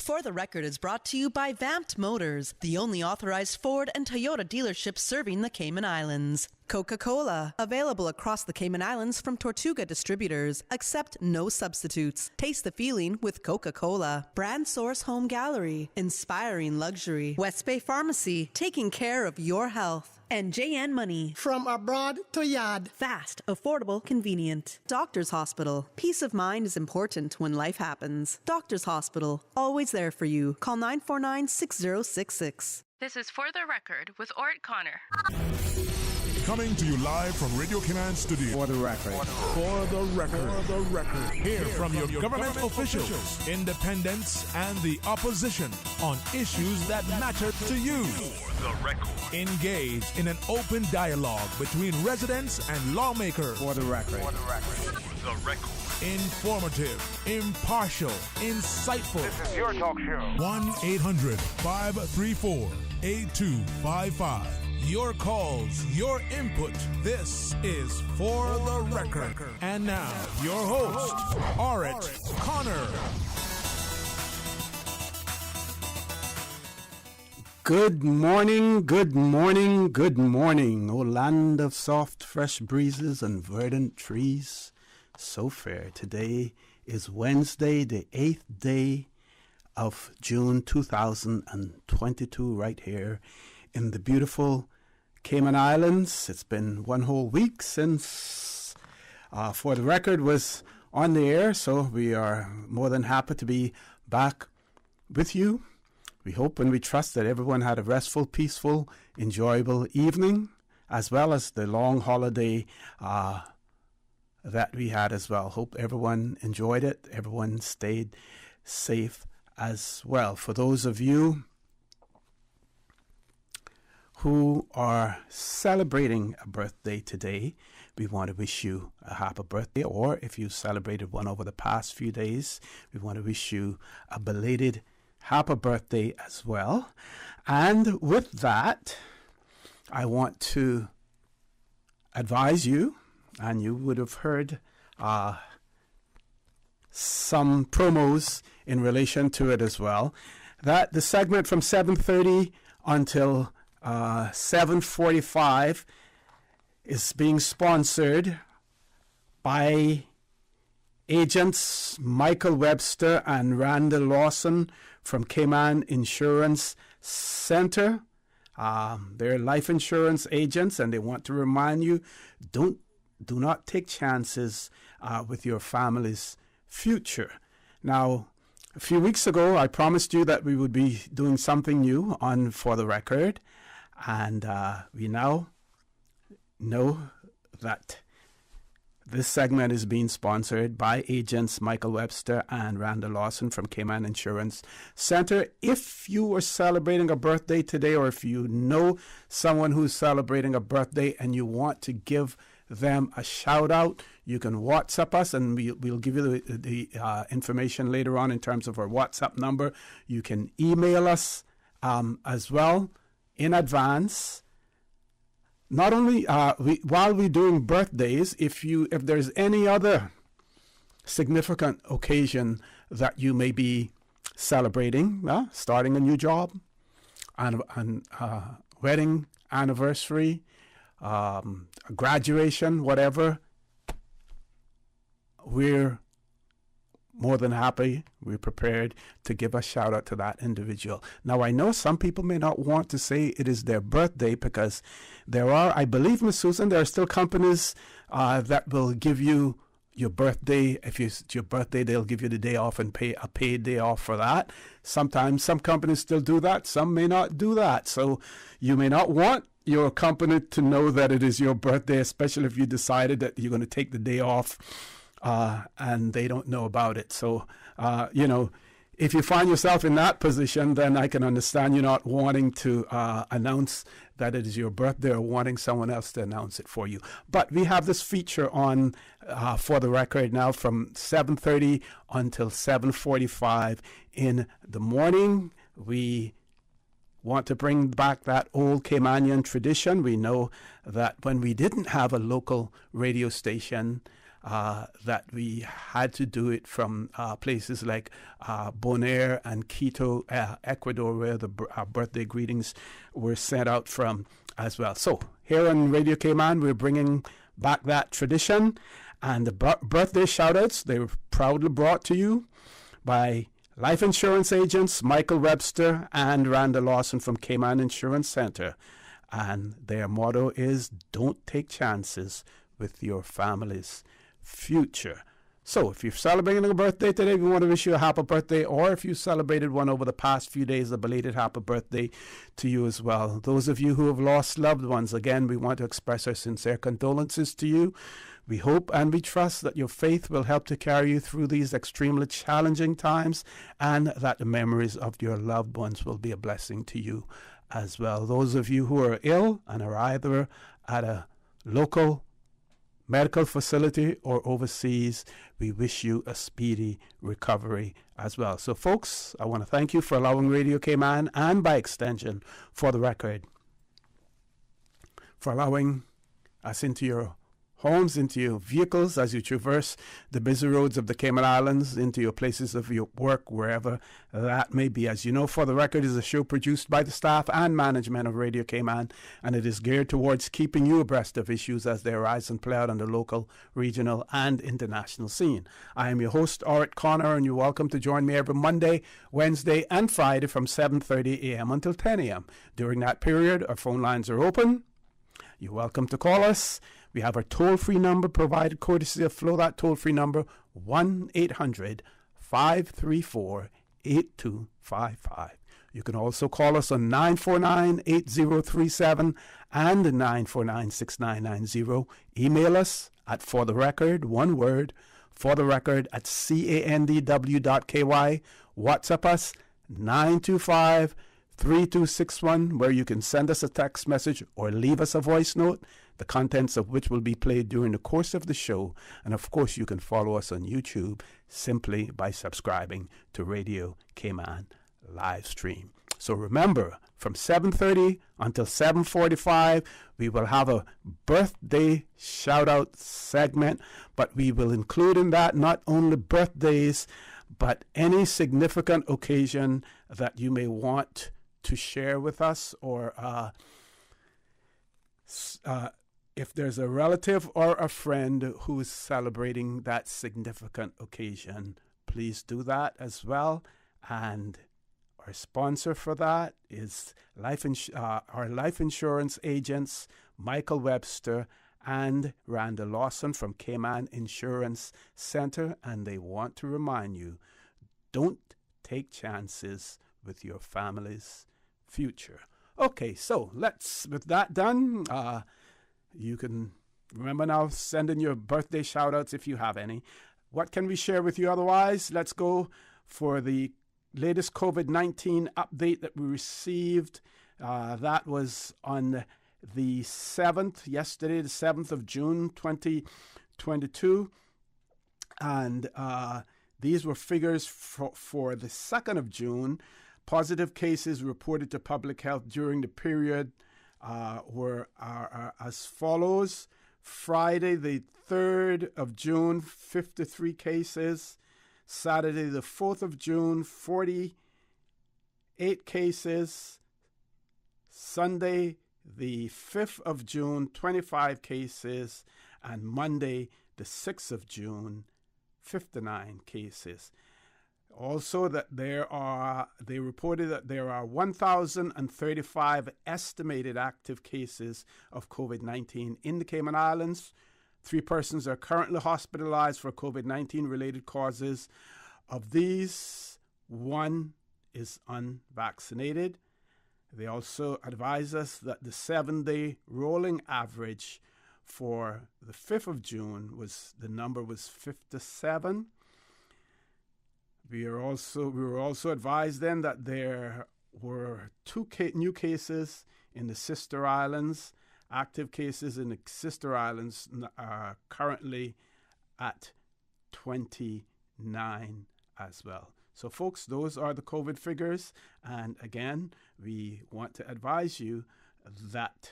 For the Record is brought to you by Vamped Motors, the only authorized Ford and Toyota dealership serving the Cayman Islands. Coca-Cola, available across the Cayman Islands from Tortuga Distributors. Accept no substitutes. Taste the feeling with Coca-Cola. Brand Source Home Gallery, inspiring luxury. West Bay Pharmacy, taking care of your health. And JN Money. From abroad to yard. Fast, affordable, convenient. Doctor's Hospital. Peace of mind is important when life happens. Doctor's Hospital. Always there for you. Call 949-6066. This is For the Record with Ort Connor. Coming to you live from Radio Cayman Studio. For the Record. For the Record. For the Record. Hear from your government officials, independents, and the opposition on issues that matter to you. For the Record. Engage in an open dialogue between residents and lawmakers. For the Record. For the Record. For the Record. Informative, impartial, insightful. This is your talk show. 1-800-534-8255. Your calls, your input. This is For the Record. And now, your host, Ort Connor. Good morning, good morning, good morning, O land of soft, fresh breezes and verdant trees. So fair. Today is Wednesday, the 8th day of June 2022, right here in the beautiful Cayman Islands. It's been one whole week since For the Record was on the air, so we are more than happy to be back with you. We hope and we trust that everyone had a restful, peaceful, enjoyable evening, as well as the long holiday that we had as well. Hope everyone enjoyed it. Everyone stayed safe as well. For those of you who are celebrating a birthday today, we want to wish you a happy birthday. Or if you celebrated one over the past few days, we want to wish you a belated happy birthday as well. And with that, I want to advise you, and you would have heard some promos in relation to it as well, that the segment from 7:30 until 7:45 is being sponsored by agents Michael Webster and Randall Lawson from Cayman Insurance Center. They're life insurance agents, and they want to remind you, do not take chances with your family's future. Now, a few weeks ago, I promised you that we would be doing something new on For the Record, and we now know that this segment is being sponsored by agents Michael Webster and Randall Lawson from Cayman Insurance Center. If you are celebrating a birthday today, or if you know someone who's celebrating a birthday and you want to give them a shout out, you can WhatsApp us, and we'll give you the information later on in terms of our WhatsApp number. You can email us as well in advance. Not only while we're doing birthdays, if there's any other significant occasion that you may be celebrating, starting a new job, and wedding anniversary, graduation, whatever, we're more than happy, we're prepared to give a shout out to that individual. Now, I know some people may not want to say it is their birthday, because there are, I believe, Ms. Susan, there are still companies that will give you your birthday. If it's your birthday, they'll give you the day off and pay a paid day off for that. Sometimes some companies still do that. Some may not do that. So you may not want your company to know that it is your birthday, especially if you decided that you're going to take the day off and they don't know about it. So, if you find yourself in that position, then I can understand you not wanting to announce that it is your birthday, or wanting someone else to announce it for you. But we have this feature on For the Record now from 7:30 until 7:45 in the morning. We want to bring back that old Caymanian tradition. We know that when we didn't have a local radio station, that we had to do it from places like Bonaire and Quito, Ecuador, where our birthday greetings were sent out from as well. So here on Radio Cayman, we're bringing back that tradition, and the birthday shout-outs, they were proudly brought to you by life insurance agents Michael Webster and Randall Lawson from Cayman Insurance Center. And their motto is, don't take chances with your family's future. So if you're celebrating a birthday today, we want to wish you a happy birthday, or if you celebrated one over the past few days, a belated happy birthday to you as well. Those of you who have lost loved ones, again, we want to express our sincere condolences to you. We hope and we trust that your faith will help to carry you through these extremely challenging times, and that the memories of your loved ones will be a blessing to you as well. Those of you who are ill and are either at a local medical facility or overseas, we wish you a speedy recovery as well. So folks, I want to thank you for allowing Radio Cayman, and by extension For the Record, for allowing us into your homes, into your vehicles as you traverse the busy roads of the Cayman Islands, into your places of your work, wherever that may be. As you know, For the Record is a show produced by the staff and management of Radio Cayman, and it is geared towards keeping you abreast of issues as they arise and play out on the local, regional, and international scene. I am your host, Art Connor, and you're welcome to join me every Monday, Wednesday, and Friday from 7:30 a.m. until 10 a.m. During that period, our phone lines are open. You're welcome to call us. We have our toll-free number provided courtesy of Flow. That toll-free number, 1-800-534-8255. You can also call us on 949-8037 and 949-6990. Email us at fortherecord, one word, fortherecord at candw.ky. WhatsApp us, 925-3261, where you can send us a text message or leave us a voice note, the contents of which will be played during the course of the show. And of course, you can follow us on YouTube simply by subscribing to Radio Cayman live stream. So remember, from 7:30 until 7:45, we will have a birthday shout-out segment, but we will include in that not only birthdays, but any significant occasion that you may want to share with us, or if there's a relative or a friend who is celebrating that significant occasion, please do that as well. And our sponsor for that is our life insurance agents, Michael Webster and Randall Lawson from Cayman Insurance Center, and they want to remind you, don't take chances with your family's future. Okay, so with that done, you can remember now, send in your birthday shout-outs if you have any. What can we share with you otherwise? Let's go for the latest COVID-19 update that we received. That was on the 7th, yesterday, the 7th of June, 2022. And these were figures for the 2nd of June. Positive cases reported to public health during the period were as follows. Friday, the 3rd of June, 53 cases. Saturday, the 4th of June, 48 cases. Sunday, the 5th of June, 25 cases. And Monday, the 6th of June, 59 cases. Also, that they reported that there are 1,035 estimated active cases of COVID-19 in the Cayman Islands. 3 persons are currently hospitalized for COVID-19 related causes. Of these, 1 is unvaccinated. They also advise us that the 7-day rolling average for the 5th of June the number was 57. We were also advised then that there were 2 new cases in the sister islands. Active cases in the sister islands are currently at 29 as well. So folks, those are the COVID figures. And again, we want to advise you that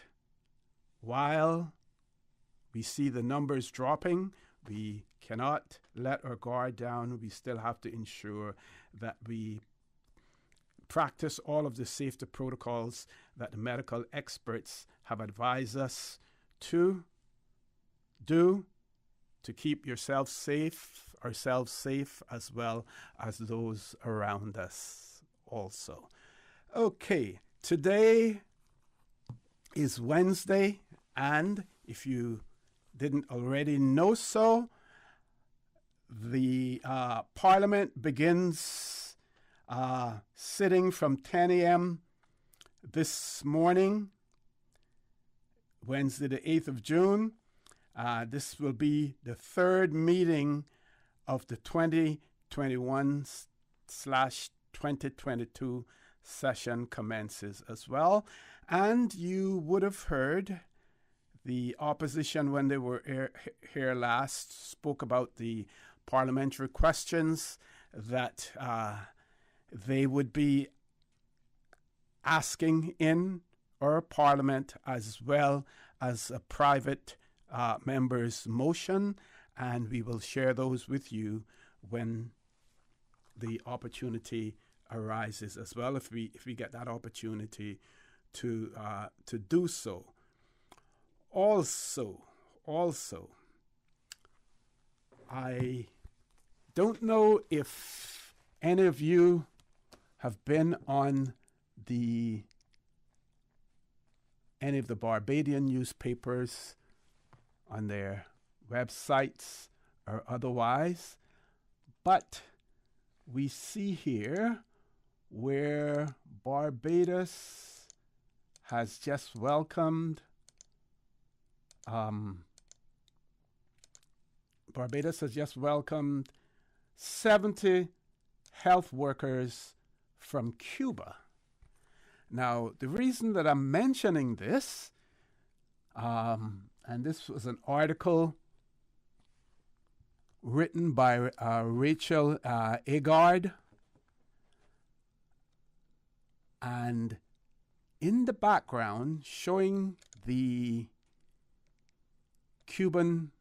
while we see the numbers dropping, we cannot let our guard down. We still have to ensure that we practice all of the safety protocols that the medical experts have advised us to do to keep yourself safe, ourselves safe, as well as those around us also. Okay, today is Wednesday, and if you didn't already know so, the Parliament begins sitting from 10 a.m. this morning, Wednesday the 8th of June. This will be the third meeting of the 2021/2022 session commences as well. And you would have heard the opposition, when they were here last, spoke about the parliamentary questions that they would be asking in our parliament, as well as a private member's motion, and we will share those with you when the opportunity arises as well, if we get that opportunity to do so. Also, I don't know if any of you have been on any of the Barbadian newspapers on their websites or otherwise, but we see here where Barbados has just welcomed 70 health workers from Cuba. Now, the reason that I'm mentioning this, and this was an article written by Rachel Agard, and in the background showing the Cuban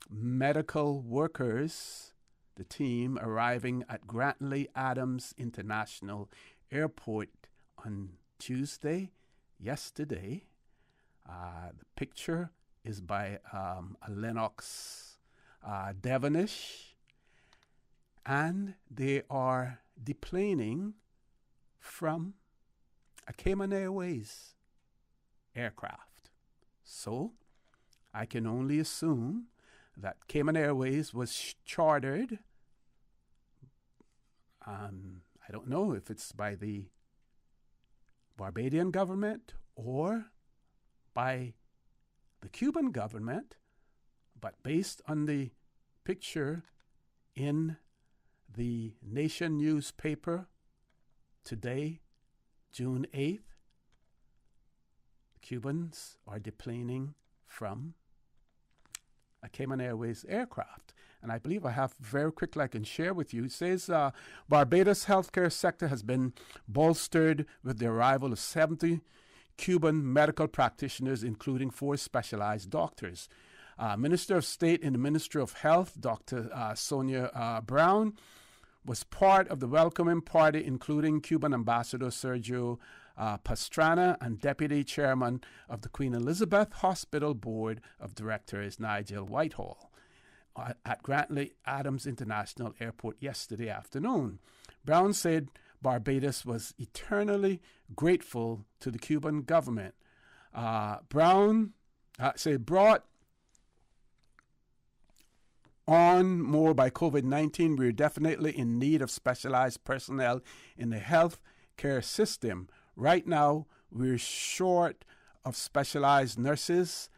medical workers, the team arriving at Grantley Adams International Airport on Tuesday, yesterday. The picture is by Lennox Devonish, and they are deplaning from a Cayman Airways aircraft. So I can only assume that Cayman Airways was chartered. I don't know if it's by the Barbadian government or by the Cuban government, but based on the picture in the Nation newspaper today, June 8th, Cubans are deplaning from a Cayman Airways aircraft. And I believe I have very quickly I can share with you. It says Barbados healthcare sector has been bolstered with the arrival of 70 Cuban medical practitioners, including 4 specialized doctors. Minister of State in the Ministry of Health, Dr. Sonia Brown, was part of the welcoming party, including Cuban Ambassador Sergio Pastrana and Deputy Chairman of the Queen Elizabeth Hospital Board of Directors, Nigel Whitehall, at Grantley Adams International Airport yesterday afternoon. Brown said Barbados was eternally grateful to the Cuban government. Brown said brought on more by COVID-19, we're definitely in need of specialized personnel in the health care system. Right now, we're short of specialized nurses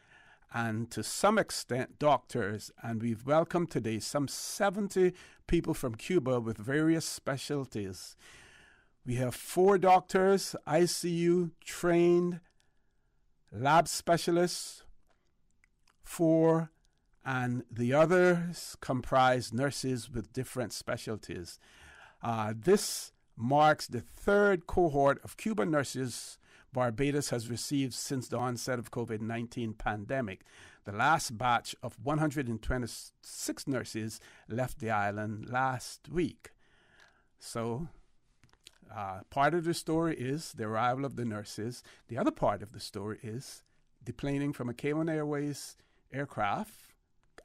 and to some extent doctors, and we've welcomed today some 70 people from Cuba with various specialties. We have 4 doctors, ICU trained, lab specialists, 4, and the others comprise nurses with different specialties. This marks the 3rd cohort of Cuban nurses Barbados has received since the onset of COVID-19 pandemic. The last batch of 126 nurses left the island last week. So part of the story is the arrival of the nurses. The other part of the story is deplaning from a Cayman Airways aircraft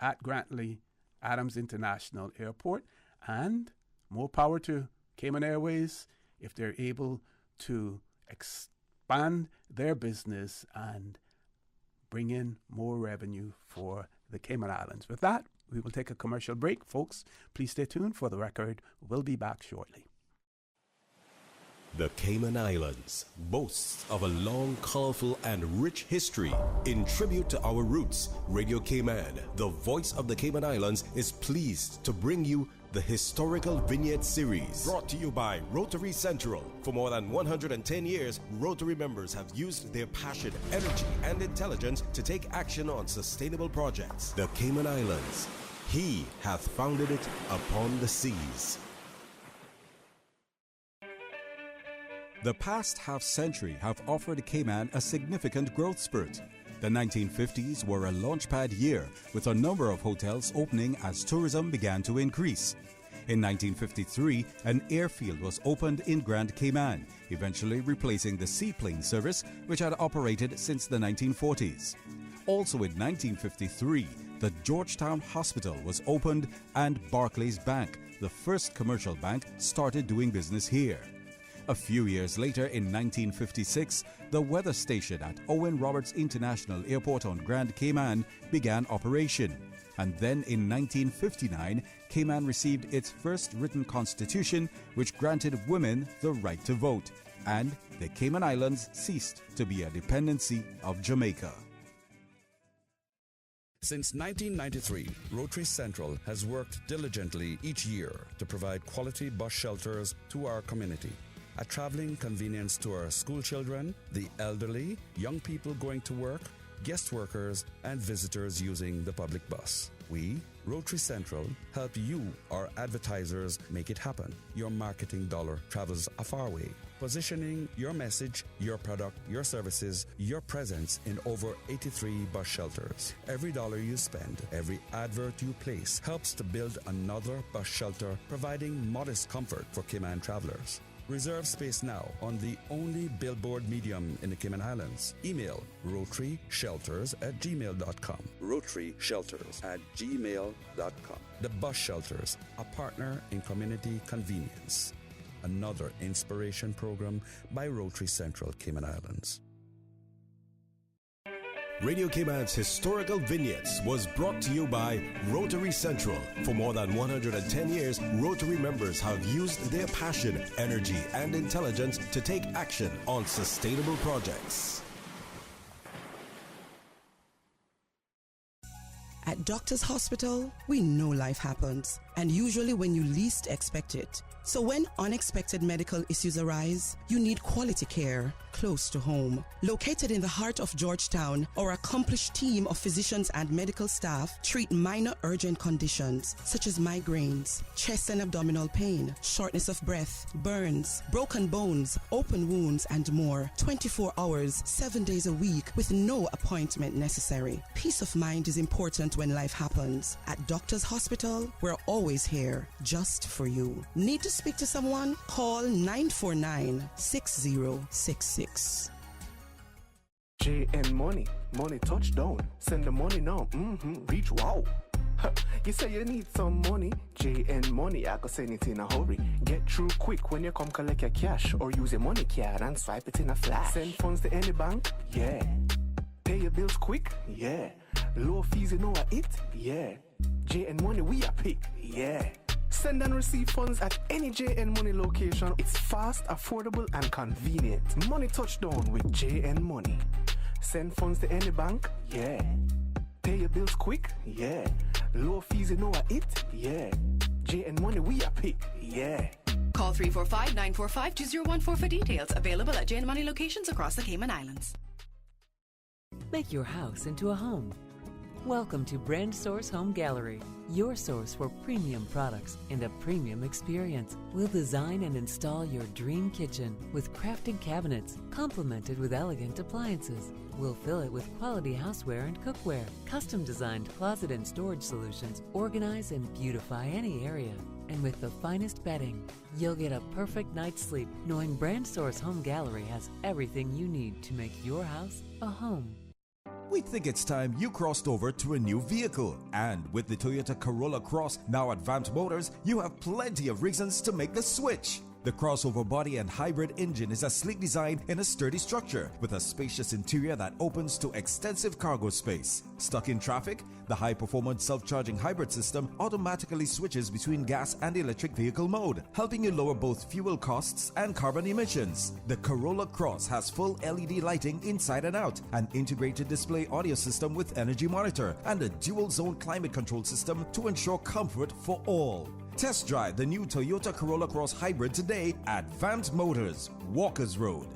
at Grantley Adams International Airport, and more power to Cayman Airways if they're able to expand their business and bring in more revenue for the Cayman Islands. With that, we will take a commercial break. Folks, please stay tuned for the record. We'll be back shortly. The Cayman Islands boasts of a long, colorful, and rich history. In tribute to our roots, Radio Cayman, the voice of the Cayman Islands, is pleased to bring you the Historical Vignette Series, brought to you by Rotary Central. For more than 110 years, Rotary members have used their passion, energy, and intelligence to take action on sustainable projects. The Cayman Islands, He hath founded it upon the seas. The past half-century have offered Cayman a significant growth spurt. The 1950s were a launchpad year, with a number of hotels opening as tourism began to increase. In 1953, an airfield was opened in Grand Cayman, eventually replacing the seaplane service, which had operated since the 1940s. Also in 1953, the Georgetown Hospital was opened and Barclays Bank, the first commercial bank, started doing business here. A few years later, in 1956, the weather station at Owen Roberts International Airport on Grand Cayman began operation. And then in 1959, Cayman received its first written constitution, which granted women the right to vote. And the Cayman Islands ceased to be a dependency of Jamaica. Since 1993, Rotary Central has worked diligently each year to provide quality bus shelters to our community. A traveling convenience to our school children, the elderly, young people going to work, guest workers, and visitors using the public bus. We, Rotary Central, help you, our advertisers, make it happen. Your marketing dollar travels a far way. Positioning your message, your product, your services, your presence in over 83 bus shelters. Every dollar you spend, every advert you place helps to build another bus shelter, providing modest comfort for Cayman travelers. Reserve space now on the only billboard medium in the Cayman Islands. Email rotaryshelters@gmail.com. rotaryshelters@gmail.com. The Bus Shelters, a partner in community convenience. Another inspiration program by Rotary Central Cayman Islands. Radio Cayman's Historical Vignettes was brought to you by Rotary Central. For more than 110 years, Rotary members have used their passion, energy, and intelligence to take action on sustainable projects. At Doctors Hospital, we know life happens, and usually when you least expect it. So when unexpected medical issues arise, you need quality care close to home. Located in the heart of Georgetown, our accomplished team of physicians and medical staff treat minor urgent conditions such as migraines, chest and abdominal pain, shortness of breath, burns, broken bones, open wounds, and more. 24 hours, 7 days a week with no appointment necessary. Peace of mind is important when life happens. At Doctors Hospital, we're always here just for you. Need to speak to someone? Call 949-6066. JN Money, money touchdown. Send the money now. Reach wow. You say you need some money. JN Money, I can send it in a hurry. Get through quick when you come collect your cash, or use a money card and swipe it in a flash. Send funds to any bank, yeah. Pay your bills quick, yeah. Low fees, you know what it, yeah. JN Money, we are pick, yeah. Send and receive funds at any JN Money location. It's fast, affordable, and convenient. Money touchdown with JN Money. Send funds to any bank, yeah. Pay your bills quick, yeah. Low fees, you know what it, yeah. JN Money, we are pick, yeah. Call 345-945-2014 for details. Available at JN Money locations across the Cayman Islands. Make your house into a home Welcome to Brand Source Home Gallery, your source for premium products and a premium experience. We'll design and install your dream kitchen with crafted cabinets, complemented with elegant appliances. We'll fill it with quality houseware and cookware. Custom-designed closet and storage solutions organize and beautify any area. And with the finest bedding, you'll get a perfect night's sleep knowing Brand Source Home Gallery has everything you need to make your house a home. We think it's time you crossed over to a new vehicle. And with the Toyota Corolla Cross now at Vamt Motors, you have plenty of reasons to make the switch. The crossover body and hybrid engine is a sleek design in a sturdy structure with a spacious interior that opens to extensive cargo space. Stuck in traffic? The high-performance self-charging hybrid system automatically switches between gas and electric vehicle mode, helping you lower both fuel costs and carbon emissions. The Corolla Cross has full LED lighting inside and out, an integrated display audio system with energy monitor, and a dual-zone climate control system to ensure comfort for all. Test drive the new Toyota Corolla Cross Hybrid today at Vamt Motors, Walkers Road.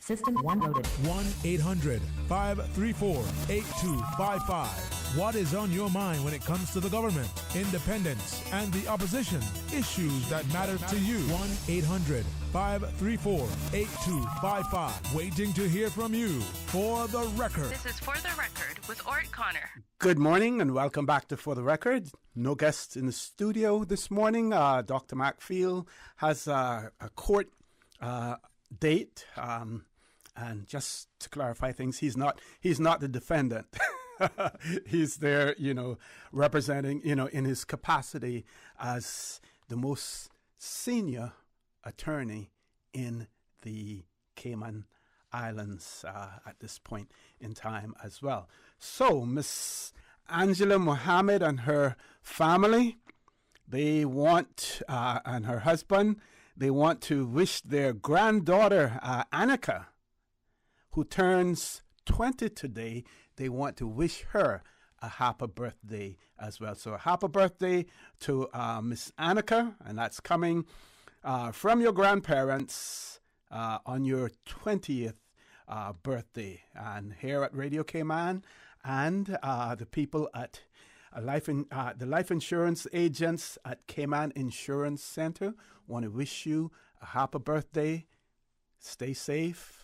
System 1 loaded. 1-800-534-8255. What is on your mind when it comes to the government, independence, and the opposition? Issues that matter to you. 1-800-534-8255. Waiting to hear from you. For the Record. This is For the Record with Ort Connor. Good morning and welcome back to For the Record. No guests in the studio this morning. Dr. Macfield has a court date. And just to clarify things, he's not the defendant. He's there, representing, in his capacity as the most senior attorney in the Cayman Islands at this point in time as well. So, Miss Angela Mohammed and her family, they want, and her husband, they want to wish their granddaughter, Annika, who turns 20 today, they want to wish her a happy birthday as well. So a happy birthday to Miss Annika, and that's coming from your grandparents on your 20th birthday. And here at Radio Cayman and the people at the life insurance agents at Cayman Insurance Center want to wish you a happy birthday. Stay safe.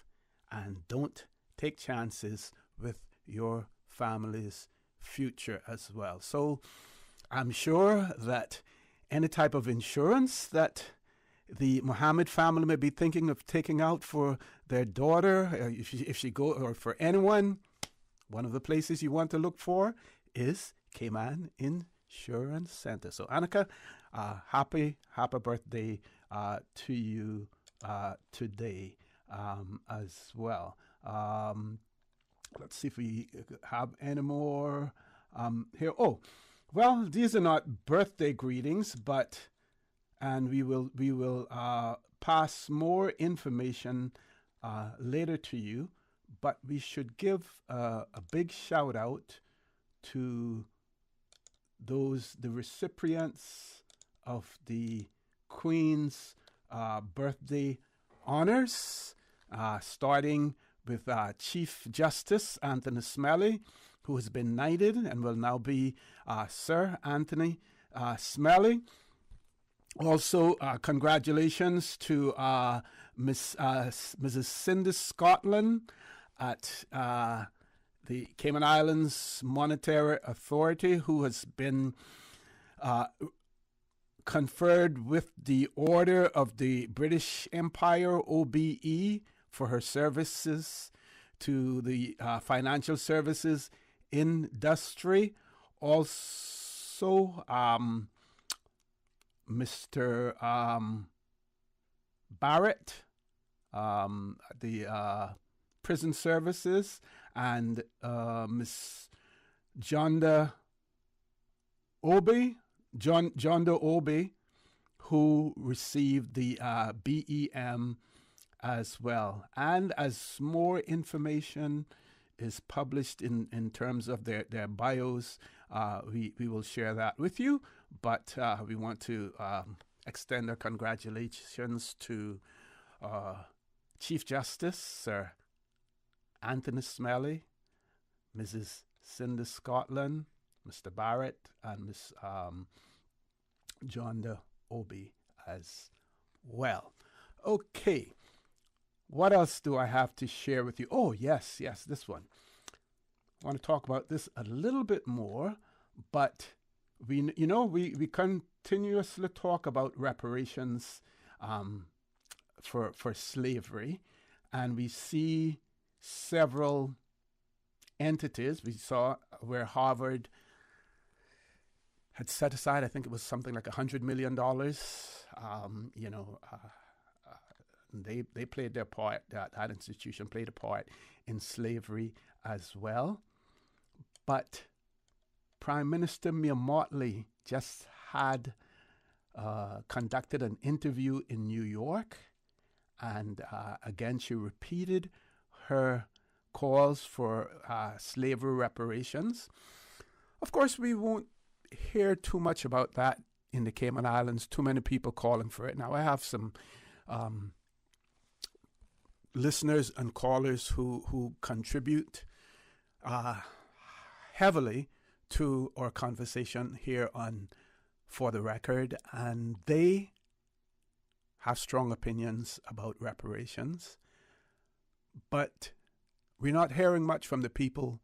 And don't take chances with your family's future as well. So I'm sure that any type of insurance that the Mohammed family may be thinking of taking out for their daughter, if she go, or for anyone, one of the places you want to look for is Cayman Insurance Center. So Annika, happy birthday to you today. As well. Let's see if we have any more here. Oh, well, these are not birthday greetings, and we will pass more information later to you. But we should give a big shout out to the recipients of the Queen's birthday honors. Starting with Chief Justice Anthony Smellie, who has been knighted and will now be Sir Anthony Smellie. Also, congratulations to Mrs. Cindy Scotland at the Cayman Islands Monetary Authority, who has been conferred with the Order of the British Empire, OBE, for her services to the financial services industry. Also, Mr. Barrett, the prison services, and Miss Jonda Obi, who received the BEM as well. And as more information is published in terms of their bios, we will share that with you. But we want to extend our congratulations to Chief Justice Sir Anthony Smellie, Mrs. Cindy Scotland, Mr. Barrett, and Miss John de Obi as well. Okay, what else do I have to share with you? Oh, yes, this one. I want to talk about this a little bit more, but we continuously talk about reparations for slavery, and we see several entities. We saw where Harvard had set aside, I think it was something like $100 million. They played their part, that institution played a part in slavery as well. But Prime Minister Mia Mottley just had conducted an interview in New York, and again she repeated her calls for slavery reparations. Of course, we won't hear too much about that in the Cayman Islands, too many people calling for it. Now, I have some listeners and callers who contribute heavily to our conversation here on For the Record, and they have strong opinions about reparations, but we're not hearing much from the people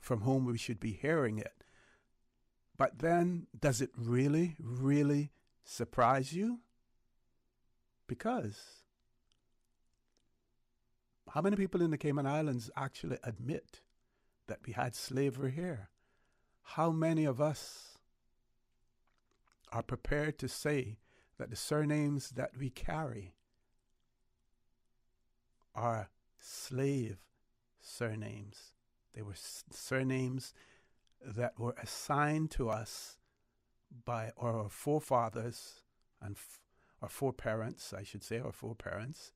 from whom we should be hearing it. But then, does it really, really surprise you? Because how many people in the Cayman Islands actually admit that we had slavery here? How many of us are prepared to say that the surnames that we carry are slave surnames? They were surnames that were assigned to us by our forefathers and our foreparents, I should say, our foreparents.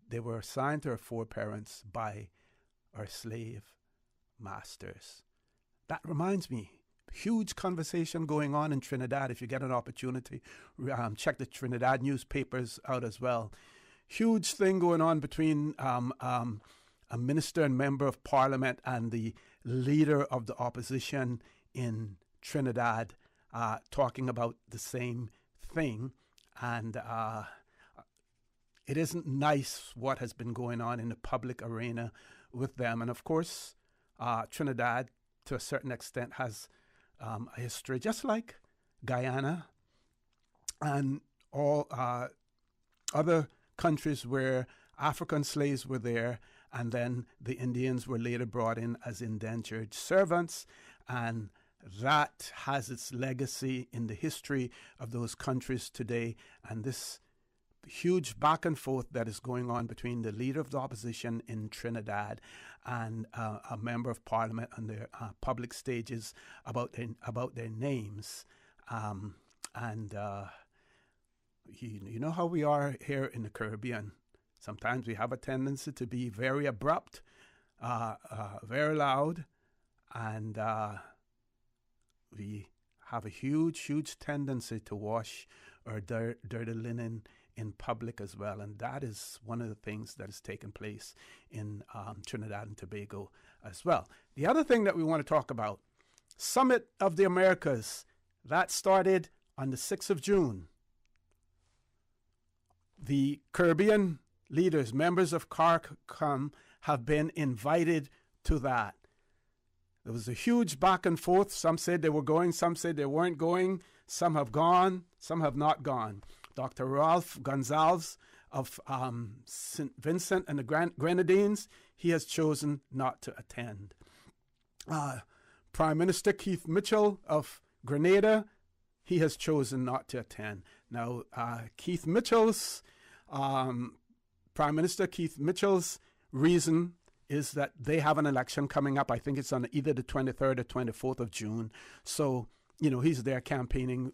They were assigned to our foreparents by our slave masters. That reminds me, huge conversation going on in Trinidad. If you get an opportunity, check the Trinidad newspapers out as well. Huge thing going on between a minister and member of parliament and the leader of the opposition in Trinidad, talking about the same thing. And it isn't nice what has been going on in the public arena with them. And of course, Trinidad, to a certain extent, has a history, just like Guyana and all other countries where African slaves were there, and then the Indians were later brought in as indentured servants, and that has its legacy in the history of those countries today. And this huge back and forth that is going on between the leader of the opposition in Trinidad and a member of parliament on their public stages about their names. You know how we are here in the Caribbean. Sometimes we have a tendency to be very abrupt, very loud, and we have a huge tendency to wash our dirty linen in public as well. And that is one of the things that has taken place in Trinidad and Tobago as well. The other thing that we want to talk about, Summit of the Americas, that started on the 6th of June. The Caribbean leaders, members of CARICOM, have been invited to that. There was a huge back and forth. Some said they were going, some said they weren't going. Some have gone, some have not gone. Dr. Ralph Gonzalez of St. Vincent and the Grenadines, he has chosen not to attend. Prime Minister Keith Mitchell of Grenada, he has chosen not to attend. Now, Keith Mitchell's Prime Minister Keith Mitchell's reason is that they have an election coming up. I think it's on either the 23rd or 24th of June. So, he's there campaigning,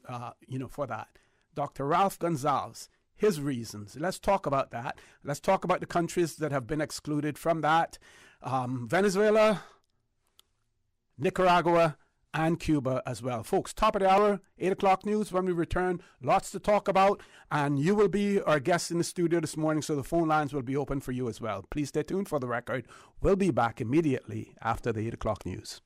for that. Dr. Ralph Gonzalez, his reasons. Let's talk about that. Let's talk about the countries that have been excluded from that. Venezuela, Nicaragua, and Cuba as well. Folks, top of the hour, 8 o'clock news. When we return, lots to talk about, and you will be our guest in the studio this morning, so the phone lines will be open for you as well. Please stay tuned for the record. We'll be back immediately after the 8 o'clock news.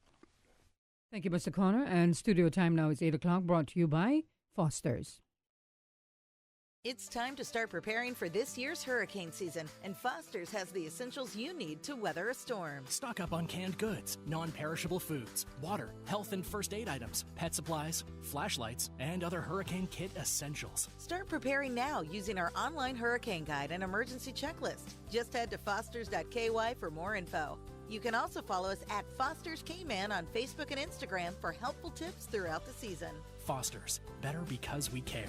Thank you, Mr. Connor. And studio time now is 8 o'clock, brought to you by Foster's. It's time to start preparing for this year's hurricane season, and Foster's has the essentials you need to weather a storm. Stock up on canned goods, non-perishable foods, water, health and first aid items, pet supplies, flashlights, and other hurricane kit essentials. Start preparing now using our online hurricane guide and emergency checklist. Just head to fosters.ky for more info. You can also follow us at Foster's Cayman on Facebook and Instagram for helpful tips throughout the season. Foster's, better because we care.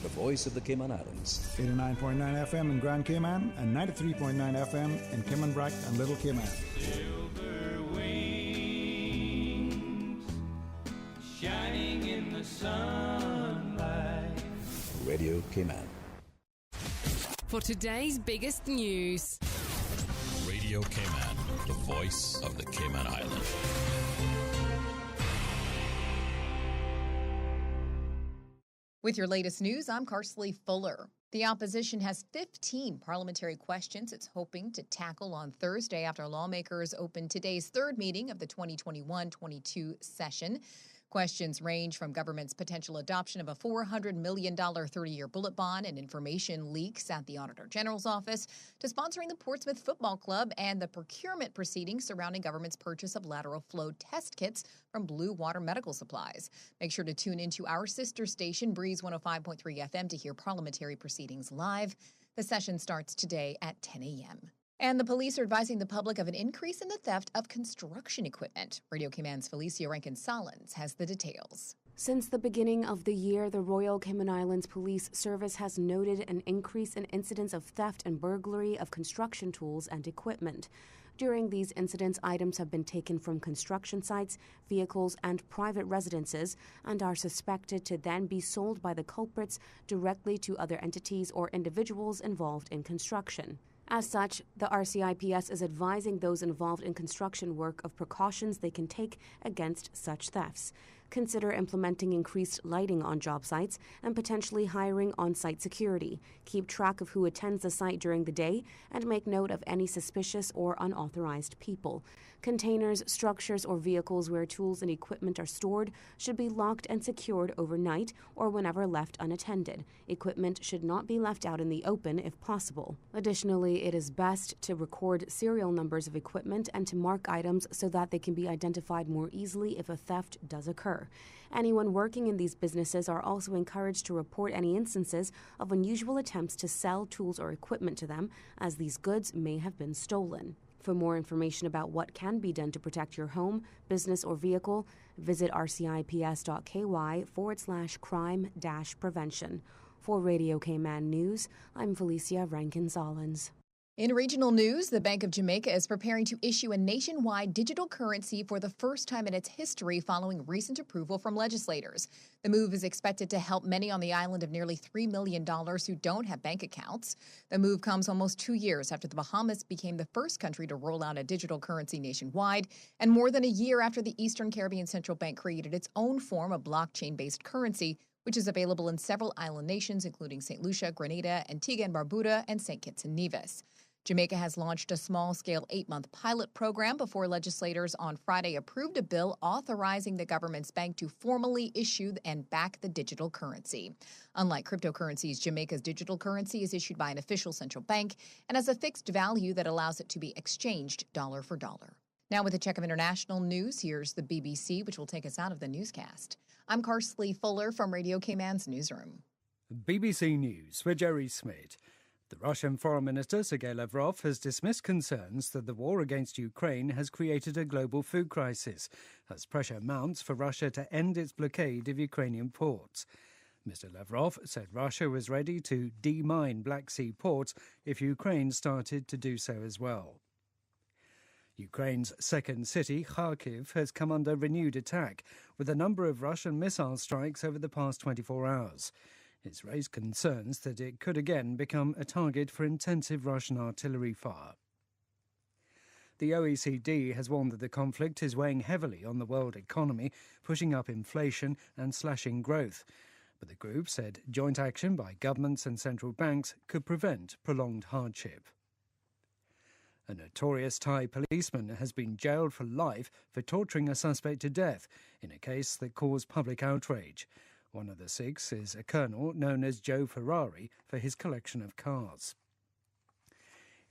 The voice of the Cayman Islands. 89.9 FM in Grand Cayman and 93.9 FM in Caymanbrac and Little Cayman. Silver wings shining in the sunlight. Radio Cayman. For today's biggest news. Radio Cayman, the voice of the Cayman Islands. With your latest news, I'm Carsley Fuller. The opposition has 15 parliamentary questions it's hoping to tackle on Thursday after lawmakers open today's third meeting of the 2021-22 session. Questions range from government's potential adoption of a $400 million 30-year bullet bond and information leaks at the Auditor General's office to sponsoring the Portsmouth Football Club and the procurement proceedings surrounding government's purchase of lateral flow test kits from Blue Water Medical Supplies. Make sure to tune into our sister station, Breeze 105.3 FM, to hear parliamentary proceedings live. The session starts today at 10 a.m. And the police are advising the public of an increase in the theft of construction equipment. Radio Cayman's Felicia Rankin-Solins has the details. Since the beginning of the year, the Royal Cayman Islands Police Service has noted an increase in incidents of theft and burglary of construction tools and equipment. During these incidents, items have been taken from construction sites, vehicles, and private residences and are suspected to then be sold by the culprits directly to other entities or individuals involved in construction. As such, the RCIPS is advising those involved in construction work of precautions they can take against such thefts. Consider implementing increased lighting on job sites and potentially hiring on-site security. Keep track of who attends the site during the day and make note of any suspicious or unauthorized people. Containers, structures, or vehicles where tools and equipment are stored should be locked and secured overnight or whenever left unattended. Equipment should not be left out in the open if possible. Additionally, it is best to record serial numbers of equipment and to mark items so that they can be identified more easily if a theft does occur. Anyone working in these businesses are also encouraged to report any instances of unusual attempts to sell tools or equipment to them, as these goods may have been stolen. For more information about what can be done to protect your home, business, or vehicle, visit rcips.ky/crime-prevention. For Radio Cayman News, I'm Felicia Rankin-Solins. In regional news, the Bank of Jamaica is preparing to issue a nationwide digital currency for the first time in its history following recent approval from legislators. The move is expected to help many on the island of nearly $3 million who don't have bank accounts. The move comes almost 2 years after the Bahamas became the first country to roll out a digital currency nationwide, and more than a year after the Eastern Caribbean Central Bank created its own form of blockchain-based currency, which is available in several island nations, including St. Lucia, Grenada, Antigua and Barbuda, and St. Kitts and Nevis. Jamaica has launched a small-scale 8-month pilot program before legislators on Friday approved a bill authorizing the government's bank to formally issue and back the digital currency. Unlike cryptocurrencies, Jamaica's digital currency is issued by an official central bank and has a fixed value that allows it to be exchanged dollar for dollar. Now with a check of international news, here's the BBC, which will take us out of the newscast. I'm Carsley Fuller from Radio Cayman's newsroom. BBC News with Jerry Smith. The Russian Foreign Minister Sergei Lavrov has dismissed concerns that the war against Ukraine has created a global food crisis, as pressure mounts for Russia to end its blockade of Ukrainian ports. Mr. Lavrov said Russia was ready to demine Black Sea ports if Ukraine started to do so as well. Ukraine's second city, Kharkiv, has come under renewed attack, with a number of Russian missile strikes over the past 24 hours. It's raised concerns that it could again become a target for intensive Russian artillery fire. The OECD has warned that the conflict is weighing heavily on the world economy, pushing up inflation and slashing growth. But the group said joint action by governments and central banks could prevent prolonged hardship. A notorious Thai policeman has been jailed for life for torturing a suspect to death in a case that caused public outrage. One of the six is a colonel known as Joe Ferrari for his collection of cars.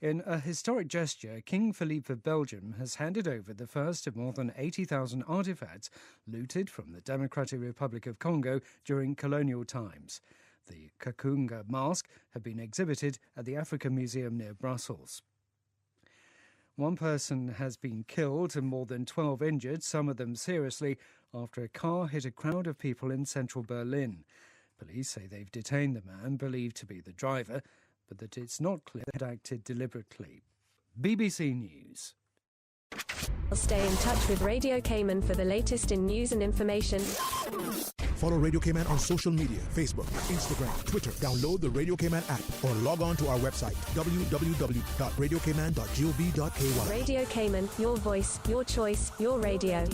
In a historic gesture, King Philippe of Belgium has handed over the first of more than 80,000 artefacts looted from the Democratic Republic of Congo during colonial times. The Kakunga mask had been exhibited at the African Museum near Brussels. One person has been killed and more than 12 injured, some of them seriously, after a car hit a crowd of people in central Berlin. Police say they've detained the man believed to be the driver, but that it's not clear that he acted deliberately. BBC News. Stay in touch with Radio Cayman for the latest in news and information. Follow Radio Cayman on social media, Facebook, Instagram, Twitter. Download the Radio Cayman app or log on to our website, www.radiocayman.gov.ky. Radio Cayman, your voice, your choice, your radio.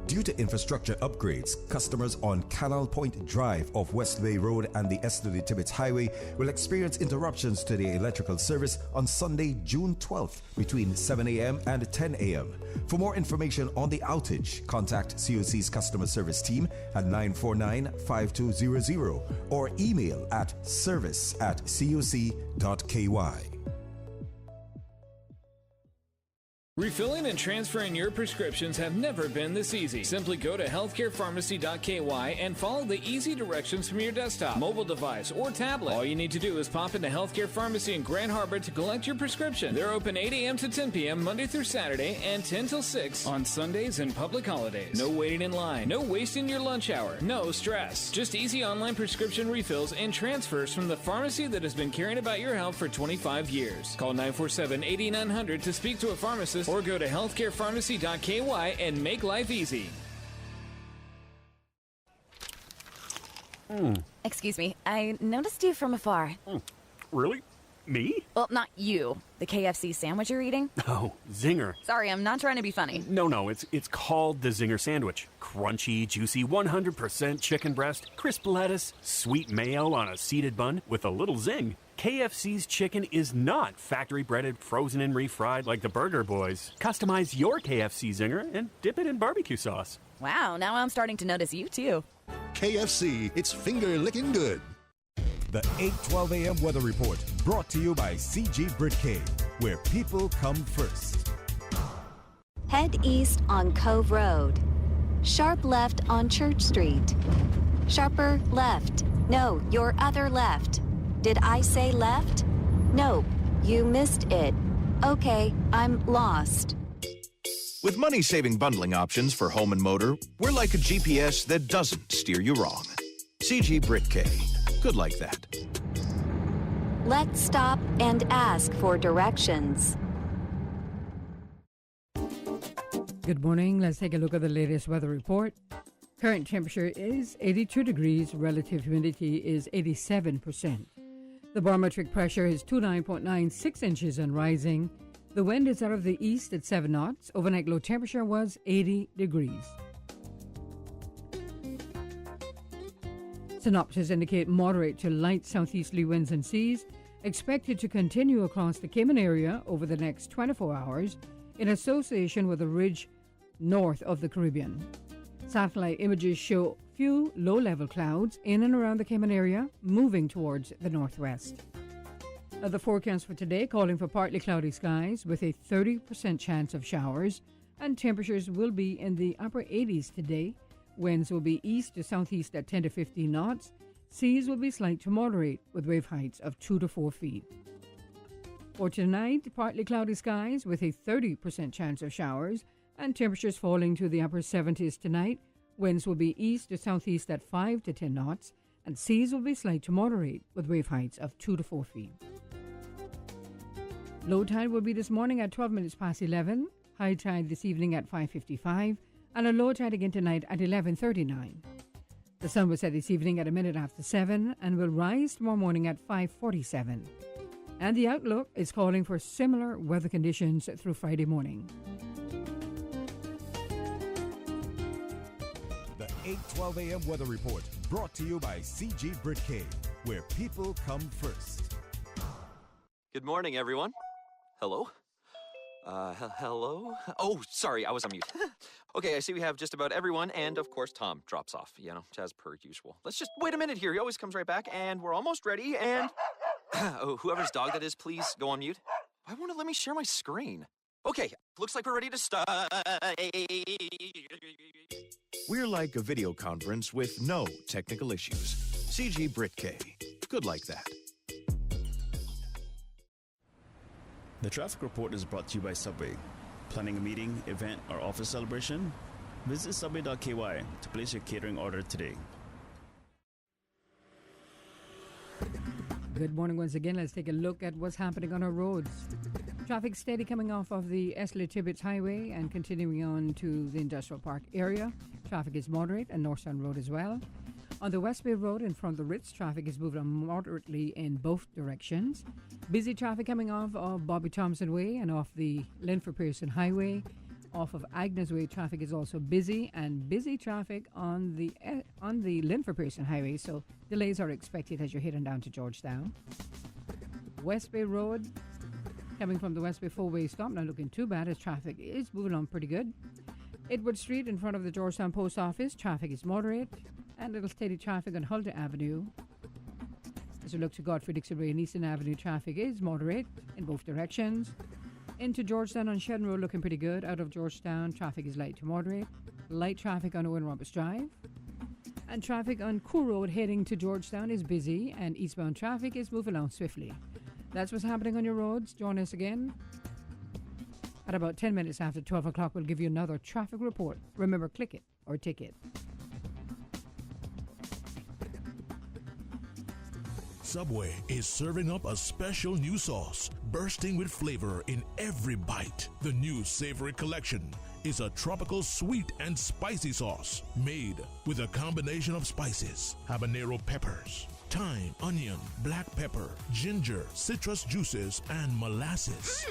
Due to infrastructure upgrades, customers on Canal Point Drive off Westway Road and the Estuary Tibbetts Highway will experience interruptions to the electrical service on Sunday, June 12th between 7 a.m. and 10 a.m. For more information on the outage, contact COC's customer service team at 949-5200 or email at service@coc.ky. Refilling and transferring your prescriptions have never been this easy. Simply go to healthcarepharmacy.ky and follow the easy directions from your desktop, mobile device, or tablet. All you need to do is pop into Healthcare Pharmacy in Grand Harbor to collect your prescription. They're open 8 a.m. to 10 p.m. Monday through Saturday and 10 till 6 on Sundays and public holidays. No waiting in line, no wasting your lunch hour, no stress. Just easy online prescription refills and transfers from the pharmacy that has been caring about your health for 25 years. Call 947-8900 to speak to a pharmacist or go to healthcarepharmacy.ky and make life easy. Excuse me, I noticed you from afar. Really? Me? Well, not you. The KFC sandwich you're eating? Oh, Zinger. Sorry, I'm not trying to be funny. No, it's called the Zinger Sandwich. Crunchy, juicy, 100% chicken breast, crisp lettuce, sweet mayo on a seeded bun with a little zing. KFC's chicken is not factory breaded, frozen and refried like the Burger Boys. Customize your KFC Zinger and dip it in barbecue sauce. Wow, now I'm starting to notice you too. KFC, it's finger licking good. The 8:12 a.m. weather report brought to you by CG Britcay, where people come first. Head east on Cove Road. Sharp left on Church Street. Sharper left. No, your other left. Did I say left? Nope, you missed it. Okay, I'm lost. With money-saving bundling options for home and motor, we're like a GPS that doesn't steer you wrong. CG Britcay. Good like that. Let's stop and ask for directions. Good morning. Let's take a look at the latest weather report. Current temperature is 82 degrees. Relative humidity is 87%. The barometric pressure is 29.96 inches and rising. The wind is out of the east at 7 knots. Overnight low temperature was 80 degrees. Synoptics indicate moderate to light southeasterly winds and seas expected to continue across the Cayman area over the next 24 hours in association with a ridge north of the Caribbean. Satellite images show few low-level clouds in and around the Cayman area moving towards the northwest. The forecast for today calling for partly cloudy skies with a 30% chance of showers, and temperatures will be in the upper 80s today. Winds will be east to southeast at 10 to 15 knots. Seas will be slight to moderate with wave heights of 2 to 4 feet. For tonight, partly cloudy skies with a 30% chance of showers and temperatures falling to the upper 70s tonight. Winds will be east to southeast at 5 to 10 knots and seas will be slight to moderate with wave heights of 2 to 4 feet. Low tide will be this morning at 12 minutes past 11, high tide this evening at 5:55, and a low tide again tonight at 11:39. The sun will set this evening at a minute after 7 and will rise tomorrow morning at 5:47. And the outlook is calling for similar weather conditions through Friday morning. The 8:12 a.m. weather report brought to you by CG Britcay, where people come first. Good morning, everyone. Hello? Hello? Oh, sorry, I was on mute. Okay, I see we have just about everyone, and of course Tom drops off, as per usual. Let's just wait a minute here. He always comes right back, and we're almost ready, and... oh, whoever's dog that is, please go on mute. Why won't it let me share my screen? Okay, looks like we're ready to start. We're like a video conference with no technical issues. CG Britcay. Good like that. The traffic report is brought to you by Subway. Planning a meeting, event, or office celebration? Visit subway.ky to place your catering order today. Good morning once again. Let's take a look at what's happening on our roads. Traffic steady coming off of the Esley Tibbetts Highway and continuing on to the Industrial Park area. Traffic is moderate and Northstown Road as well. On the West Bay Road in front of the Ritz, traffic is moving on moderately in both directions. Busy traffic coming off of Bobby Thompson Way and off the Linford Pearson Highway. Off of Agnes Way, traffic is also busy, and busy traffic on the Linford Pearson Highway, so delays are expected as you're heading down to Georgetown. West Bay Road, coming from the West Bay four-way stop, not looking too bad as traffic is moving on pretty good. Edward Street in front of the Georgetown Post Office, traffic is moderate, and little steady traffic on Huldah Avenue. As we look to Godfrey Dixon Way and Eastern Avenue, traffic is moderate in both directions. Into Georgetown on Shedden Road, looking pretty good. Out of Georgetown, traffic is light to moderate. Light traffic on Owen Roberts Drive. And traffic on Cool Road heading to Georgetown is busy, and eastbound traffic is moving along swiftly. That's what's happening on your roads. Join us again at about 10 minutes after 12 o'clock. We'll give you another traffic report. Remember, click it or ticket. Subway is serving up a special new sauce, bursting with flavor in every bite. The new Savory Collection is a tropical sweet and spicy sauce made with a combination of spices, habanero peppers, thyme, onion, black pepper, ginger, citrus juices, and molasses.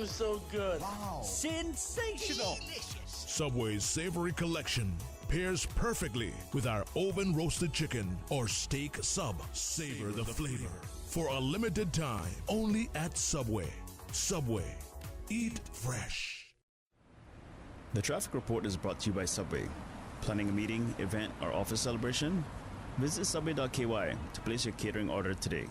So good. Wow. Sensational. Delicious. Subway's Savory Collection pairs perfectly with our oven roasted chicken or steak sub. Savor the flavor. For a limited time, only at Subway. Subway. Eat fresh. The traffic report is brought to you by Subway. Planning a meeting, event, or office celebration? Visit subway.ky to place your catering order today.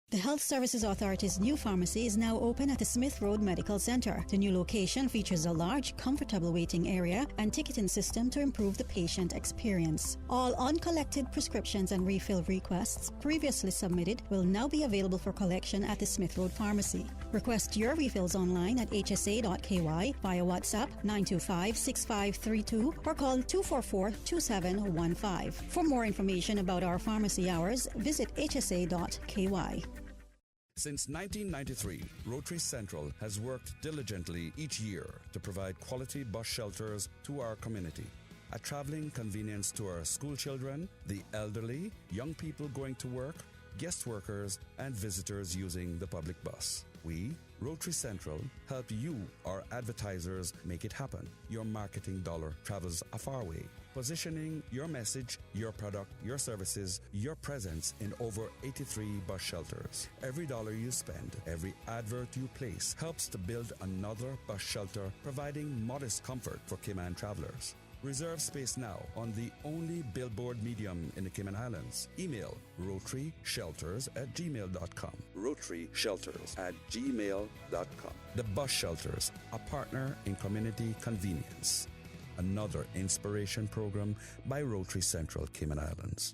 The Health Services Authority's new pharmacy is now open at the Smith Road Medical Center. The new location features a large, comfortable waiting area and ticketing system to improve the patient experience. All uncollected prescriptions and refill requests previously submitted will now be available for collection at the Smith Road Pharmacy. Request your refills online at hsa.ky via WhatsApp 925-6532 or call 244-2715. For more information about our pharmacy hours, visit hsa.ky. Since 1993, Rotary Central has worked diligently each year to provide quality bus shelters to our community. A traveling convenience to our school children, the elderly, young people going to work, guest workers, and visitors using the public bus. We, Rotary Central, help you, our advertisers, make it happen. Your marketing dollar travels a far way. Positioning your message, your product, your services, your presence in over 83 bus shelters. Every dollar you spend, every advert you place helps to build another bus shelter, providing modest comfort for Cayman travelers. Reserve space now on the only billboard medium in the Cayman Islands. Email rotaryshelters@gmail.com. rotaryshelters@gmail.com. The Bus Shelters, a partner in community convenience. Another inspiration program by Rotary Central Cayman Islands.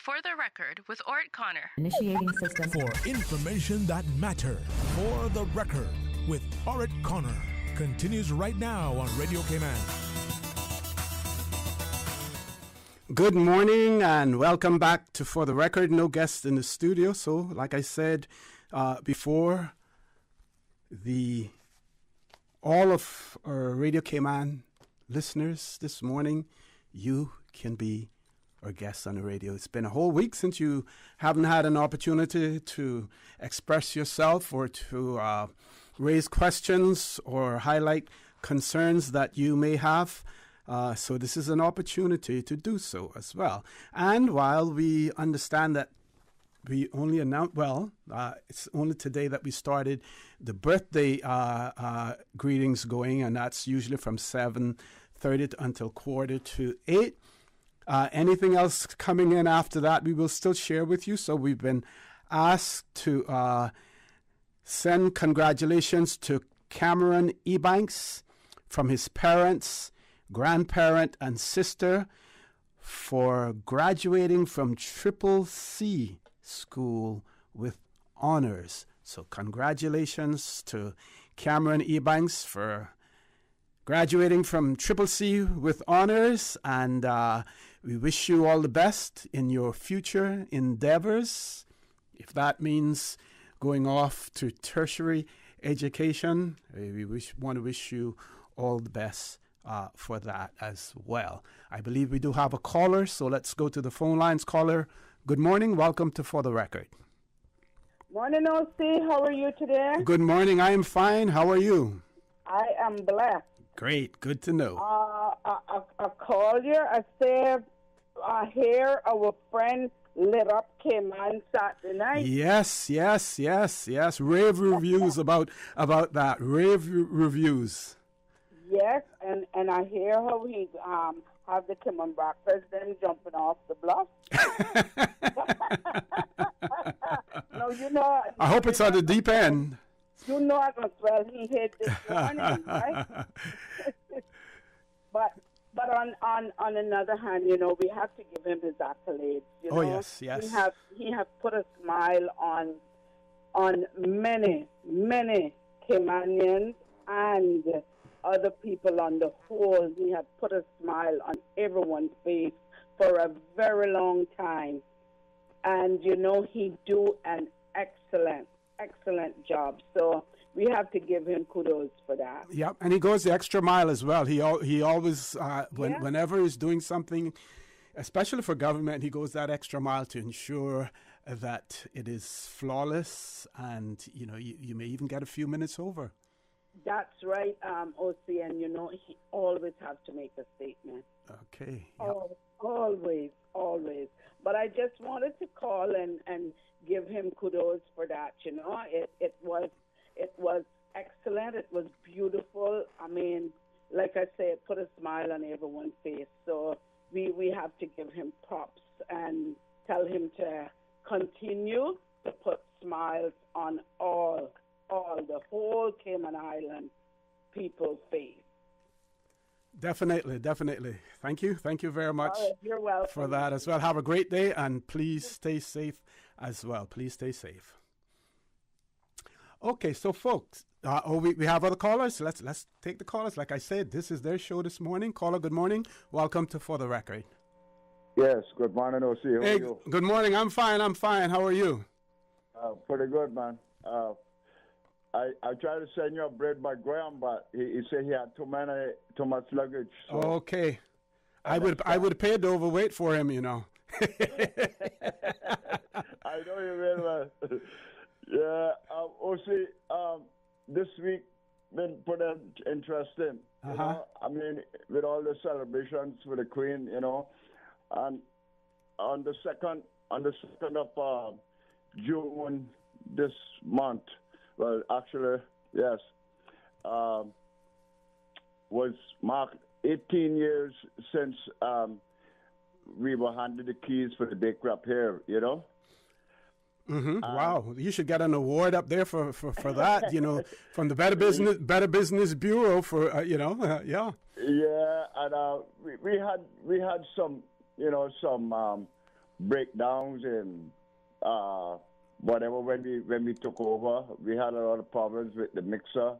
For the record, with Ort Connor. Initiating system. For information that matter. For the record, with Ort Connor. Continues right now on Radio Cayman. Good morning and welcome back to For the Record. No guests in the studio. So, like I said before, all of our Radio Cayman listeners this morning, you can be our guests on the radio. It's been a whole week since you haven't had an opportunity to express yourself or to raise questions or highlight concerns that you may have. So this is an opportunity to do so as well. And while we understand that we only announced, it's only today that we started the birthday greetings going, and that's usually from 7:30 until 7:45. Anything else coming in after that, we will still share with you. So we've been asked to send congratulations to Cameron Ebanks from his parents, grandparent, and sister for graduating from Triple C School with honors. So congratulations to Cameron Ebanks for graduating from Triple C with honors, and we wish you all the best in your future endeavors. If that means going off to tertiary education, we want to wish you all the best for that as well. I believe we do have a caller, so let's go to the phone lines. Caller, good morning. Welcome to For the Record. Morning, OC. How are you today? Good morning. I am fine. How are you? I am blessed. Great. Good to know. I called you. I said, I hear our friend lit up came on Saturday night. Yes. Rave reviews about that. Rave reviews. Yes, and I hear how he have the Kim breakfast then jumping off the bluff. No, you know. I hope it's on the deep end. You know as well he hit this morning, right? But on another hand, you know, we have to give him his accolades. You know? Yes. He have put a smile on many Caymanians and other people on the whole. He have put a smile on everyone's face for a very long time. And, you know, he do an excellent job. So we have to give him kudos for that. Yep, and he goes the extra mile as well. He always, whenever he's doing something, especially for government, he goes that extra mile to ensure that it is flawless, and, you know, you may even get a few minutes over. That's right, OC, and, you know, he always has to make a statement. Okay. Yep. Always. But I just wanted to call and give him kudos for that, you know. It was excellent. It was beautiful. I mean, like I said, it put a smile on everyone's face. So we have to give him props and tell him to continue to put smiles on all the whole Cayman Island people's face. Definitely. Thank you very much. You're welcome. For that as well. Have a great day, and please stay safe as well. Please stay safe. Okay, so folks, we have other callers. Let's take the callers. Like I said, this is their show this morning. Caller, good morning. Welcome to For the Record. Yes, good morning, OC. How are you? Good morning. I'm fine. How are you? Pretty good, man. I tried to send you a bread by Graham, but he said he had too much luggage. So. Okay. I would pay the overweight for him, you know. I know you very well. Yeah, OC, this week been pretty interesting. You know? I mean, with all the celebrations for the Queen, you know, and on the second of June this month. Well, actually, yes, was marked 18 years since we were handed the keys for the big crop here, you know. Mm-hmm. Wow, you should get an award up there for that, you know, from the Better Business Bureau for yeah. Yeah, and we had some, you know, some breakdowns and whatever when we took over. We had a lot of problems with the mixer.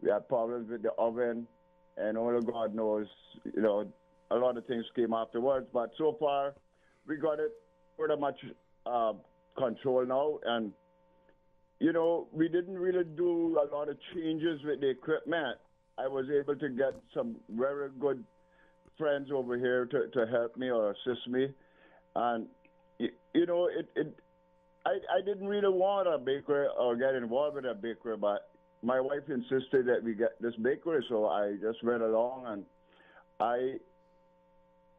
We had problems with the oven, and only God knows, you know, a lot of things came afterwards. But so far, we got it pretty much control now, and you know, we didn't really do a lot of changes with the equipment. I was able to get some very good friends over here to help me or assist me, And you know, I didn't really want a bakery or get involved with a bakery, but my wife insisted that we get this bakery, so I just went along, and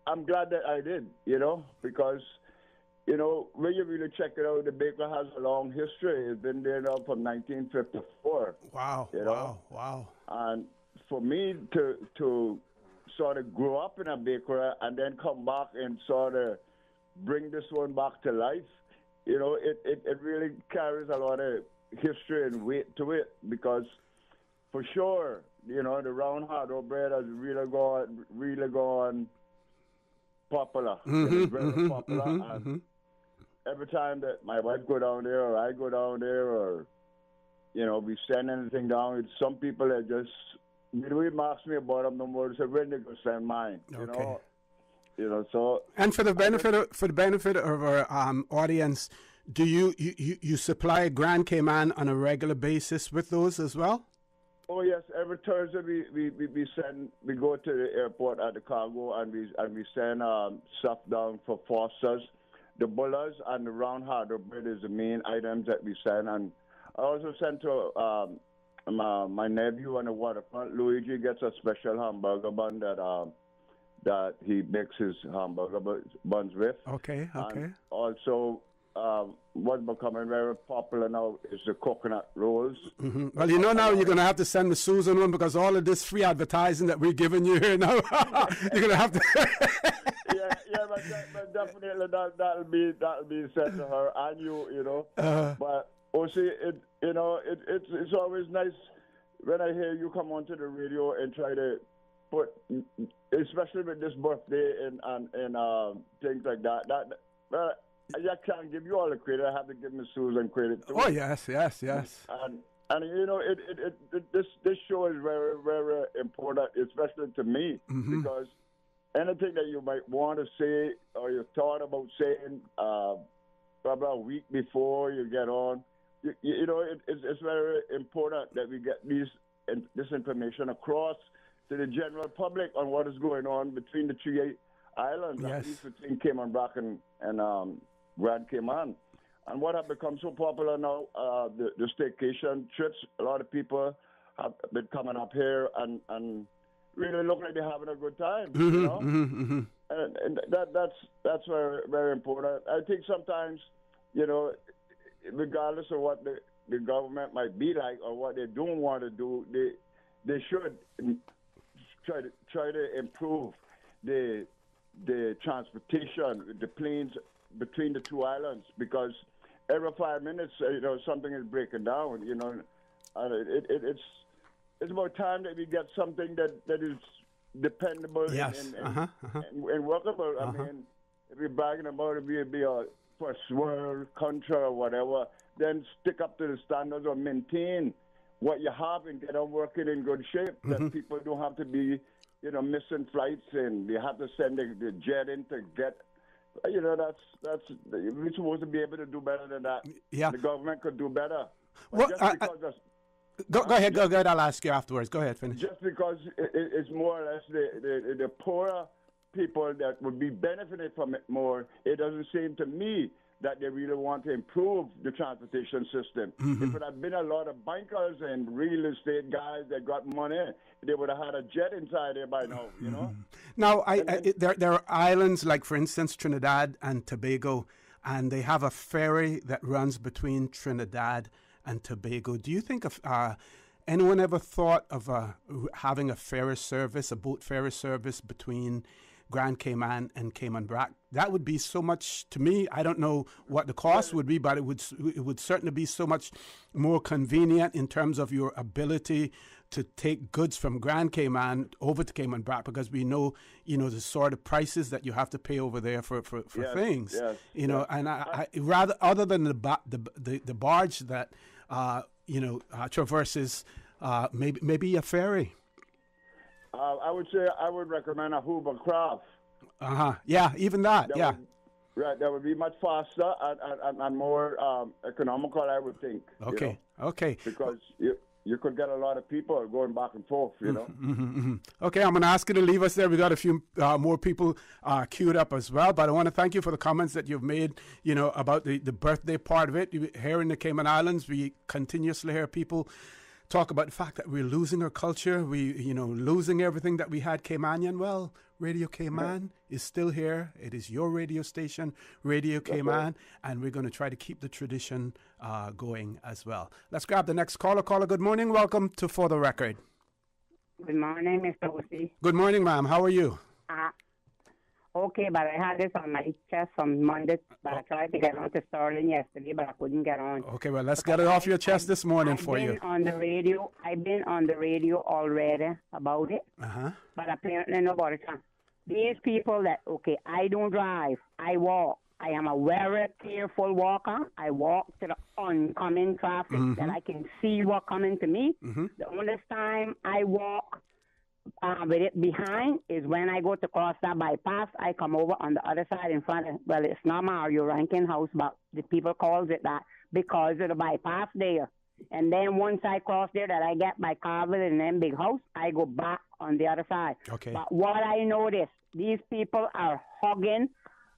I'm glad that I did, you know, because, you know, when you really check it out, the bakery has a long history. It's been there now from 1954. Wow, you know? wow. And for me to sort of grow up in a bakery and then come back and sort of bring this one back to life, you know, it really carries a lot of history and weight to it, because for sure, you know, the round hard dough bread has really gone popular. It's very popular. And every time that my wife go down there or I go down there, or, you know, we send anything down, it's some people that just, they don't even ask me about them no more. They say, when they go send mine, you know? You know, so... And for the benefit of our audience, do you supply Grand Cayman on a regular basis with those as well? Oh yes, every Thursday we go to the airport at the cargo, and we send stuff down for Foster's. The bullers and the round hard dough bread is the main items that we send, and I also send to my nephew on the waterfront. Luigi gets a special hamburger bun that he makes his hamburger buns with. Okay. And also, what's becoming very popular now is the coconut rolls. Well, you know, now you're going to have to send me Susan one, because all of this free advertising that we're giving you here now, you're going to have to... but definitely that'll be sent to her and you know. But see, it's always nice when I hear you come onto the radio and try to put, especially with this birthday and things like that. I can't give you all the credit. I have to give Miss Susan credit too. Oh yes. And you know, this show is very, very important, especially to me, because anything that you might want to say or you thought about saying probably a week before you get on, you know, it's very important that we get this information across to the general public on what is going on between the three islands, at least between Cayman Brac and Grand Cayman. And what has become so popular now, the staycation trips. A lot of people have been coming up here and really look like they're having a good time, you know? And that's very, very important. I think sometimes, you know, regardless of what the government might be like or what they don't want to do, they should try to improve the transportation, the planes between the two islands, because every 5 minutes, you know, something is breaking down, you know, and it's about time that we get something that is dependable and workable. I mean, if we're bragging about it, we'll be a first world country or whatever, then stick up to the standards or maintain what you have and get on working in good shape, that people don't have to be, you know, missing flights and they have to send the jet in to get, you know, we're supposed to be able to do better than that. Yeah. The government could do better. Well, go ahead, I'll ask you afterwards. Go ahead, finish. Just because it's more or less the poorer people that would be benefited from it more, it doesn't seem to me that they really want to improve the transportation system. If it had been a lot of bankers and real estate guys that got money, they would have had a jet inside there by now, you know? Now, there are islands like, for instance, Trinidad and Tobago, and they have a ferry that runs between Trinidad and Tobago. Do you think anyone ever thought of having a ferry service, a boat ferry service between Grand Cayman and Cayman Brac? That would be so much, to me, I don't know what the cost would be, but it would certainly be so much more convenient in terms of your ability to take goods from Grand Cayman over to Cayman Brac, because we know, you know, the sort of prices that you have to pay over there for things, you know, and I rather, other than the barge that, you know, traverses, maybe a ferry. I would say I would recommend a hovercraft. Yeah, even that. Right, that would be much faster and more economical, I would think. Okay. You know? Okay. Because you could get a lot of people going back and forth, you know. Okay, I'm going to ask you to leave us there. We got a few more people queued up as well, but I want to thank you for the comments that you've made, you know, about the birthday part of it. Here in the Cayman Islands, we continuously hear people talk about the fact that we're losing our culture, losing everything that we had Caymanian. Well, Radio Cayman is still here. It is your radio station, Radio Cayman, and we're going to try to keep the tradition going as well. Let's grab the next caller. Caller, good morning. Welcome to For the Record. Good morning, Mr. Osi. Good morning, ma'am. How are you? Okay, but I had this on my chest on Monday, but I tried to get on to Sterling yesterday, but I couldn't get on. Okay, well, let's get it off your chest this morning for you. I've been on the radio already about it, but apparently nobody can. These people that, okay, I don't drive, I walk. I am a very careful walker. I walk to the oncoming traffic that I can see what's coming to me. The only time I walk with it behind is when I go to cross that bypass. I come over on the other side in front of, well, it's not Mario Rankin House, but the people calls it that because of the bypass there. And then once I cross there that I get by Carvel and then Big House, I go back on the other side. Okay. But what I noticed, these people are hugging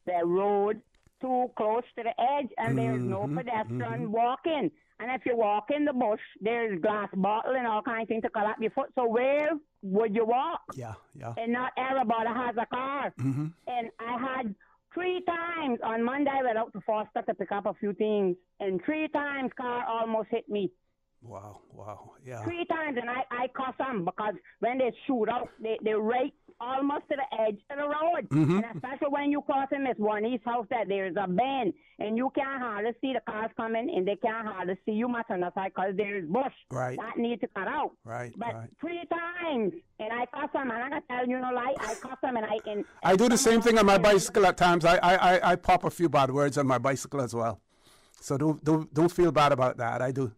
the road too close to the edge, and there's no pedestrian walking. And if you walk in the bush, there's glass bottle and all kinds of things to cut up your foot. So where would you walk? Yeah. And not everybody has a car. And I had 3 times on Monday I went out to Foster to pick up a few things, and 3 times car almost hit me. Wow, yeah. 3 times, and I cuss them because when they shoot out, they're right almost to the edge of the road. And especially when you cross in this one East House, that there's a bend, and you can't hardly see the cars coming, and they can't hardly see you much on the side because there's bush. Right. That needs to cut out. Right. But 3 times, and I cuss them, and I'm going to tell you no lie, I cuss them, and I do the same thing on my bicycle at times. I pop a few bad words on my bicycle as well. So don't feel bad about that. I do.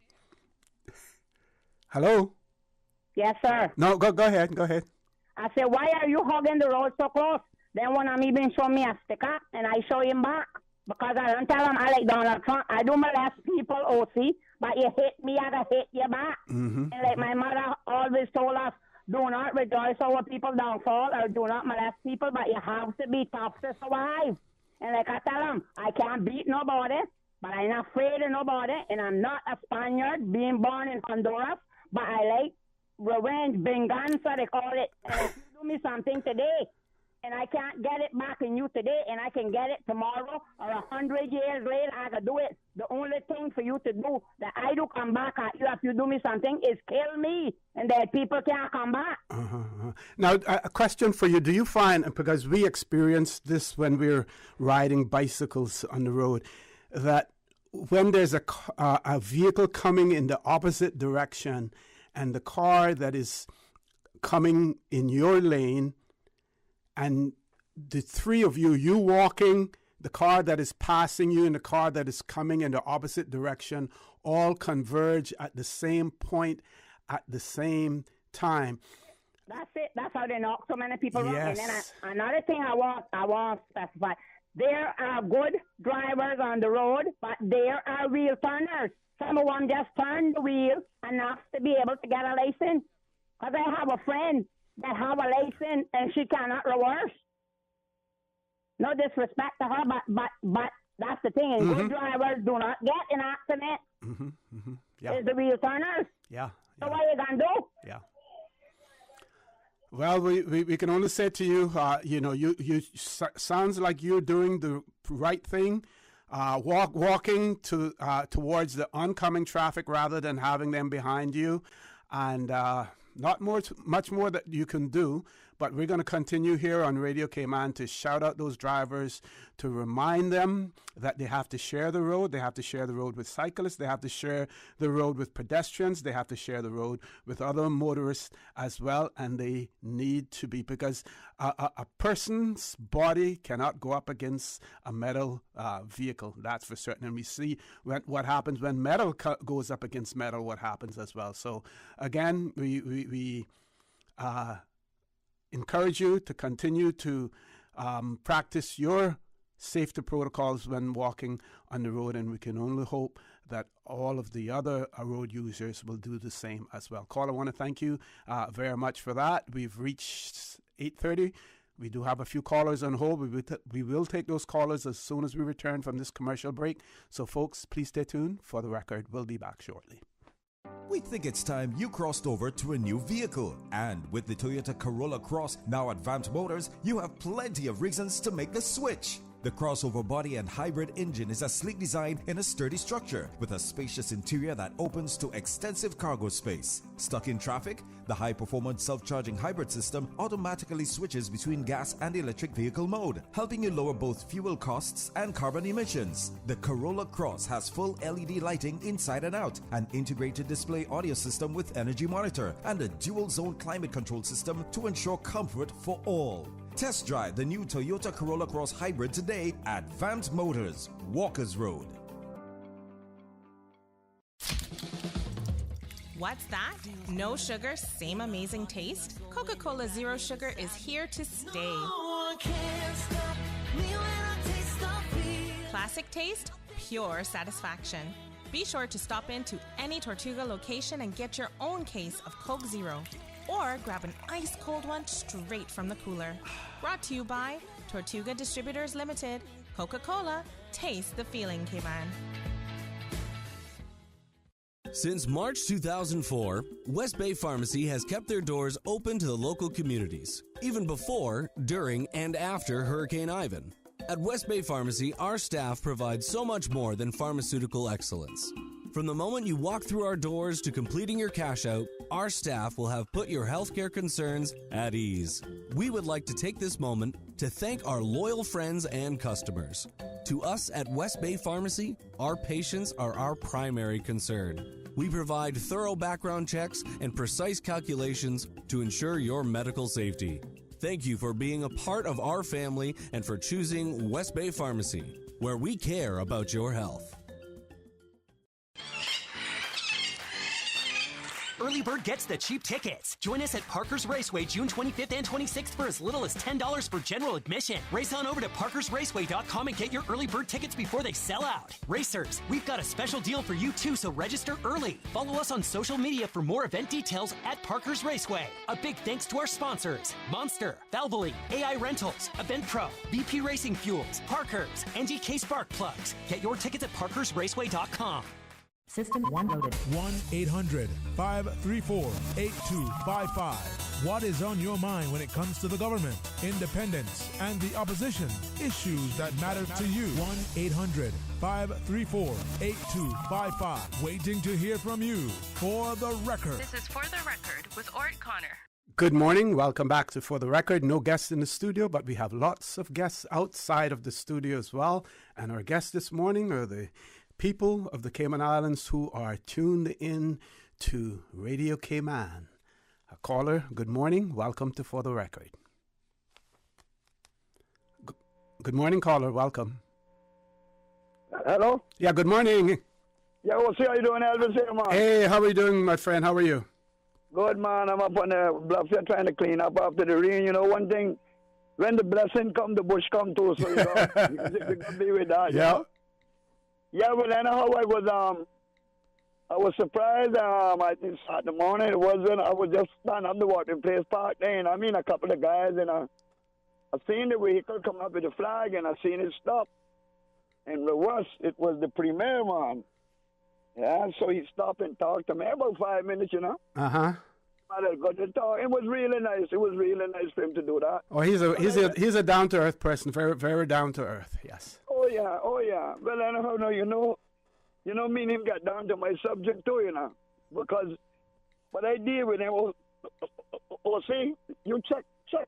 Hello? Yes, sir. No, go ahead. I said, why are you hugging the road so close? Then when I'm even showing me a sticker, and I show him back. Because I don't tell him I like Donald Trump. I do molest people, OC, but you hit me, I gotta hit you back. And like my mother always told us, do not rejoice over people's downfall or do not molest people, but you have to be tough to survive. And like I tell him, I can't beat nobody, but I'm not afraid of nobody, and I'm not a Spaniard being born in Honduras, but I like revenge, venganza, they call it. And if you do me something today, and I can't get it back in you today, and I can get it tomorrow or 100 years later, I can do it. The only thing for you to do that I do come back at you if you do me something is kill me, and that people can't come back. Now, a question for you. Do you find, because we experience this when we're riding bicycles on the road, that when there's a vehicle coming in the opposite direction and the car that is coming in your lane, and the three of you walking, the car that is passing you and the car that is coming in the opposite direction, all converge at the same point at the same time? That's it. That's how they knock so many people Yes. wrong. And then another thing I want to specify. There are good drivers on the road, but there are wheel turners. Some of them just turn the wheel enough to be able to get a license. Because I have a friend that have a license and she cannot reverse. No disrespect to her, but that's the thing. And good drivers do not get in accident. Yeah. Is the wheel turners. Yeah. So what are you going to do? Yeah. Well, we can only say to you, you sounds like you're doing the right thing, walking towards the oncoming traffic rather than having them behind you, and not much more that you can do. But we're going to continue here on Radio Cayman to shout out those drivers, to remind them that they have to share the road. They have to share the road with cyclists. They have to share the road with pedestrians. They have to share the road with other motorists as well. And they need to be, because a person's body cannot go up against a metal vehicle. That's for certain. And we see what happens when metal goes up against metal, what happens as well. So again, we encourage you to continue to practice your safety protocols when walking on the road, and we can only hope that all of the other road users will do the same as well. Caller, I want to thank you very much for that. We've reached 8:30. We do have a few callers on hold. We will take those callers as soon as we return from this commercial break. So, folks, please stay tuned. For the record, we'll be back shortly. We think it's time you crossed over to a new vehicle. And with the Toyota Corolla Cross now at Vant Motors, you have plenty of reasons to make the switch. The crossover body and hybrid engine is a sleek design in a sturdy structure with a spacious interior that opens to extensive cargo space. Stuck in traffic? The high-performance self-charging hybrid system automatically switches between gas and electric vehicle mode, helping you lower both fuel costs and carbon emissions. The Corolla Cross has full LED lighting inside and out, an integrated display audio system with energy monitor, and a dual-zone climate control system to ensure comfort for all. Test drive the new Toyota Corolla Cross Hybrid today at Vant Motors, Walkers Road. What's that? No sugar, same amazing taste? Coca-Cola Zero Sugar is here to stay. Classic taste, pure satisfaction. Be sure to stop into any Tortuga location and get your own case of Coke Zero. Or grab an ice-cold one straight from the cooler. Brought to you by Tortuga Distributors Limited. Coca-Cola, taste the feeling, K-Man. Since March 2004, West Bay Pharmacy has kept their doors open to the local communities, even before, during, and after Hurricane Ivan. At West Bay Pharmacy, our staff provides so much more than pharmaceutical excellence. From the moment you walk through our doors to completing your cash out, our staff will have put your healthcare concerns at ease. We would like to take this moment to thank our loyal friends and customers. To us at West Bay Pharmacy, our patients are our primary concern. We provide thorough background checks and precise calculations to ensure your medical safety. Thank you for being a part of our family and for choosing West Bay Pharmacy, where we care about your health. Early Bird gets the cheap tickets. Join us at Parker's Raceway June 25th and 26th for as little as $10 for general admission. Race on over to parkersraceway.com and get your Early Bird tickets before they sell out. Racers, we've got a special deal for you too, so register early. Follow us on social media for more event details at Parker's Raceway. A big thanks to our sponsors, Monster, Valvoline, AI Rentals, Event Pro, BP Racing Fuels, Parker's, and GK Spark Plugs. Get your tickets at parkersraceway.com. System 1 loaded. 1-800-534-8255. What is on your mind when it comes to the government, independence, and the opposition? Issues that matter to you. 1-800-534-8255. Waiting to hear from you. For the record. This is For the Record with Ort Connor. Good morning. Welcome back to For the Record. No guests in the studio, but we have lots of guests outside of the studio as well. And our guests this morning are the people of the Cayman Islands who are tuned in to Radio Cayman. A caller, good morning. Welcome to For the Record. Good morning, caller. Welcome. Hello? Yeah, good morning. Yeah, we'll see how you doing, Elvis here, man. Hey, how are you doing, my friend? How are you? Good, man. I'm up on the bluff here trying to clean up after the rain. You know, one thing, when the blessing come, the bush come too. So, you know, you got to be with that. Yeah. You know? Yeah, well, anyhow, I was surprised. I think in the morning it was when I was just standing up the Watering Place Park there, and I mean a couple of guys, and I seen the vehicle come up with the flag, and I seen it stop. And reverse, it was the premier man. Yeah, so he stopped and talked to me about 5 minutes, you know. Uh-huh. I got to talk. It was really nice. It was really nice for him to do that. Oh, he's a down to earth person, very very down to earth. Yes. Oh yeah. Well, anyhow, no, you know, me and him got down to my subject too, you know, because what I did with him was, see, you check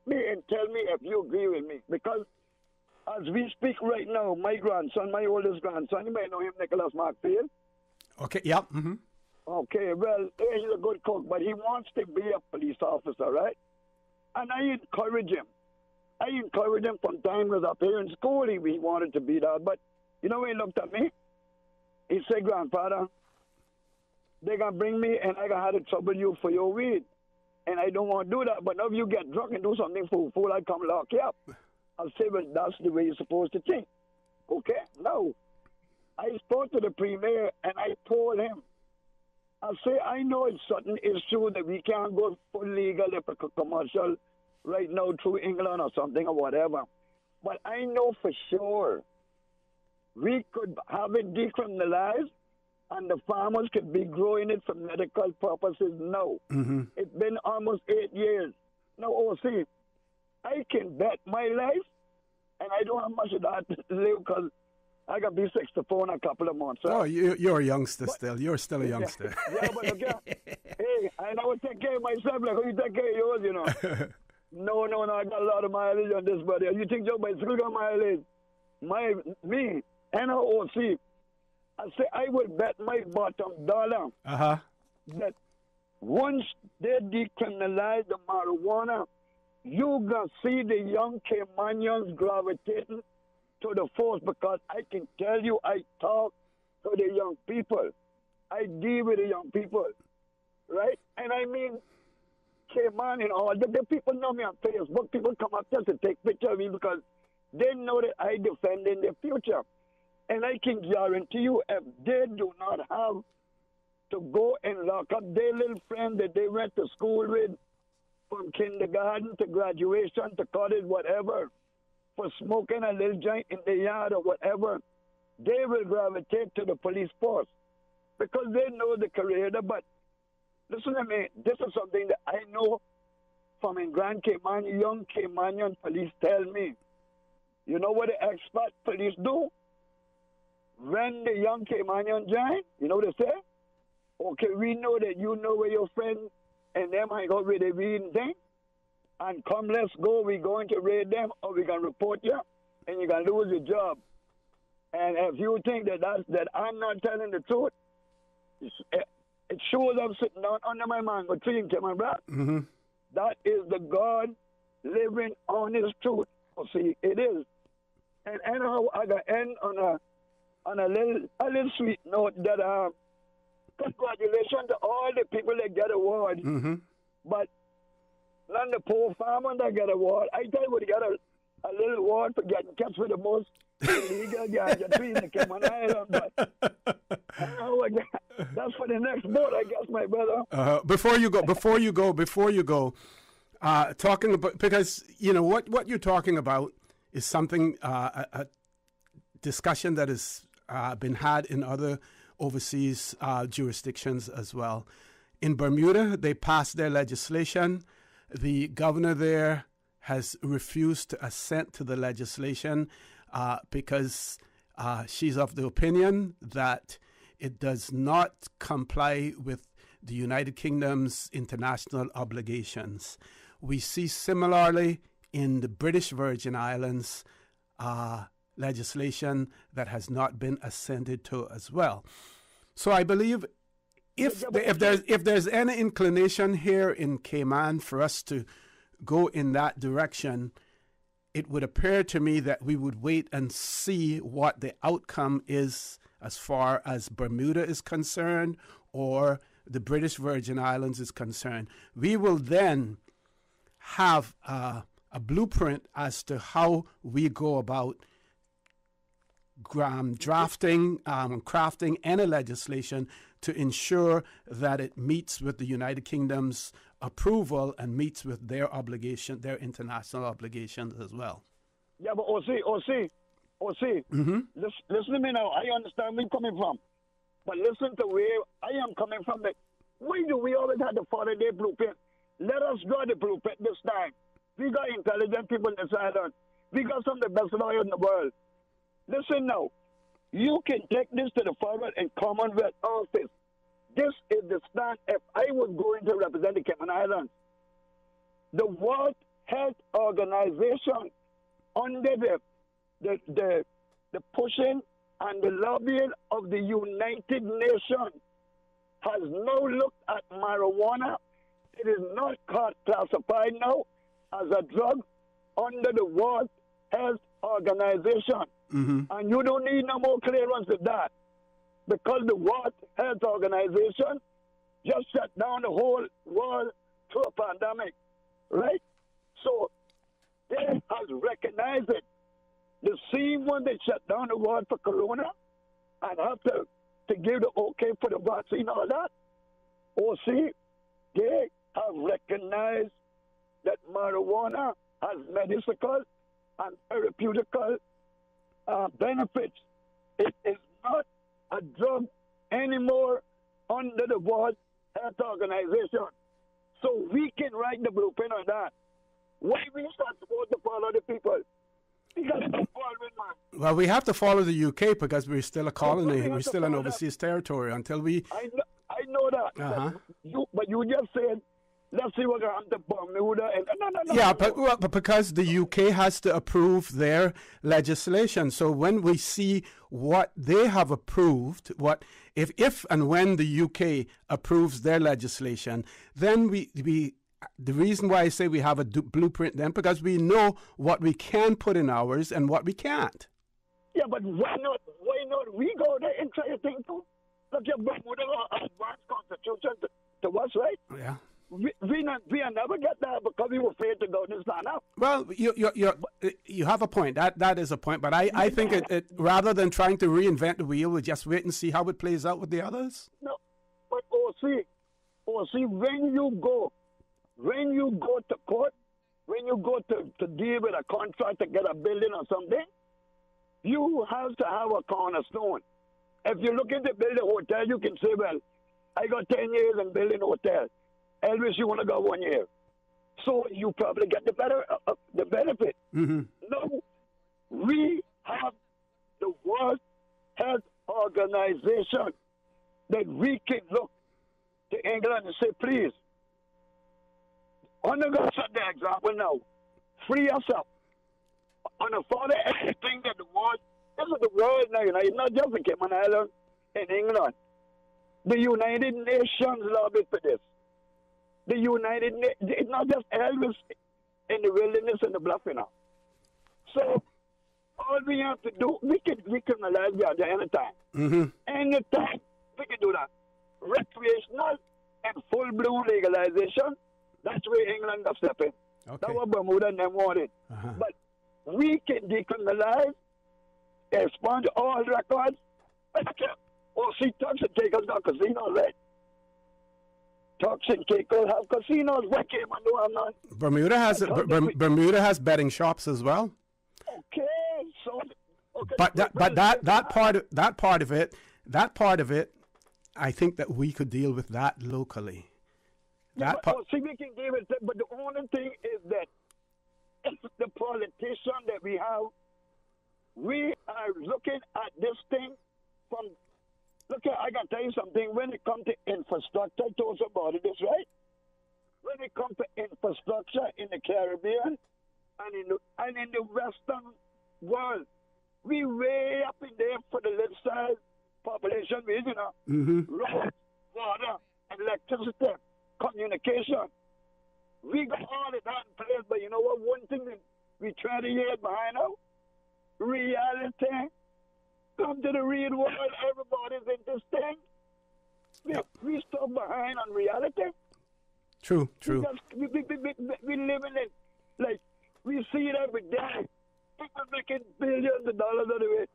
me and tell me if you agree with me, because as we speak right now, my grandson, my oldest grandson, you may know him, Nicholas Markfield. Okay. Yep. Mm-hmm. Okay, well, he's a good cook, but he wants to be a police officer, right? And I encourage him. From time he was up here in school, he wanted to be that. But, you know, when he looked at me, he said, Grandfather, they're going to bring me and I'm going to have to trouble you for your weed. And I don't want to do that. But now if you get drunk and do something fool, I come lock you up. I'll say, well, that's the way you're supposed to think. Okay, now, I spoke to the premier and I told him, I say, I know it's certain issue that we can't go full legal if a commercial right now through England or something or whatever. But I know for sure we could have it decriminalized and the farmers could be growing it for medical purposes now. Mm-hmm. It's been almost 8 years. Now, OC, I can bet my life, and I don't have much of that to live because I got to be 64 in a couple of months. Oh, you're a youngster still. You're still a youngster. Yeah, but again, hey, I never take care of myself like how you take care of yours, you know. No, I got a lot of mileage on this, buddy. You think your bicycle got mileage? Me, NOC, I say I would bet my bottom dollar that once they decriminalize the marijuana, you gonna see the young Caymanians gravitating to the force, because I can tell you I talk to the young people. I deal with the young people, right? And I mean, Cayman and all, the people know me on Facebook. People come up just to take pictures of me because they know that I defend in their future. And I can guarantee you, if they do not have to go and lock up their little friend that they went to school with from kindergarten to graduation to college, whatever, for smoking a little joint in the yard or whatever, they will gravitate to the police force because they know the career. But listen to me, this is something that I know from in Grand Cayman, young Caymanian police tell me. You know what the expert police do? When the young Caymanian join, you know what they say? Okay, we know that you know where your friend and them hang out with the reading thing. And come, let's go. We're going to raid them or we're going to report you and you're going to lose your job. And if you think that I'm not telling the truth, it shows I'm sitting down under my mango tree in Cayman, bro. Mm-hmm. That is the God living honest truth. See, it is. And anyhow, I got to end on a little sweet note that congratulations to all the people that get award. Mm-hmm. But not the poor farmer that get award. I tell you what, you got a little award for getting kept for the most illegal ganja tree in the Cayman Island. But that's for the next boat, I guess, my brother. Before you go, talking about, because you know what you're talking about is something a discussion that has been had in other overseas jurisdictions as well. In Bermuda, they passed their legislation. The governor there has refused to assent to the legislation because she's of the opinion that it does not comply with the United Kingdom's international obligations. We see similarly in the British Virgin Islands legislation that has not been assented to as well. So I believe if there's any inclination here in Cayman for us to go in that direction, it would appear to me that we would wait and see what the outcome is as far as Bermuda is concerned or the British Virgin Islands is concerned. We will then have a blueprint as to how we go about crafting any legislation to ensure that it meets with the United Kingdom's approval and meets with their international obligations as well. Yeah, but OC, mm-hmm. listen to me now. I understand where you're coming from. But listen to where I am coming from. Why do we always have to follow their blueprint? Let us draw the blueprint this time. We got intelligent people in this island. We got some of the best lawyers in the world. Listen now. You can take this to the Federal and Commonwealth office. This is the stand. If I was going to represent the Cayman Islands, the World Health Organization, under the pushing and the lobbying of the United Nations, has now looked at marijuana. It is not classified now as a drug under the World Health Organization. Mm-hmm. And you don't need no more clearance with that, because the World Health Organization just shut down the whole world through a pandemic, right? So they have recognized it. The same one that shut down the ward for Corona and have to give the okay for the vaccine and all that. OC, they have recognized that marijuana has medicinal and therapeutical benefits. It is not a drug anymore under the World Health Organization. So we can write the blueprint on that. Why we not supposed to follow the people? Because I'm following, man. Well, we have to follow the UK because we're still a colony. We're still an overseas territory until we... I know that. Uh-huh. But you just said, let's see what happens to Bermuda. And, no. Yeah, but because the UK has to approve their legislation. So when we see what they have approved, if and when the UK approves their legislation, then we the reason why I say we have a blueprint then, because we know what we can put in ours and what we can't. Yeah, but why not we go there and try to think too? Look at Bermuda advanced constitution to us, right? Yeah. We never get that because we were afraid to go this land out. Well, you have a point. That is a point. But I think it rather than trying to reinvent the wheel, we just wait and see how it plays out with the others. No, but OC, when you go to court, when you go to deal with a contract to get a building or something, you have to have a cornerstone. If you look at the building hotel, you can say, well, I got 10 years in building hotel. Elvis, you want to go 1 year. So you probably get the benefit. Mm-hmm. No, we have the World Health Organization that we can look to England and say, please, I'm going to set the example now. Free us up. On the father, everything that the world, this is the world now, it's not just the Cayman Islands in England. The United Nations lobbied for this. The United Nations, it's not just Elvis in the wilderness and the bluff, So, all we have to do, we can recriminalize it at any time. Mm-hmm. Anytime, we can do that. Recreational and full-blown legalization, that's where England is stepping. Okay. That's what Bermuda and them wanted. Uh-huh. But we can decriminalize, expunge all records. See, Turks and Caicos got casinos, right? Turks and Caicos have casinos. Why can't I do I'm not? Bermuda has betting shops as well. Okay, so okay, but that part of it, I think that we could deal with that locally. Yeah, see, we can deal with it, but the only thing is that the politician that we have, we are looking at this thing from. Look, I can tell you something. When it comes to infrastructure, I told somebody this, right? When it comes to infrastructure in the Caribbean and in the Western world, we way up in there for the little size population, Mm-hmm. Roads, water, electricity, communication. We got all of that in place, but you know what? One thing that we try to get behind now, reality. Come to the real world, everybody's in this thing. We stop behind on reality. True. We living in, like, we see it every day. People making billions of dollars out of it.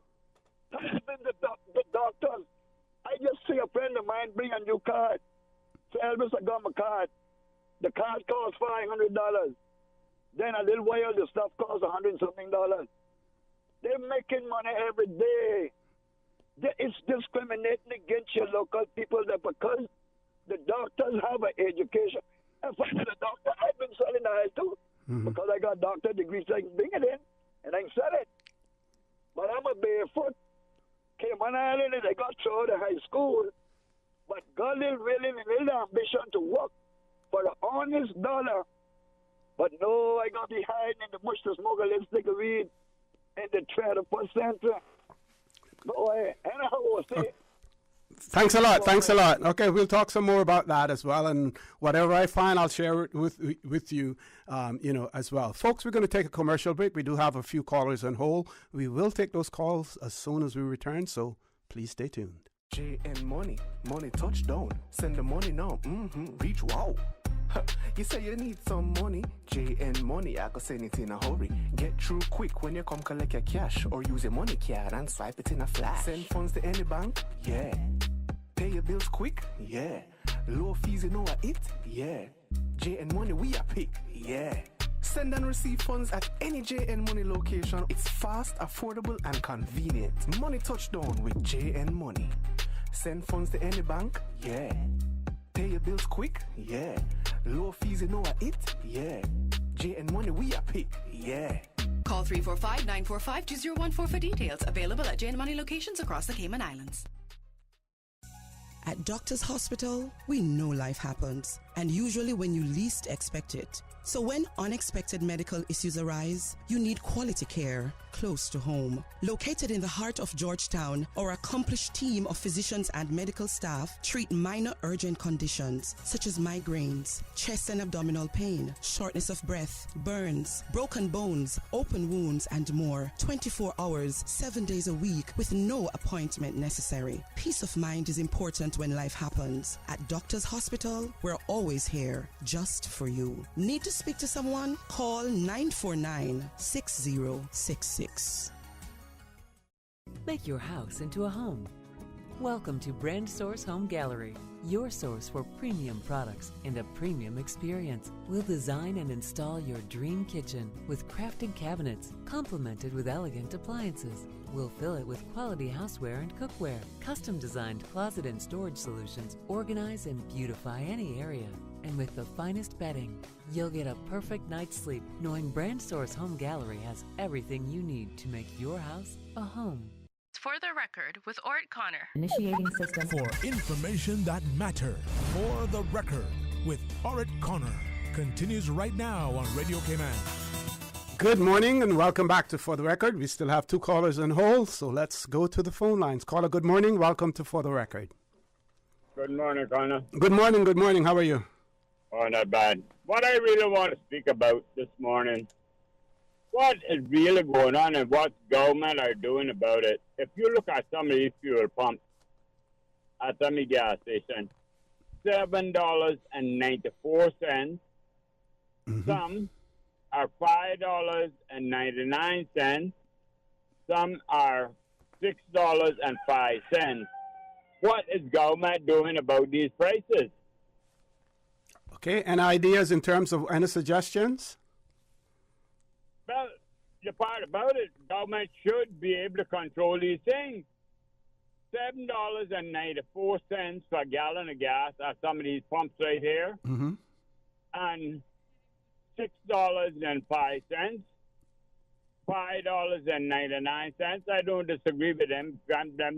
The doctors. I just see a friend of mine bring a new card. So Elvis, I got my card. The card costs $500. Then a little while, the stuff costs $100-something. They're making money every day. It's discriminating against your local people that because the doctors have an education. If I'm a doctor, I've been selling the house too. Mm-hmm. Because I got doctor degrees, I can bring it in and I can sell it. But I'm a barefoot. Cayman Island, I got through the high school. But God is willing and little ambition to work for the honest dollar. But no, I got behind in the bush to smoke a little stick of weed in the 21st century. Boy, okay. Thanks a lot. Okay, we'll talk some more about that as well, and whatever I find, I'll share it with you, as well. Folks, we're going to take a commercial break. We do have a few callers on hold. We will take those calls as soon as we return, so please stay tuned. JN Money touchdown. Send the money now. Reach wow. You say you need some money, JN Money, I can send it in a hurry. Get through quick when you come collect your cash, or use your money card and swipe it in a flash. Send funds to any bank, yeah. Pay your bills quick, yeah. Low fees, you know what it, yeah. JN Money, we are pick, yeah. Send and receive funds at any JN Money location. It's fast, affordable, and convenient. Money touchdown with JN Money. Send funds to any bank, yeah. Pay your bills quick, yeah. Low fees, you know what it, yeah. JN Money, we are pick, yeah. Call 345-945-2014 for details. Available at JN Money locations across the Cayman Islands. At Doctors Hospital, we know life happens, and usually when you least expect it. So when unexpected medical issues arise, you need quality care close to home. Located in the heart of Georgetown, our accomplished team of physicians and medical staff treat minor urgent conditions such as migraines, chest and abdominal pain, shortness of breath, burns, broken bones, open wounds, and more. 24 hours, 7 days a week with no appointment necessary. Peace of mind is important when life happens. At Doctors Hospital, we're always here just for you. Need to speak to someone? Call 949-6066. Make your house into a home. Welcome to Brand Source Home Gallery, your source for premium products and a premium experience. We'll design and install your dream kitchen with crafted cabinets, complemented with elegant appliances. We'll fill it with quality houseware and cookware. Custom-designed closet and storage solutions organize and beautify any area. And with the finest bedding, you'll get a perfect night's sleep knowing Brand Source Home Gallery has everything you need to make your house a home. For the record, with Ort Connor. Initiating system. For information that matters. For the record, with Ort Connor. Continues right now on Radio Cayman. Good morning and welcome back to For the Record. We still have two callers on hold, so let's go to the phone lines. Caller, good morning. Welcome to For the Record. Good morning, Connor. Good morning. Good morning. How are you? Oh, not bad. What I really want to speak about this morning, what is really going on and what government are doing about it. If you look at some of these fuel pumps at some gas stations, $7.94. Some are $5.99. Some are $6.05. What is government doing about these prices? Okay, any ideas in terms of any suggestions? Well, the part about it, government should be able to control these things. $7.94 for a gallon of gas at some of these pumps right here. Mm-hmm. And $6.05, $5.99. I don't disagree with them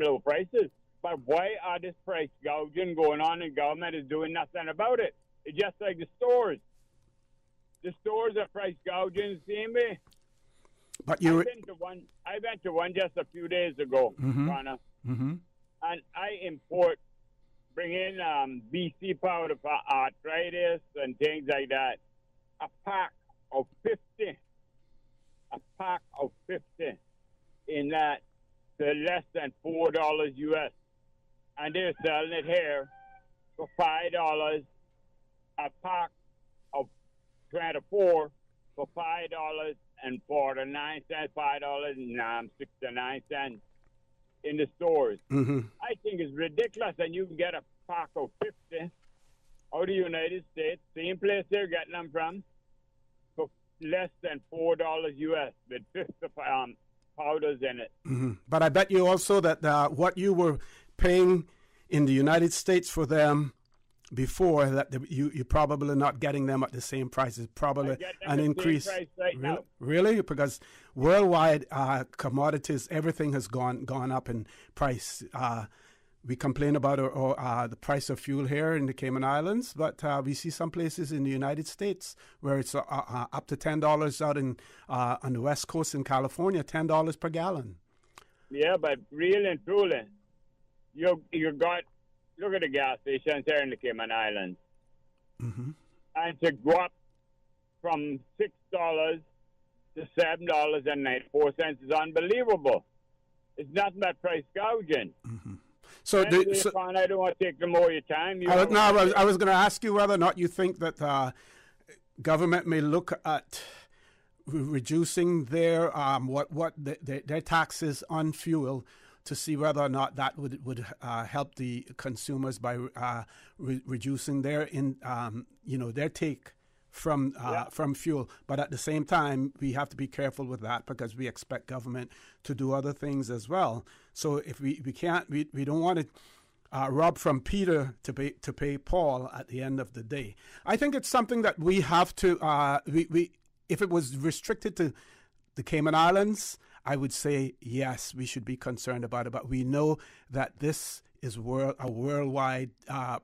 low prices. But why are this price gouging going on and government is doing nothing about it? It's just like the stores. The stores are price gouging the same way. But you I went to one just a few days ago, Connor. And I bring in BC powder for arthritis and things like that. A pack of 50 in that to less than $4 US. And they're selling it here for $5. A pack of 24 for $5.49, $5.69 in the stores. I think it's ridiculous, and you can get a pack of 50 out of the United States, same place they're getting them from, for less than $4 US with 50 powders in it. But I bet you also that what you were paying in the United States for them before, that you probably not getting them at the same price. It's probably an increase. Really? Because worldwide commodities, everything has gone up in price. We complain about the price of fuel here in the Cayman Islands, but we see some places in the United States where it's up to $10 out on the West Coast in California, $10 per gallon. Yeah, but really and truly, you got. Look at the gas stations here in the Cayman Islands. And to go up from $6 to $7.94 is unbelievable. It's nothing but price gouging. So, I don't want to take more of your time. I was going to ask you whether or not you think that government may look at reducing their their taxes on fuel to see whether or not that would help the consumers by reducing their their take from fuel. But at the same time, we have to be careful with that because we expect government to do other things as well. So if we don't want to rob from Peter to pay Paul at the end of the day. I think it's something that we have to if it was restricted to the Cayman Islands, I would say yes, we should be concerned about it. But we know that this is a worldwide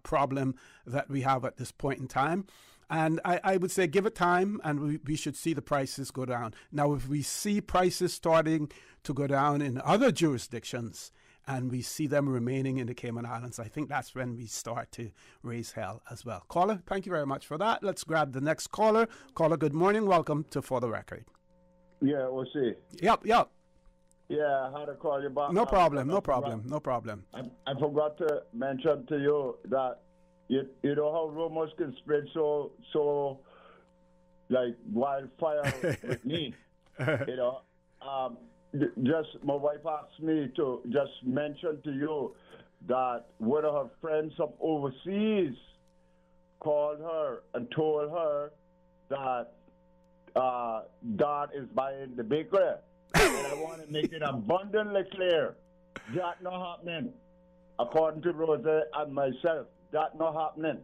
problem that we have at this point in time. And I would say give it time, and we should see the prices go down. Now, if we see prices starting to go down in other jurisdictions, and we see them remaining in the Cayman Islands, I think that's when we start to raise hell as well. Caller, thank you very much for that. Let's grab the next caller. Caller, good morning. Welcome to For the Record. Yeah, we'll see. Yep. Yeah, I had to call you back. No problem. I forgot to mention to you that you know how rumors can spread so like wildfire with me. You know, just my wife asked me to just mention to you that one of her friends from overseas called her and told her that Dad is buying the bakery. And I want to make it abundantly clear that not happening. According to Rosa and myself, that not happening.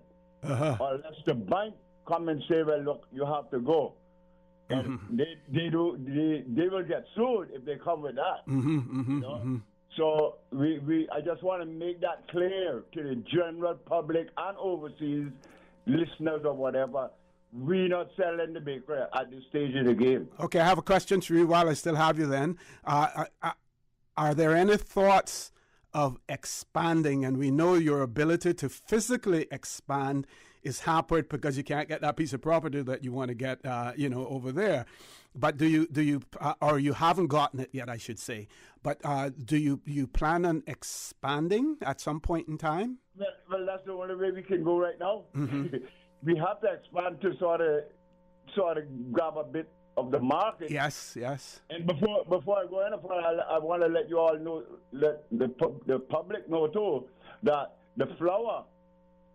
Unless the bank come and say, well, look, you have to go. And they will get sued if they come with that. So I just want to make that clear to the general public and overseas listeners or whatever. We're not selling the bakery at this stage of the game. Okay, I have a question for you while I still have you then. Are there any thoughts of expanding? And we know your ability to physically expand is hampered because you can't get that piece of property that you want to get, over there. But do you, or you haven't gotten it yet, I should say. But do you plan on expanding at some point in time? Well, that's the only way we can go right now. We have to expand to sort of grab a bit of the market. Yes. And before I go any further, I want to let you all know, let the public know too, that the flour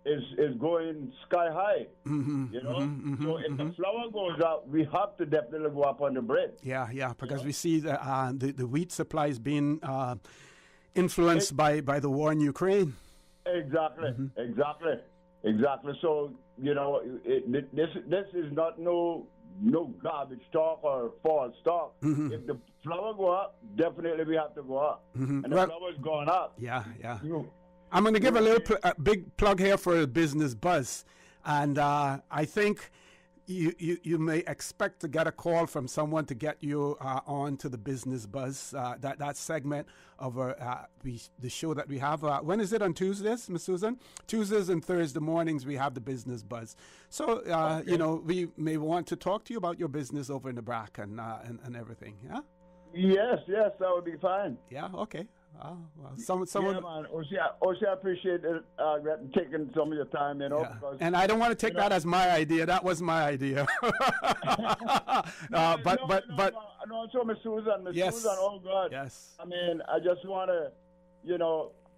is going sky high. So if the flour goes up, we have to definitely go up on the bread. Yeah, because we see the wheat supply is being influenced by the war in Ukraine. Exactly. So, this is not no garbage talk or false talk. If the flour go up, definitely we have to go up. And the flour's going up. Yeah. I'm going to give a big plug here for Business Buzz. And I think you may expect to get a call from someone to get you on to the Business Buzz, that segment of the show that we have. When is it, on Tuesdays, Ms. Susan? Tuesdays and Thursday mornings we have the Business Buzz. So, we may want to talk to you about your business over in the BRAC and everything, yeah? Yes, that would be fine. Yeah, okay. Someone. Yeah, man. I appreciate it, taking some of your time, Yeah. And I don't want to take that as my idea. That was my idea. No, so Miss Susan, oh God. Yes. I mean, I just want to,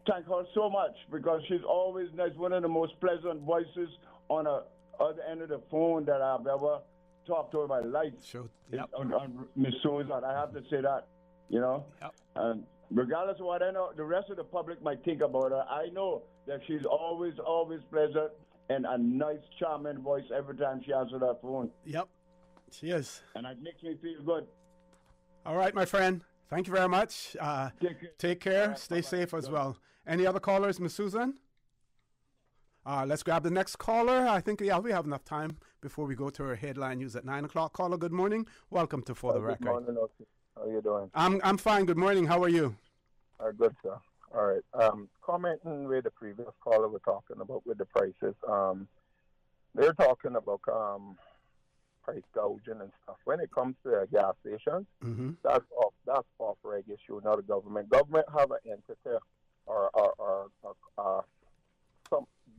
thank her so much because she's always nice, one of the most pleasant voices on the other end of the phone that I've ever talked to in my life. Sure. On Miss Susan, I have to say that, And regardless of what I know, the rest of the public might think about her, I know that she's always pleasant and a nice, charming voice every time she answers that phone. Yep, she is. And it makes me feel good. All right, my friend. Thank you very much. Take care. Right, stay safe as well. Any other callers, Ms. Susan? Let's grab the next caller. I think, we have enough time before we go to our headline news at 9 o'clock. Caller, good morning. Welcome to For the Record. Good morning, Osi. How are you doing? I'm fine. Good morning. How are you? Good, sir. All right. Commenting with the previous caller we're talking about with the prices. They're talking about price gouging and stuff. When it comes to gas stations, that's off reg issue, not a government. Government have an entity or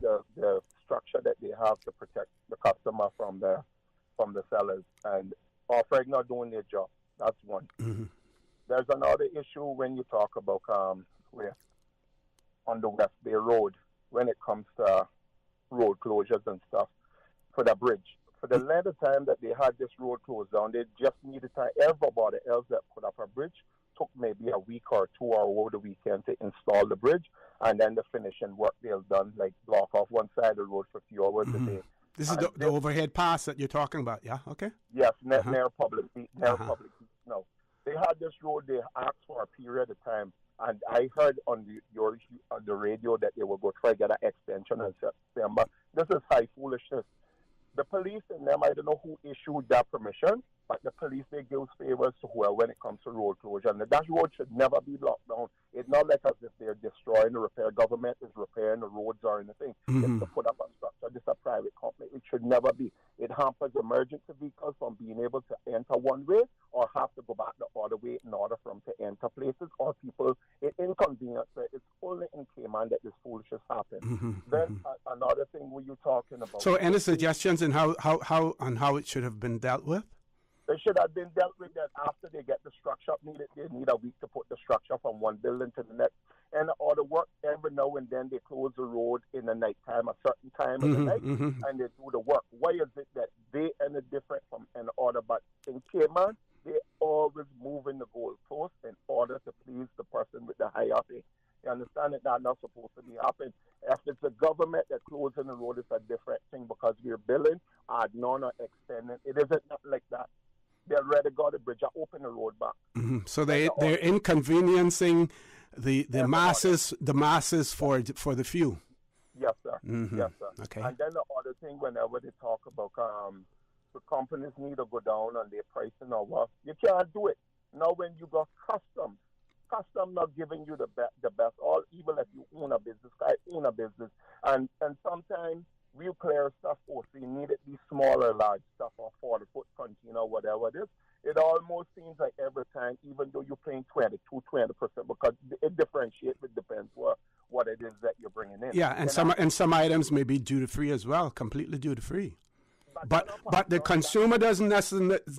the structure that they have to protect the customer from the sellers, and Ofreg not doing their job. That's one. Mm-hmm. There's another issue when you talk about where on the West Bay Road when it comes to road closures and stuff for the bridge. For the length of time that they had this road closed down, they just needed time. Everybody else that put up a bridge took maybe a week or 2 or over the weekend to install the bridge, and then the finishing work they've done, like block off one side of the road for a few hours a day. This is the overhead pass that you're talking about, yeah? Okay. Yes, near public. No, they had this road. They asked for a period of time, and I heard on the radio that they will go try to get an extension in September. This is high foolishness. The police and them, I don't know who issued that permission, but the police, they give favors to whoever when it comes to road closure. And that road should never be locked down. It's not like as if they're destroying the repair. Government is repairing the roads or anything. It's to put up a structure. This is a private company. It should never be. It hampers emergency vehicles from being able to enter one way or have to go back the other way in order for them to enter places, or people, it inconveniences. It's only in Cayman that this foolishness happens. Then another thing were you talking about? So any suggestions in how it should have been dealt with? They should have been dealt with that after they get the structure up needed. They need a week to put the structure from one building to the next. And all the work, every now and then they close the road in the night time, a certain time of the night, and they do the work. Why is it that they are different from an order? But in Cayman, they always moving the goalpost in order to please the person with the higher pay. You understand that that's not supposed to be happening. If it's the government that closing the road, it's a different thing because we're billing, none are extending. It isn't like that. They're ready to go to the bridge, open the road back. So they're inconveniencing the masses for the few. Yes, sir. Yes, sir. Okay. And then the other thing, whenever they talk about the companies need to go down on their pricing or what, you can't do it. Now when you got customs not giving you the best. All even if you own a business, I own a business, and sometimes we'll clear stuff so you need it be smaller, large stuff or 40-foot container, whatever it is. It almost seems like every time, even though you're paying 20% because it differentiates. It depends what it is that you're bringing in. Yeah, and some items may be duty free as well, completely duty free. But the consumer doesn't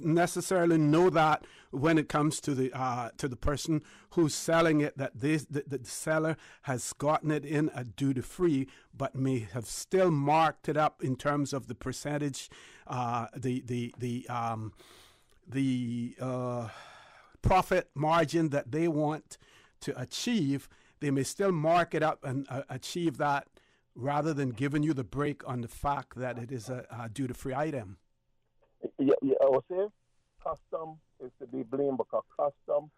necessarily know that when it comes to the person who's selling it, that the seller has gotten it in a duty free, but may have still marked it up in terms of the percentage, the profit margin that they want to achieve. They may still mark it up and achieve that, rather than giving you the break on the fact that it is a duty-free item. Yeah, I would say custom is to be blamed because custom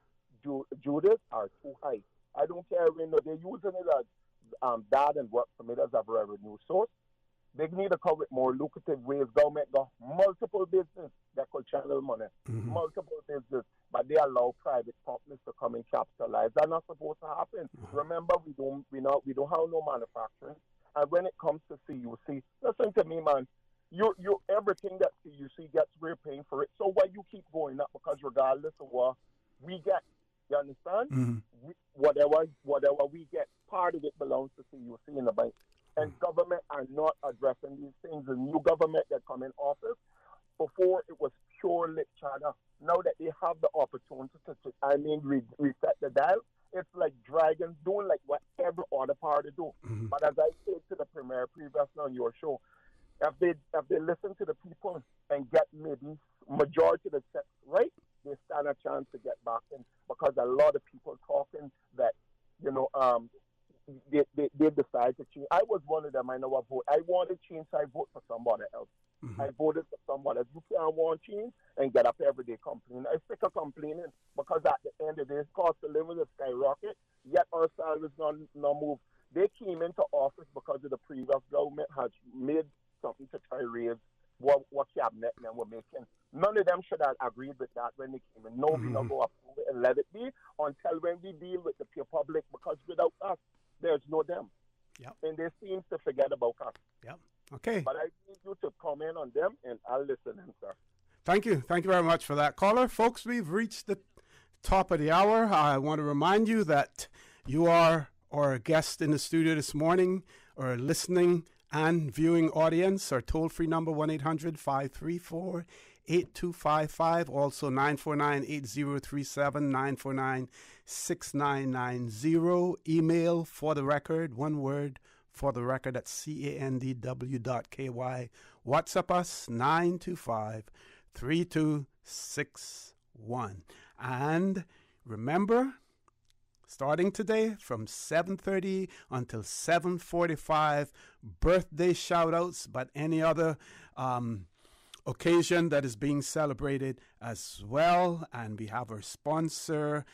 duties are too high. I don't care when they're using it as bad and work for me as a revenue source. They need to come with more lucrative ways. Government got multiple business that could channel money, multiple business, but they allow private companies to come and capitalize. That's not supposed to happen. Remember, we don't have no manufacturing. And when it comes to CUC, listen to me, man. You everything that CUC gets, we're paying for it. So why you keep going up? Because regardless of what we get, you understand? Whatever we get, part of it belongs to CUC in the bank. And government are not addressing these things. The new government that come in office, before it was pure lip chatter. Now that they have the opportunity to reset the dial, it's like dragons doing like what every other party do. But as I said to the premier previously on your show, if they listen to the people and get maybe majority of the steps right, they stand a chance to get back in, because a lot of people talking that, they decide to change. I was one of them. I know I vote. I wanted change, so I vote for somebody else. I voted for somebody else. You can't want change and get up every day complaining. I sick of complaining, because at the end of the day, cost of living is skyrocket, yet our salaries not move. They came into office because of the previous government has made something to try to raise what cabinet men were making. None of them should have agreed with that when they came in. No, we don't go approve it and let it be until when we deal with the pure public, because without us, there's no them. Yep. And they seem to forget about us. Yep. Okay. But I need you to comment on them, and I'll listen, sir. Thank you. Thank you very much for that, caller. Folks, we've reached the top of the hour. I want to remind you that you are or guest in the studio this morning, or listening and viewing audience, our toll-free number 1-800-534-8255, also 949-8037, 949-6990. Email for the record, one word, for the record at candw.ky. WhatsApp us 925-3261. And remember, starting today from 7:30 until 7:45, birthday shout-outs, but any other occasion that is being celebrated as well. And we have our sponsor,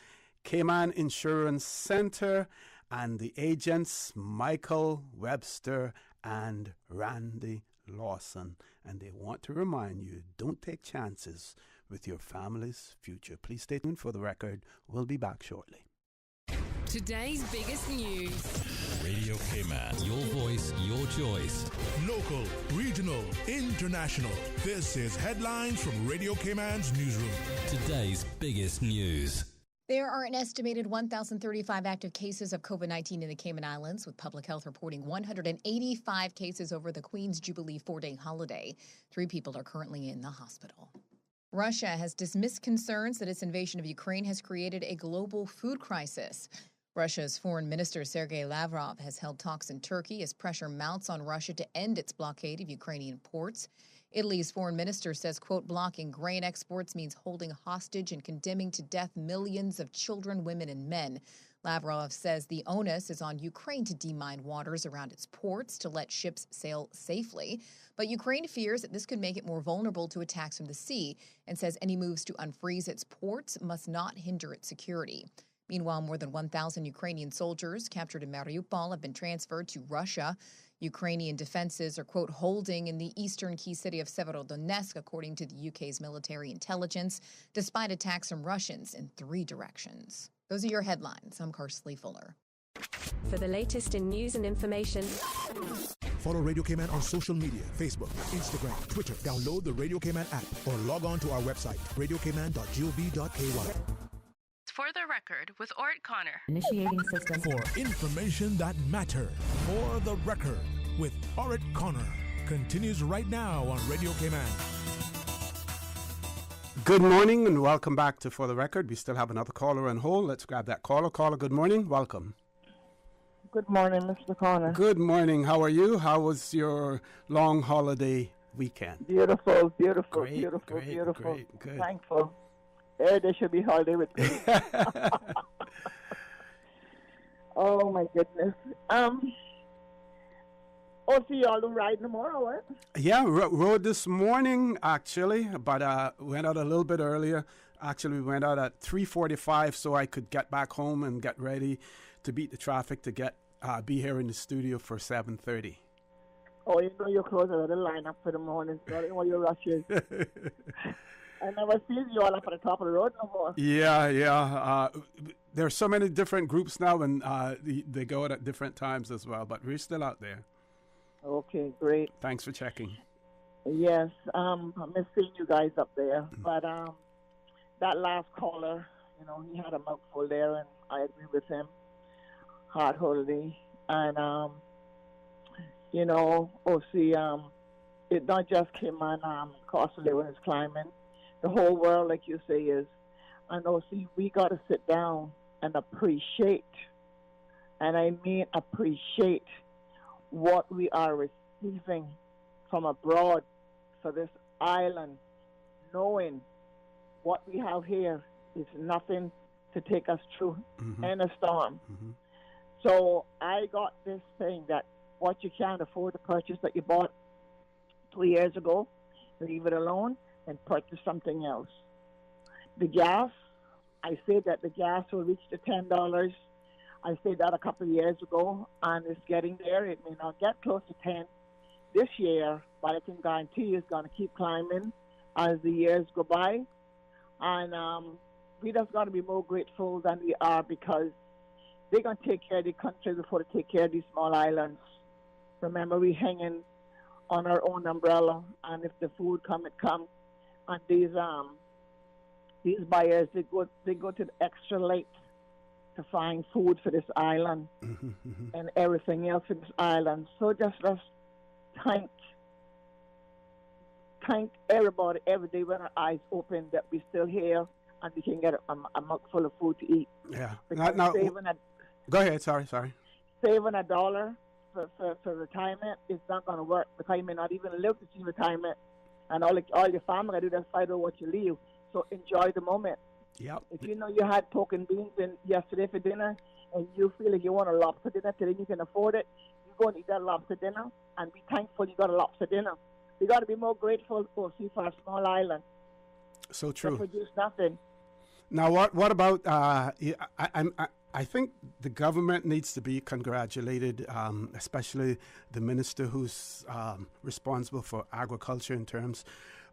Cayman Insurance Center, and the agents, Michael Webster and Randy Lawson. And they want to remind you, don't take chances with your family's future. Please stay tuned for the record. We'll be back shortly. Today's biggest news. Radio Cayman. Your voice, your choice. Local, regional, international. This is Headlines from Radio Cayman's newsroom. Today's biggest news. There are an estimated 1,035 active cases of COVID-19 in the Cayman Islands, with public health reporting 185 cases over the Queen's Jubilee 4-day holiday. 3 people are currently in the hospital. Russia has dismissed concerns that its invasion of Ukraine has created a global food crisis. Russia's Foreign Minister Sergei Lavrov has held talks in Turkey as pressure mounts on Russia to end its blockade of Ukrainian ports. Italy's foreign minister says, quote, blocking grain exports means holding hostage and condemning to death millions of children, women, and men. Lavrov says the onus is on Ukraine to demine waters around its ports to let ships sail safely. But Ukraine fears that this could make it more vulnerable to attacks from the sea and says any moves to unfreeze its ports must not hinder its security. Meanwhile, more than 1,000 Ukrainian soldiers captured in Mariupol have been transferred to Russia. Ukrainian defenses are, quote, holding in the eastern key city of Severodonetsk, according to the UK's military intelligence, despite attacks from Russians in 3 directions. Those are your headlines. I'm Karsley Fuller. For the latest in news and information, follow Radio Cayman on social media, Facebook, Instagram, Twitter. Download the Radio Cayman app or log on to our website, radiocayman.gov.ky. For the record, with Ort Connor. Initiating system. For information that matters. For the record, with Ort Connor. Continues right now on Radio Cayman. Good morning and welcome back to For the Record. We still have another caller on hold. Let's grab that caller. Caller, good morning. Welcome. Good morning, Mr. Connor. Good morning. How are you? How was your long holiday weekend? Beautiful, beautiful, great, beautiful, great, beautiful. Great, good. Thankful. There should be holiday with me. Oh my goodness. See y'all do ride tomorrow, what? Yeah, rode this morning actually, but went out a little bit earlier. Actually, we went out at 3:45 so I could get back home and get ready to beat the traffic to get be here in the studio for 7:30. Oh, you know your clothes are the line up for the morning, so I don't want your rushes. I never see you all up at the top of the road no more. Yeah. There's so many different groups now, and they go out at different times as well, but we're still out there. Okay, great. Thanks for checking. Yes, I miss seeing you guys up there. But that last caller, he had a mouthful there, and I agree with him heartily. And, it not just came on cost of living is climbing. The whole world, like you say, is. And we got to sit down and appreciate, and I mean appreciate, what we are receiving from abroad for this island, knowing what we have here is nothing to take us through in a storm. Mm-hmm. So I got this thing that what you can't afford to purchase that you bought 2 years ago, leave it alone and purchase something else. The gas, I said that the gas will reach to $10. I said that a couple of years ago, and it's getting there. It may not get close to 10 this year, but I can guarantee you it's going to keep climbing as the years go by. And we just got to be more grateful than we are, because they're going to take care of the country before they take care of these small islands. Remember, we're hanging on our own umbrella, and if the food come, it comes. And these buyers, they go to the extra length to find food for this island and everything else for this island. So just let's thank everybody every day with our eyes open that we're still here and we can get a mouthful of food to eat. Yeah. Because go ahead. Sorry. Saving $1 for retirement is not going to work because you may not even live to see retirement, and all your family got to do is fight over what you leave. So enjoy the moment. Yep. If you know you had pork and beans yesterday for dinner, and you feel like you want a lobster dinner today, you can afford it, you go and eat that lobster dinner, and be thankful you got a lobster dinner. You got to be more grateful for a small island. So true. They produce nothing. Now, what about? I think the government needs to be congratulated, especially the minister who's responsible for agriculture in terms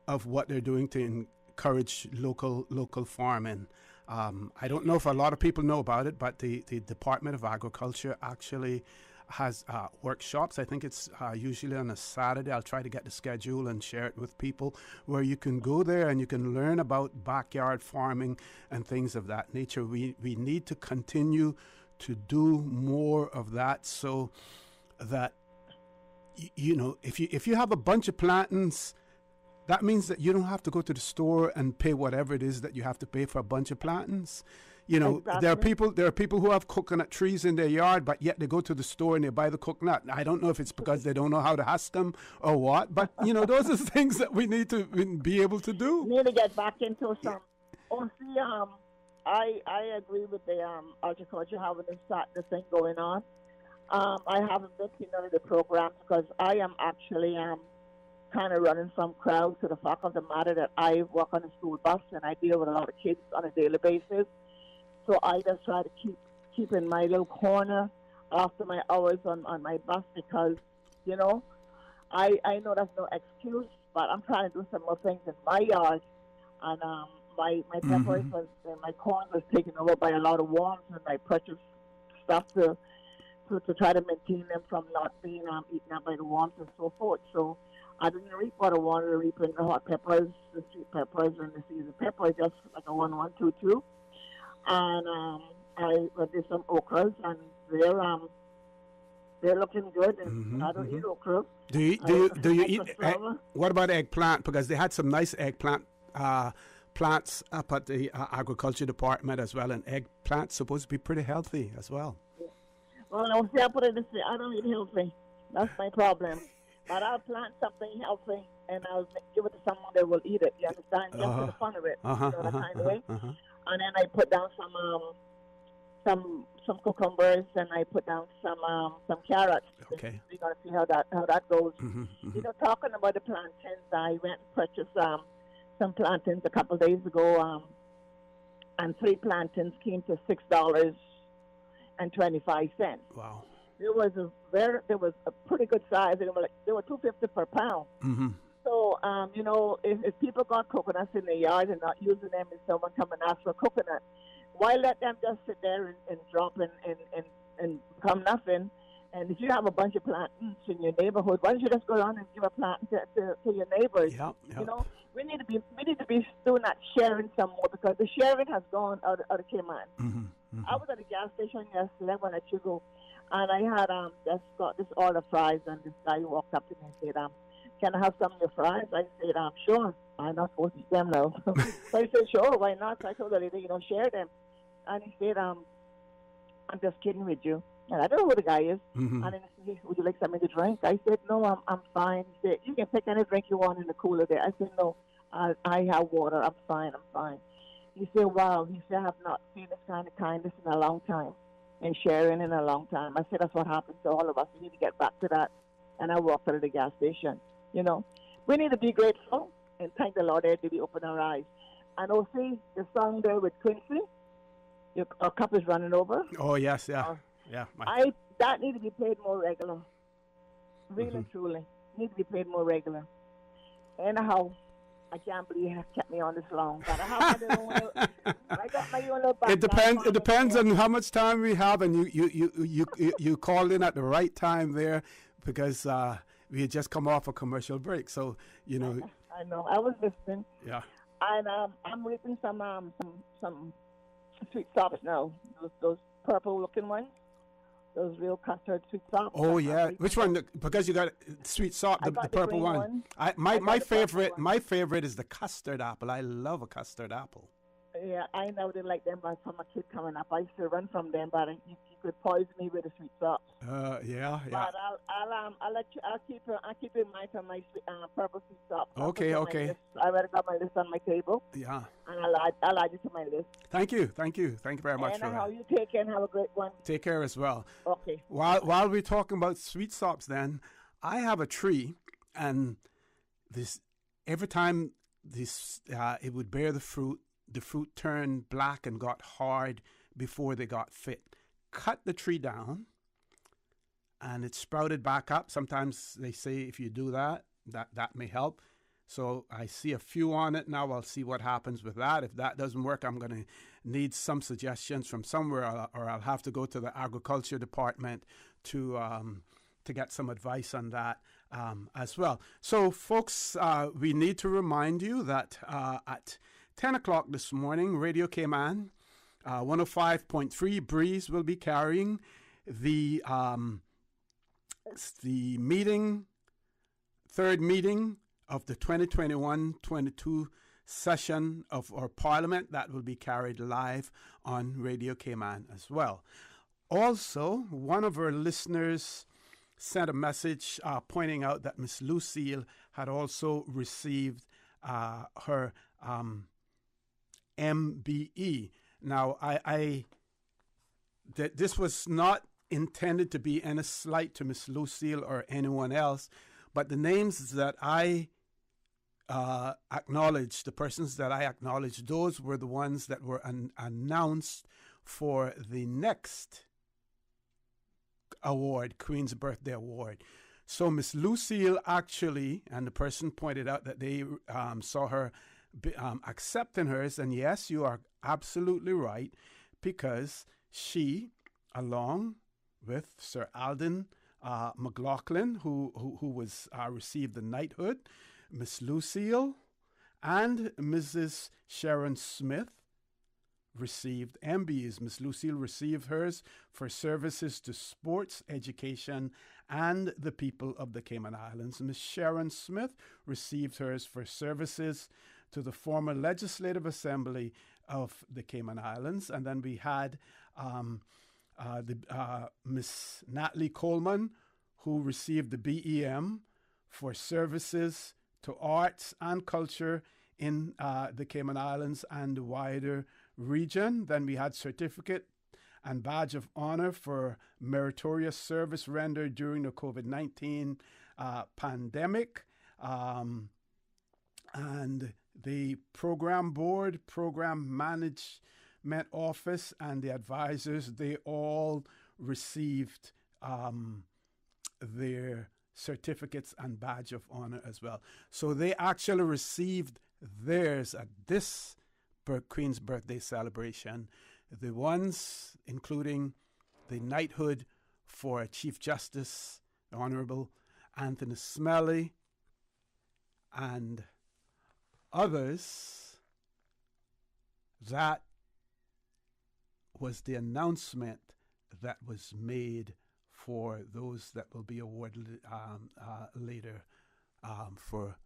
of what they're doing to encourage local farming. I don't know if a lot of people know about it, but the Department of Agriculture actually has workshops. I think it's usually on a Saturday. I'll try to get the schedule and share it with people, where you can go there and you can learn about backyard farming and things of that nature. We need to continue to do more of that, so that if you have a bunch of plantains, that means that you don't have to go to the store and pay whatever it is that you have to pay for a bunch of plantains. Exactly. There are people who have coconut trees in their yard, but yet they go to the store and they buy the coconut. I don't know if it's because they don't know how to husk them or what, but those are things that we need to be able to do. We need to get back into some. I agree with the agriculture having the thing going on. I haven't been to none of the programs because I am actually kind of running some crowds, to the fact of the matter that I work on a school bus and I deal with a lot of kids on a daily basis. So I just try to keep in my little corner after my hours on my bus because, I know that's no excuse, but I'm trying to do some more things in my yard. And my peppers my corn was taken over by a lot of worms, and I purchased stuff to try to maintain them from not being eaten up by the worms and so forth. So I didn't reap what I wanted to reap in the hot peppers, the sweet peppers, and the seasoned pepper, just like a 1-1-2-2. And I did some okras, and they're looking good. And I don't eat okra. Do you eat? What about eggplant? Because they had some nice eggplant plants up at the agriculture department as well, and eggplants supposed to be pretty healthy as well. Yeah. Well, no, see, I put it this way: I don't eat healthy. That's my problem. But I'll plant something healthy, and I'll give it to someone that will eat it. You understand? Just for the fun of it. That kind of way. And then I put down some cucumbers, and I put down some carrots. Okay. We're gonna see how that goes. Talking about the plantains, I went and purchased some plantains a couple of days ago, and 3 plantains came to $6.25. Wow. There was a pretty good size. They were $2.50 per pound. So if people got coconuts in their yard and not using them, and someone come and ask for a coconut, why let them just sit there and drop and become nothing? And if you have a bunch of plantains in your neighborhood, why don't you just go around and give a plantain to your neighbors? Yep. We need to be doing that sharing some more, because the sharing has gone out of Cayman. I was at a gas station yesterday when I should go. And I had just got this order of fries, and this guy walked up to me and said, can I have some of your fries? I said, sure. I'm not supposed to eat them now. So I said, sure, why not? So I told the lady, share them. And he said, I'm just kidding with you. And I don't know who the guy is. And then he said, would you like something to drink? I said, no, I'm fine. He said, you can pick any drink you want in the cooler there. I said, no, I have water. I'm fine. He said, wow. He said, I have not seen this kind of kindness in a long time, and sharing in a long time. I said, that's what happens to all of us. We need to get back to that. And I walked out of the gas station. We need to be grateful and thank the Lord that we open our eyes. And see the song there with Quincy, our cup is running over. Oh, yes, yeah. That need to be played more regular. Really, truly. Need to be played more regular. Anyhow, I can't believe you have kept me on this long. But I got my own little It depends on how much time we have, and you called in at the right time there, because we had just come off a commercial break. So I know. I was listening. Yeah. And I'm reaping some sweet stops now. Those purple-looking ones. Those real custard sweet sops. Oh yeah, which one? Because you got sweet sop, the purple one. My favorite is the custard apple. I love a custard apple. Yeah, I know they like them, but from a kid coming up, I used to run from them, but you could poison me with the sweet sops. Yeah. But I'll let you. I'll keep in mind for my purple sweet sops. Okay. I already got my list on my table. Yeah. And I'll add you to my list. Thank you very much and for that. how you take care and have a great one. Take care as well. Okay. While we're talking about sweet sops, then I have a tree, and this every time this it would bear the fruit. The fruit turned black and got hard before they got fit. Cut the tree down, and it sprouted back up. Sometimes they say if you do that may help. So I see a few on it now. I'll see what happens with that. If that doesn't work, I'm going to need some suggestions from somewhere, or I'll have to go to the agriculture department to get some advice on that as well. So, folks, we need to remind you that at 10 o'clock this morning, Radio Cayman, 105.3 Breeze will be carrying the third meeting of the 2021-22 session of our Parliament. That will be carried live on Radio Cayman as well. Also, one of our listeners sent a message pointing out that Miss Lucille had also received her MBE. Now, this was not intended to be any slight to Miss Lucille or anyone else, but the names that I acknowledged, the persons that I acknowledged, those were the ones that were announced for the next award, Queen's Birthday Award. So Miss Lucille actually, and the person pointed out that they saw her accepting hers, and yes, you are absolutely right, because she, along with Sir Alden McLaughlin, who was received the knighthood, Miss Lucille and Mrs. Sharon Smith received MBEs. Miss Lucille received hers for services to sports, education, and the people of the Cayman Islands. Miss Sharon Smith received hers for services to the former Legislative Assembly of the Cayman Islands. And then we had Miss Natalie Coleman, who received the BEM for services to arts and culture in the Cayman Islands and the wider region. Then we had certificate and badge of honor for meritorious service rendered during the COVID-19 pandemic. And the program board, program management office, and the advisors, they all received their certificates and badge of honor as well. So they actually received theirs at this Queen's Birthday celebration. The ones including the knighthood for Chief Justice, the Honorable Anthony Smelly, and others. That was the announcement that was made for those that will be awarded later for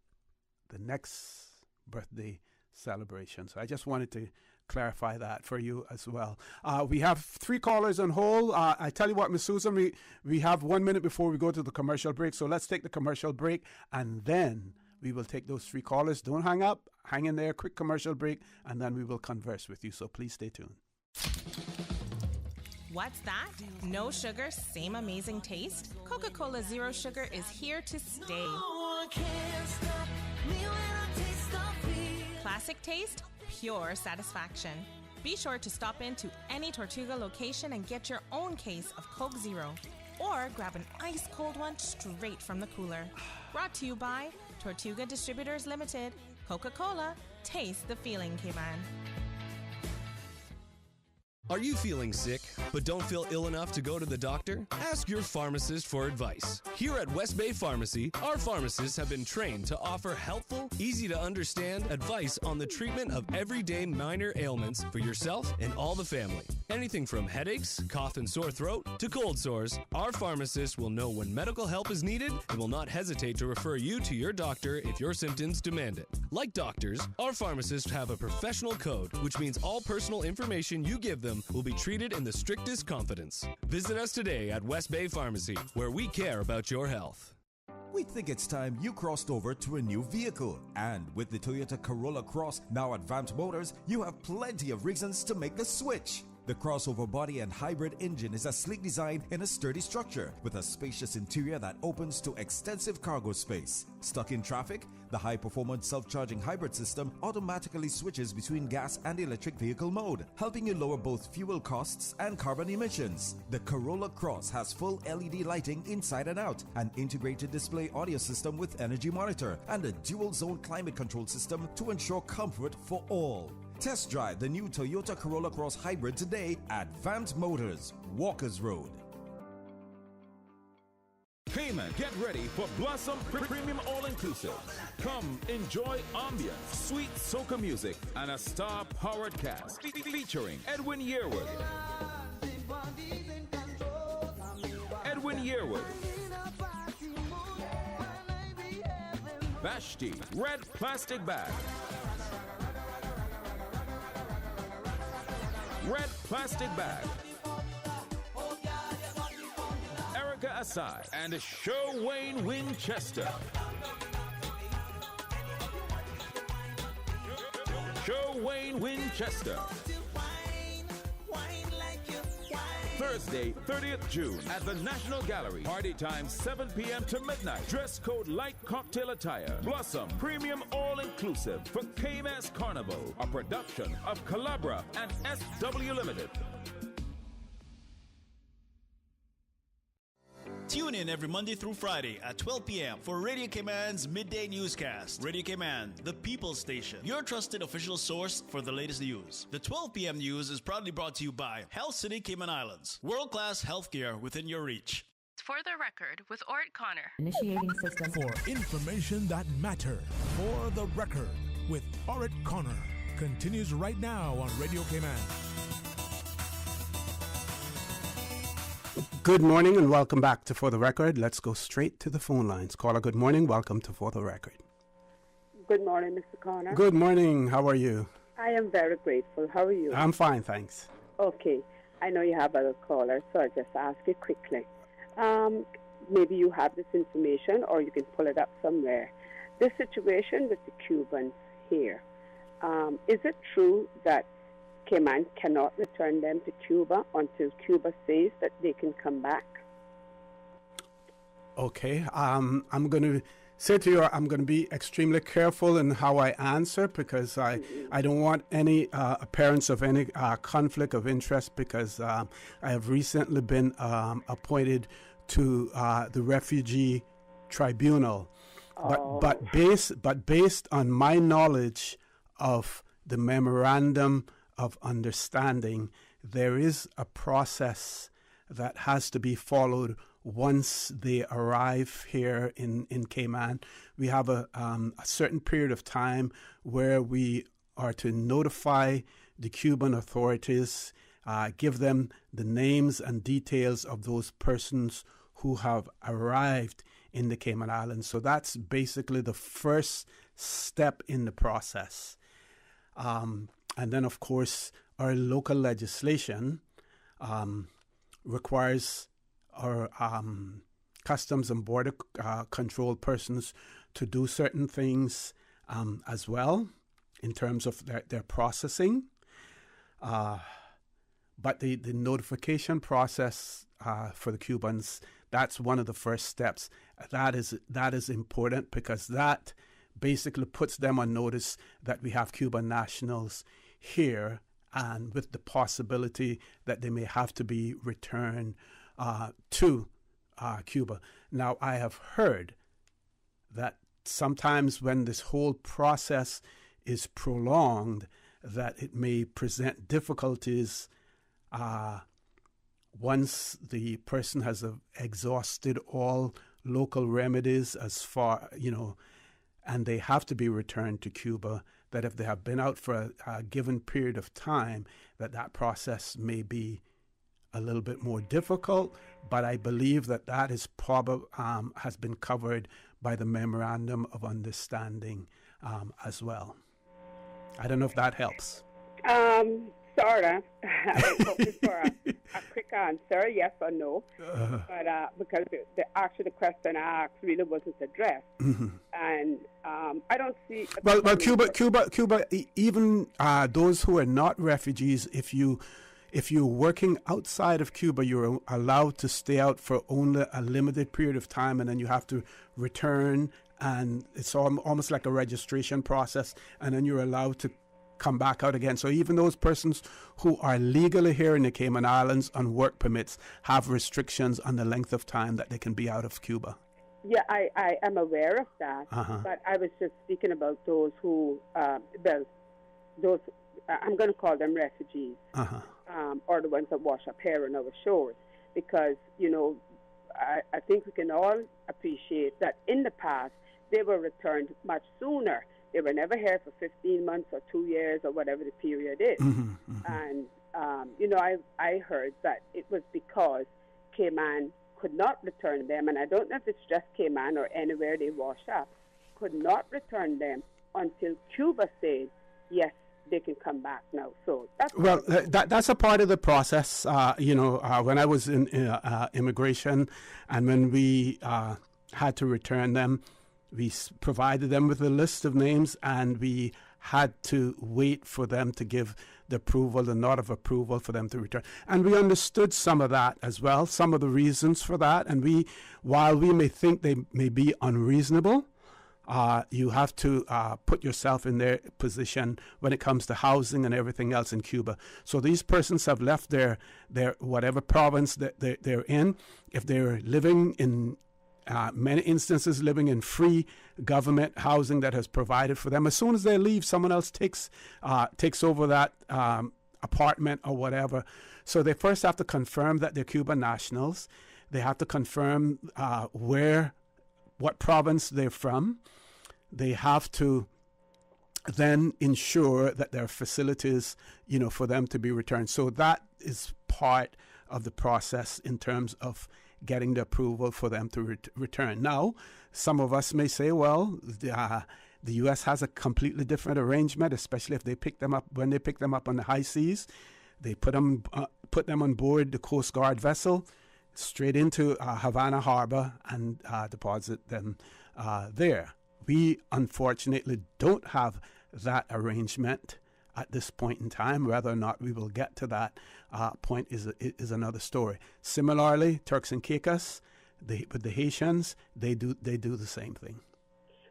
the next birthday celebration. So I just wanted to clarify that for you as well. We have 3 callers on hold. I tell you what, Ms. Susan, we have 1 minute before we go to the commercial break. So let's take the commercial break, and then we will take those 3 callers. Don't hang up. Hang in there. Quick commercial break, and then we will converse with you. So please stay tuned. What's that? No sugar, same amazing taste? Coca-Cola Zero Sugar is here to stay. Classic taste, pure satisfaction. Be sure to stop into any Tortuga location and get your own case of Coke Zero. Or grab an ice-cold one straight from the cooler. Brought to you by Tortuga Distributors Limited. Coca-Cola, taste the feeling, Cayman. Are you feeling sick, but don't feel ill enough to go to the doctor? Ask your pharmacist for advice. Here at West Bay Pharmacy, our pharmacists have been trained to offer helpful, easy-to-understand advice on the treatment of everyday minor ailments for yourself and all the family. Anything from headaches, cough and sore throat, to cold sores, our pharmacist will know when medical help is needed and will not hesitate to refer you to your doctor if your symptoms demand it. Like doctors, our pharmacists have a professional code, which means all personal information you give them will be treated in the strictest confidence. Visit us today at West Bay Pharmacy, where we care about your health. We think it's time you crossed over to a new vehicle. And with the Toyota Corolla Cross, now at Vant Motors, you have plenty of reasons to make the switch. The crossover body and hybrid engine is a sleek design in a sturdy structure with a spacious interior that opens to extensive cargo space. Stuck in traffic? The high-performance self-charging hybrid system automatically switches between gas and electric vehicle mode, helping you lower both fuel costs and carbon emissions. The Corolla Cross has full LED lighting inside and out, an integrated display audio system with energy monitor, and a dual-zone climate control system to ensure comfort for all. Test drive the new Toyota Corolla Cross Hybrid today at Vant Motors, Walkers Road. Cayman, get ready for Blossom Premium All-Inclusive. Come enjoy ambience, sweet soca music, and a star-powered cast featuring Edwin Yearwood. Vashti, Red Plastic Bag. Erica Asai and Show Wayne Winchester. Thursday, 30th June at the National Gallery. Party time 7 p.m. to midnight. Dress code light cocktail attire. Blossom Premium All-Inclusive for KMS Carnival, a production of Calabra and SW Limited. Tune in every Monday through Friday at 12 p.m. for Radio Cayman's Midday Newscast. Radio Cayman, the People's Station, your trusted official source for the latest news. The 12 p.m. news is proudly brought to you by Health City Cayman Islands. World-class healthcare within your reach. For the record, with Ort Connor. Initiating system. For information that matters. For the record, with Ort Connor. Continues right now on Radio Cayman. Good morning and welcome back to For the Record. Let's go straight to the phone lines. Caller, good morning. Welcome to For the Record. Good morning, Mr. Connor. Good morning. How are you? I am very grateful. How are you? I'm fine, thanks. Okay. I know you have other callers, so I'll just ask you quickly. Maybe you have this information or you can pull it up somewhere. The situation with the Cubans here, is it true that Cayman cannot return them to Cuba until Cuba says that they can come back? Okay. I'm going to say to you, I'm going to be extremely careful in how I answer because I don't want any appearance of any conflict of interest because I have recently been appointed to the Refugee Tribunal. But based on my knowledge of the memorandum of understanding, there is a process that has to be followed once they arrive here in Cayman. We have a certain period of time where we are to notify the Cuban authorities, give them the names and details of those persons who have arrived in the Cayman Islands. So that's basically the first step in the process. And then, of course, our local legislation requires our customs and border control persons to do certain things as well in terms of their processing. But the notification process for the Cubans, that's one of the first steps. That is important because that basically puts them on notice that we have Cuban nationals here and with the possibility that they may have to be returned to Cuba. Now, I have heard that sometimes when this whole process is prolonged, that it may present difficulties once the person has exhausted all local remedies as far, and they have to be returned to Cuba, that if they have been out for a given period of time, that process may be a little bit more difficult, but I believe that is has been covered by the Memorandum of Understanding as well. I don't know if that helps. Sort of. I was hoping for a quick answer, yes or no, but because the question I asked really wasn't addressed, and I don't see. Well, Cuba, even those who are not refugees, if you're working outside of Cuba, you're allowed to stay out for only a limited period of time, and then you have to return, and it's almost like a registration process, and then you're allowed to come back out again. So even those persons who are legally here in the Cayman Islands on work permits have restrictions on the length of time that they can be out of Cuba. Yeah, I am aware of that, but I was just speaking about those who, I'm going to call them refugees, or the ones that wash up here on our shores, because, I think we can all appreciate that in the past, they were returned much sooner. They were never here for 15 months or 2 years or whatever the period is. And, I heard that it was because Cayman could not return them, and I don't know if it's just Cayman or anywhere they wash up, could not return them until Cuba said, yes, they can come back now. So that's a part of the process. When I was in immigration and when we had to return them, we provided them with a list of names, and we had to wait for them to give the approval, the nod of approval for them to return. And we understood some of that as well, some of the reasons for that. And while we may think they may be unreasonable, you have to put yourself in their position when it comes to housing and everything else in Cuba. So these persons have left their whatever province that they're in. If they're living in many instances living in free government housing that has provided for them, as soon as they leave, someone else takes over that apartment or whatever. So they first have to confirm that they're Cuban nationals. They have to confirm what province they're from. They have to then ensure that there are facilities, for them to be returned. So that is part of the process in terms of getting the approval for them to return. Now, some of us may say, well, the U.S. has a completely different arrangement, especially if they pick them up when they pick them up on the high seas. They put them on board the Coast Guard vessel straight into Havana Harbor and deposit them there. We unfortunately don't have that arrangement at this point in time. Whether or not we will get to that point is another story. Similarly, Turks and Caicos, with the Haitians, they do the same thing.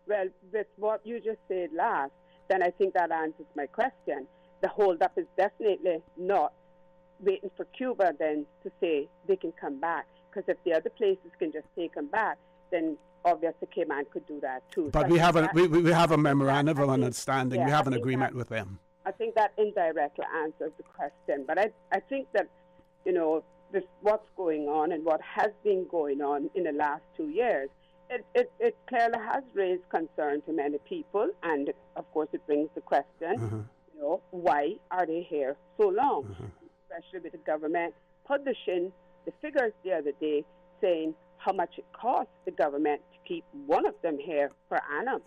Well, with what you just said last, then I think that answers my question. The holdup is definitely not waiting for Cuba then to say they can come back, because if the other places can just take them back, then obviously Cayman could do that too. But we have a memorandum of understanding. We have an agreement with them. I think that indirectly answers the question. But I think that, this what's going on and what has been going on in the last 2 years, it clearly has raised concern to many people. And, of course, it brings the question, why are they here so long? Especially with the government publishing the figures the other day saying how much it costs the government to keep one of them here per annum.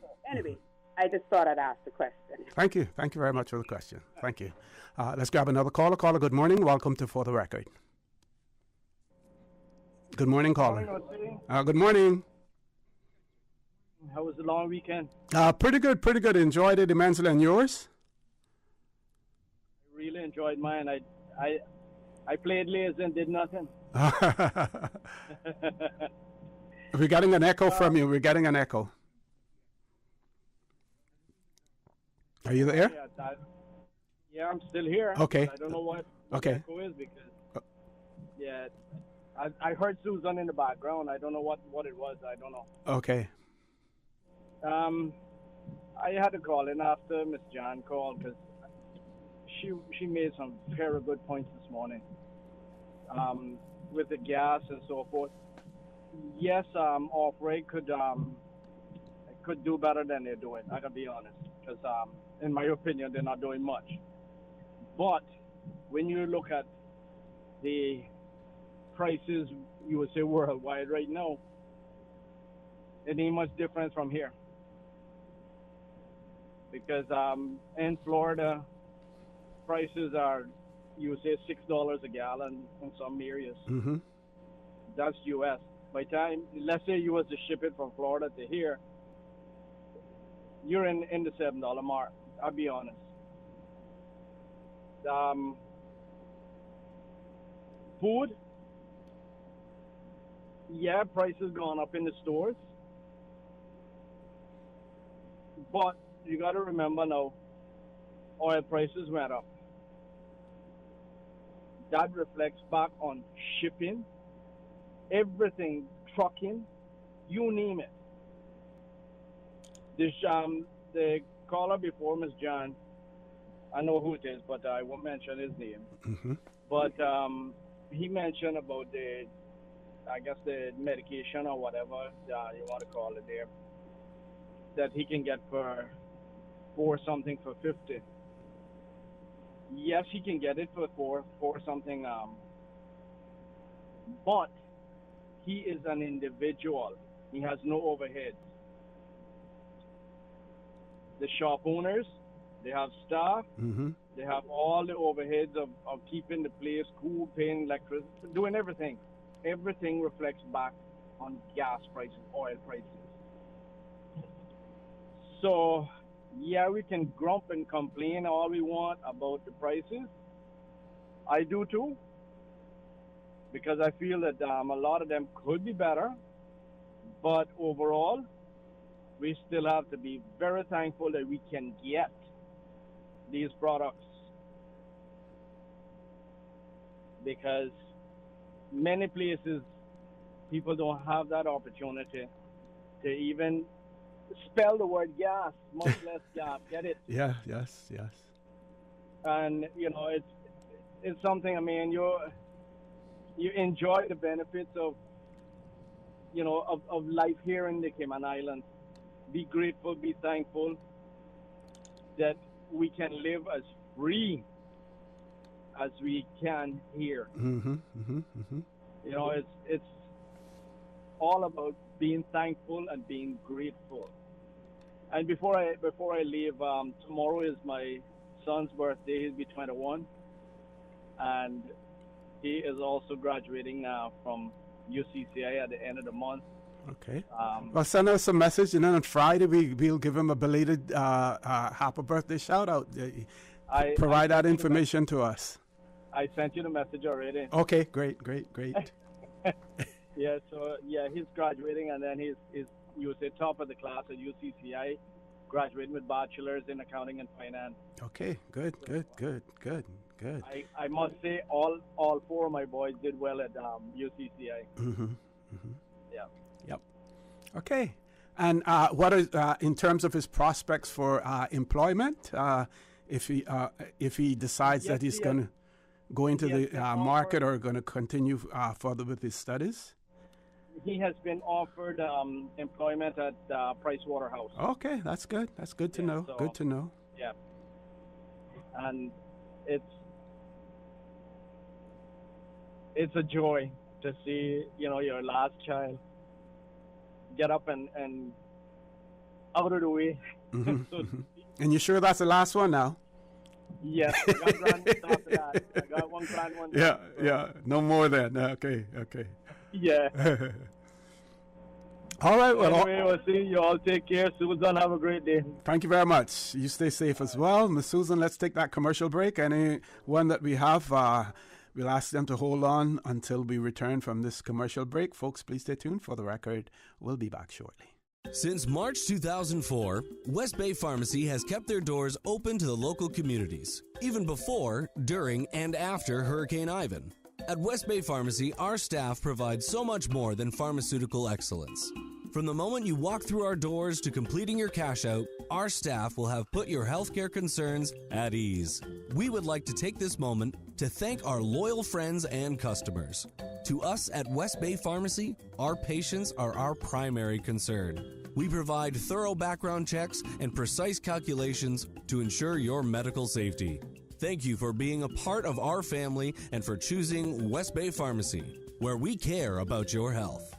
So anyway, I just thought I'd ask the question. Thank you. Thank you very much for the question. Thank you. Let's grab another caller. Caller, good morning. Welcome to For the Record. Good morning, caller. Good morning. How was the long weekend? Pretty good, pretty good. Enjoyed it immensely. And yours? I really enjoyed mine. I played lazy and did nothing. We're getting an echo from you. We're getting an echo. Are you there? Yeah, I'm still here. Okay. I don't know what okay. echo is because, I heard Susan in the background. I don't know what it was. I don't know. Okay. I had to call in after Miss Jan called because she made some very good points this morning. With the gas and so forth. Yes, Off-Rate could do better than they're doing. I gotta be honest. because, in my opinion, they're not doing much. But when you look at the prices, you would say worldwide right now, it ain't much difference from here. Because in Florida, prices are, you would say, $6 a gallon in some areas. Mm-hmm. That's U.S. By the time, let's say you was to ship it from Florida to here, you're in the $7 mark. I'll be honest. Food, yeah, prices gone up in the stores, but you got to remember now, oil prices went up. That reflects back on shipping, everything, trucking, you name it. This the caller before, Ms. John, I know who it is, but I won't mention his name. Mm-hmm. But he mentioned about the medication or whatever you want to call it there, that he can get for something for 50. Yes, he can get it for something, but he is an individual. He has no overheads. The shop owners, they have staff. Mm-hmm. They have all the overheads of keeping the place cool, paying electricity, doing everything. Everything reflects back on gas prices, oil prices. So, yeah, we can grump and complain all we want about the prices. I do too, because I feel that a lot of them could be better. But overall, we still have to be very thankful that we can get these products, because many places people don't have that opportunity to even spell the word gas, much less gas. Get it? Yeah. Yes. And it's something. I mean, you enjoy the benefits of life here in the Cayman Islands. Be grateful, be thankful that we can live as free as we can here. Mm-hmm. Mm-hmm. Mm-hmm. It's all about being thankful and being grateful. And before I leave, tomorrow is my son's birthday. He'll be 21, and he is also graduating from UCCI at the end of the month. Okay. Well, send us a message, and then on Friday we'll give him a belated happy birthday shout out. Provide that information to us. I sent you the message already. Okay, great. Yeah, so he's graduating, and then he's you say top of the class at UCCI, graduating with bachelors in accounting and finance. Okay, good. I must say all four of my boys did well at UCCI. Mm-hmm. Mm-hmm. Yeah. Yep. Okay. And what is in terms of his prospects for employment? If he decides that he's going to go into the market or going to continue further with his studies? He has been offered employment at Price Waterhouse. Okay, that's good. That's good to know. So, good to know. Yeah. And it's a joy to see your last child get up and out of the way. Mm-hmm, so, mm-hmm. And you sure that's the last one now? Yes, I got grandkids after that. I got one grand one. Yeah. No more then. Okay. Yeah. All right. Well, anyway, we'll see you all. Take care. Susan, have a great day. Thank you very much. You stay safe as well. Miss Susan, let's take that commercial break. Anyone that we have, we'll ask them to hold on until we return from this commercial break. Folks, please stay tuned. For the record, we'll be back shortly. Since March 2004, West Bay Pharmacy has kept their doors open to the local communities, even before, during, and after Hurricane Ivan. At West Bay Pharmacy, our staff provides so much more than pharmaceutical excellence. From the moment you walk through our doors to completing your cash out, our staff will have put your healthcare concerns at ease. We would like to take this moment to thank our loyal friends and customers. To us at West Bay Pharmacy, our patients are our primary concern. We provide thorough background checks and precise calculations to ensure your medical safety. Thank you for being a part of our family and for choosing West Bay Pharmacy, where we care about your health.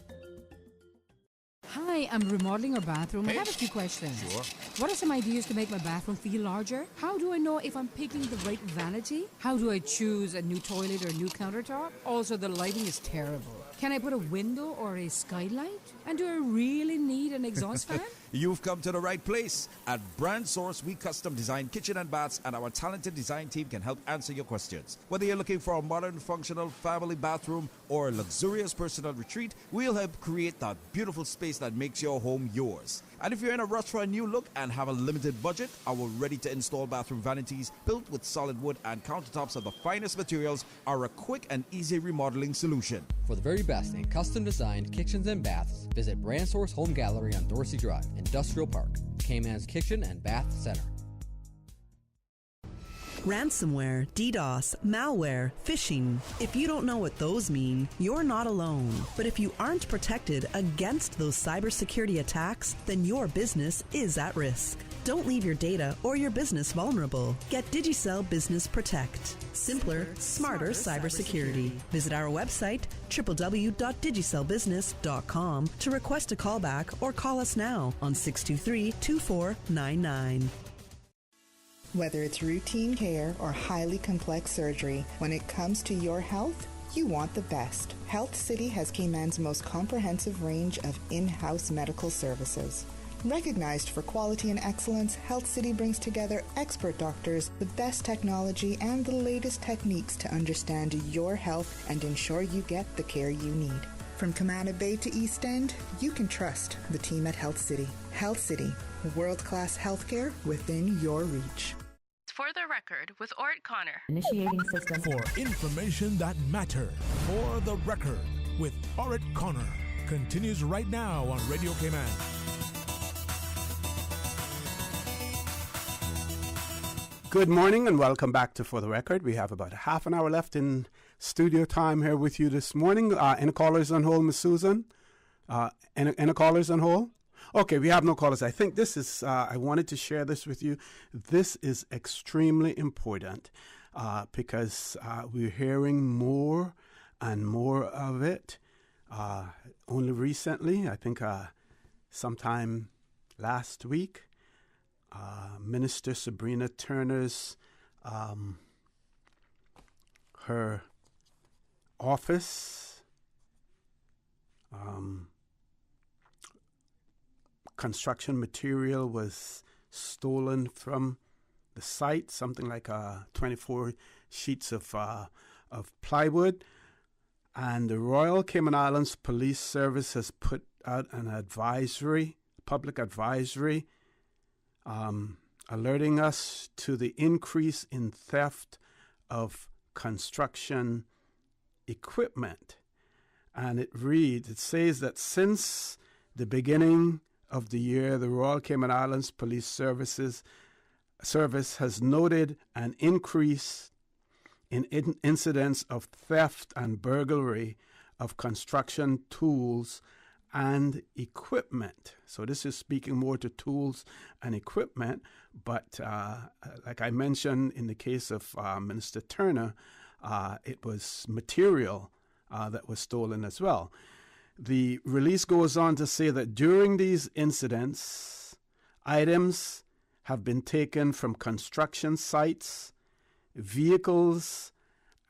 Hi, I'm remodeling our bathroom. I have a few questions. Sure. What are some ideas to make my bathroom feel larger? How do I know if I'm picking the right vanity? How do I choose a new toilet or a new countertop? Also, the lighting is terrible. Can I put a window or a skylight? And do I really need an exhaust fan? You've come to the right place. At Brand Source, we custom design kitchen and baths, and our talented design team can help answer your questions. Whether you're looking for a modern, functional family bathroom or a luxurious personal retreat, we'll help create that beautiful space that makes your home yours. And if you're in a rush for a new look and have a limited budget, our ready-to-install bathroom vanities built with solid wood and countertops of the finest materials are a quick and easy remodeling solution. For the very best in custom-designed kitchens and baths, visit Brand Source Home Gallery on Dorsey Drive, Industrial Park, Cayman's Kitchen and Bath Center. Ransomware, DDoS, malware, phishing. If you don't know what those mean, you're not alone. But if you aren't protected against those cybersecurity attacks, then your business is at risk. Don't leave your data or your business vulnerable. Get Digicel Business Protect. Simpler, smarter cybersecurity. Visit our website, www.digicelbusiness.com, to request a callback or call us now on 623-2499. Whether it's routine care or highly complex surgery, when it comes to your health, you want the best. Health City has Cayman's most comprehensive range of in-house medical services. Recognized for quality and excellence, Health City brings together expert doctors, the best technology, and the latest techniques to understand your health and ensure you get the care you need. From Camana Bay to East End, you can trust the team at Health City. Health City, world-class healthcare within your reach. For the record, with Ort Connor. Initiating system. For information that matters. For the record, with Ort Connor. Continues right now on Radio Cayman. Good morning and welcome back to For the Record. We have about half an hour left in studio time here with you this morning. Any callers on hold, Miss Susan? Any callers on hold? Okay, we have no callers. I think this is, I wanted to share this with you. This is extremely important because we're hearing more and more of it. Only recently, I think sometime last week, Minister Sabrina Turner's, her office, construction material was stolen from the site, something like 24 sheets of plywood. And the Royal Cayman Islands Police Service has put out an advisory, public advisory, alerting us to the increase in theft of construction equipment. And it says that since the beginning of the year, the Royal Cayman Islands Police Service has noted an increase in incidents of theft and burglary of construction tools and equipment. So this is speaking more to tools and equipment, but like I mentioned in the case of Minister Turner, it was material that was stolen as well. The release goes on to say that during these incidents, items have been taken from construction sites, vehicles,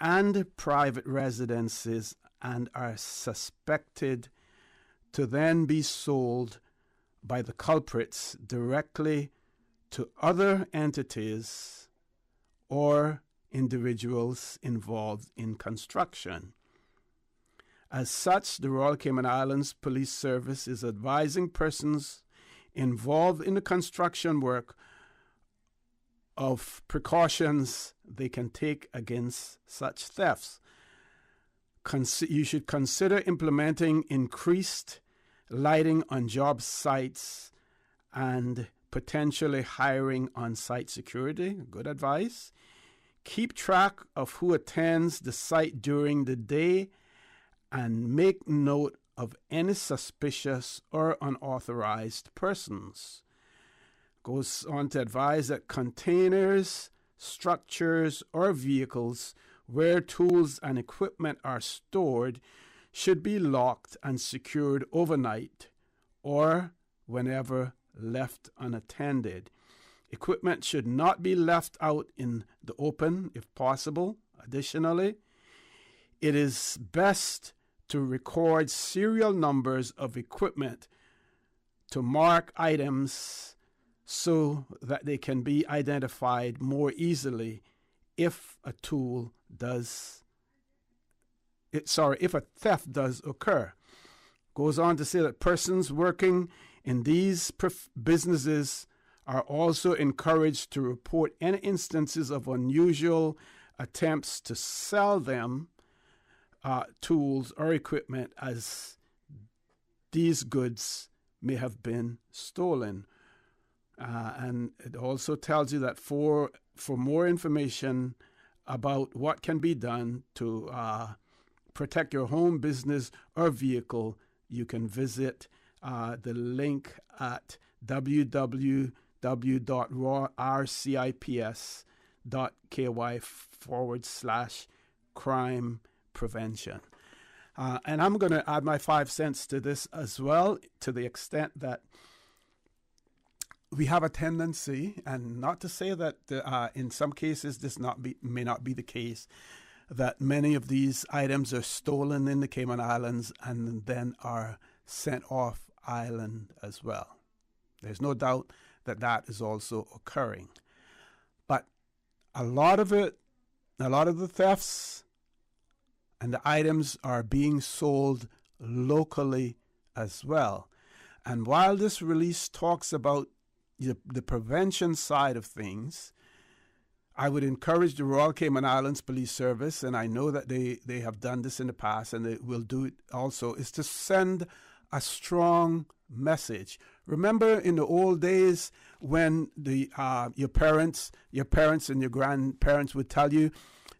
and private residences and are suspected to then be sold by the culprits directly to other entities or individuals involved in construction. As such, the Royal Cayman Islands Police Service is advising persons involved in the construction work of precautions they can take against such thefts. You should consider implementing increased lighting on job sites and potentially hiring on-site security. Good advice. Keep track of who attends the site during the day and make note of any suspicious or unauthorized persons. Goes on to advise that containers, structures, or vehicles where tools and equipment are stored should be locked and secured overnight or whenever left unattended. Equipment should not be left out in the open if possible. Additionally, it is best to record serial numbers of equipment to mark items so that they can be identified more easily if a theft does occur. Goes on to say that persons working in these businesses are also encouraged to report any instances of unusual attempts to sell them tools or equipment, as these goods may have been stolen. And it also tells you that for more information about what can be done to protect your home, business, or vehicle, you can visit the link at www.rcips.ky/crime prevention. And I'm going to add my 5 cents to this as well, to the extent that we have a tendency, and not to say that in some cases this may not be the case, that many of these items are stolen in the Cayman Islands and then are sent off island as well. There's no doubt that that is also occurring. But a lot of the thefts and the items are being sold locally as well. And while this release talks about the prevention side of things, I would encourage the Royal Cayman Islands Police Service, and I know that they have done this in the past and they will do it also, is to send a strong message. Remember in the old days when your parents and your grandparents would tell you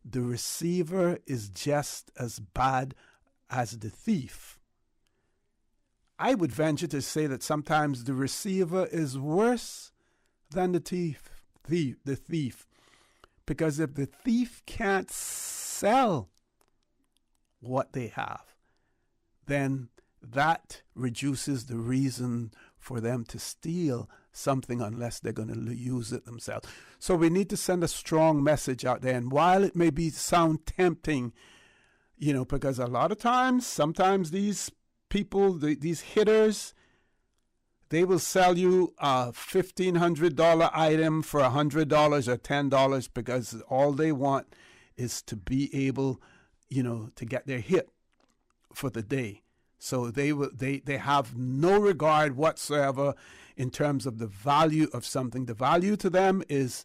the receiver is just as bad as the thief. I would venture to say that sometimes the receiver is worse than the thief. Because if the thief can't sell what they have, then that reduces the reason for them to steal something unless they're going to use it themselves. So we need to send a strong message out there. And while it may sound tempting, because a lot of times, sometimes these people, these hitters, they will sell you a $1,500 item for $100 or $10 because all they want is to be able, to get their hit for the day. So they have no regard whatsoever in terms of the value of something. The value to them is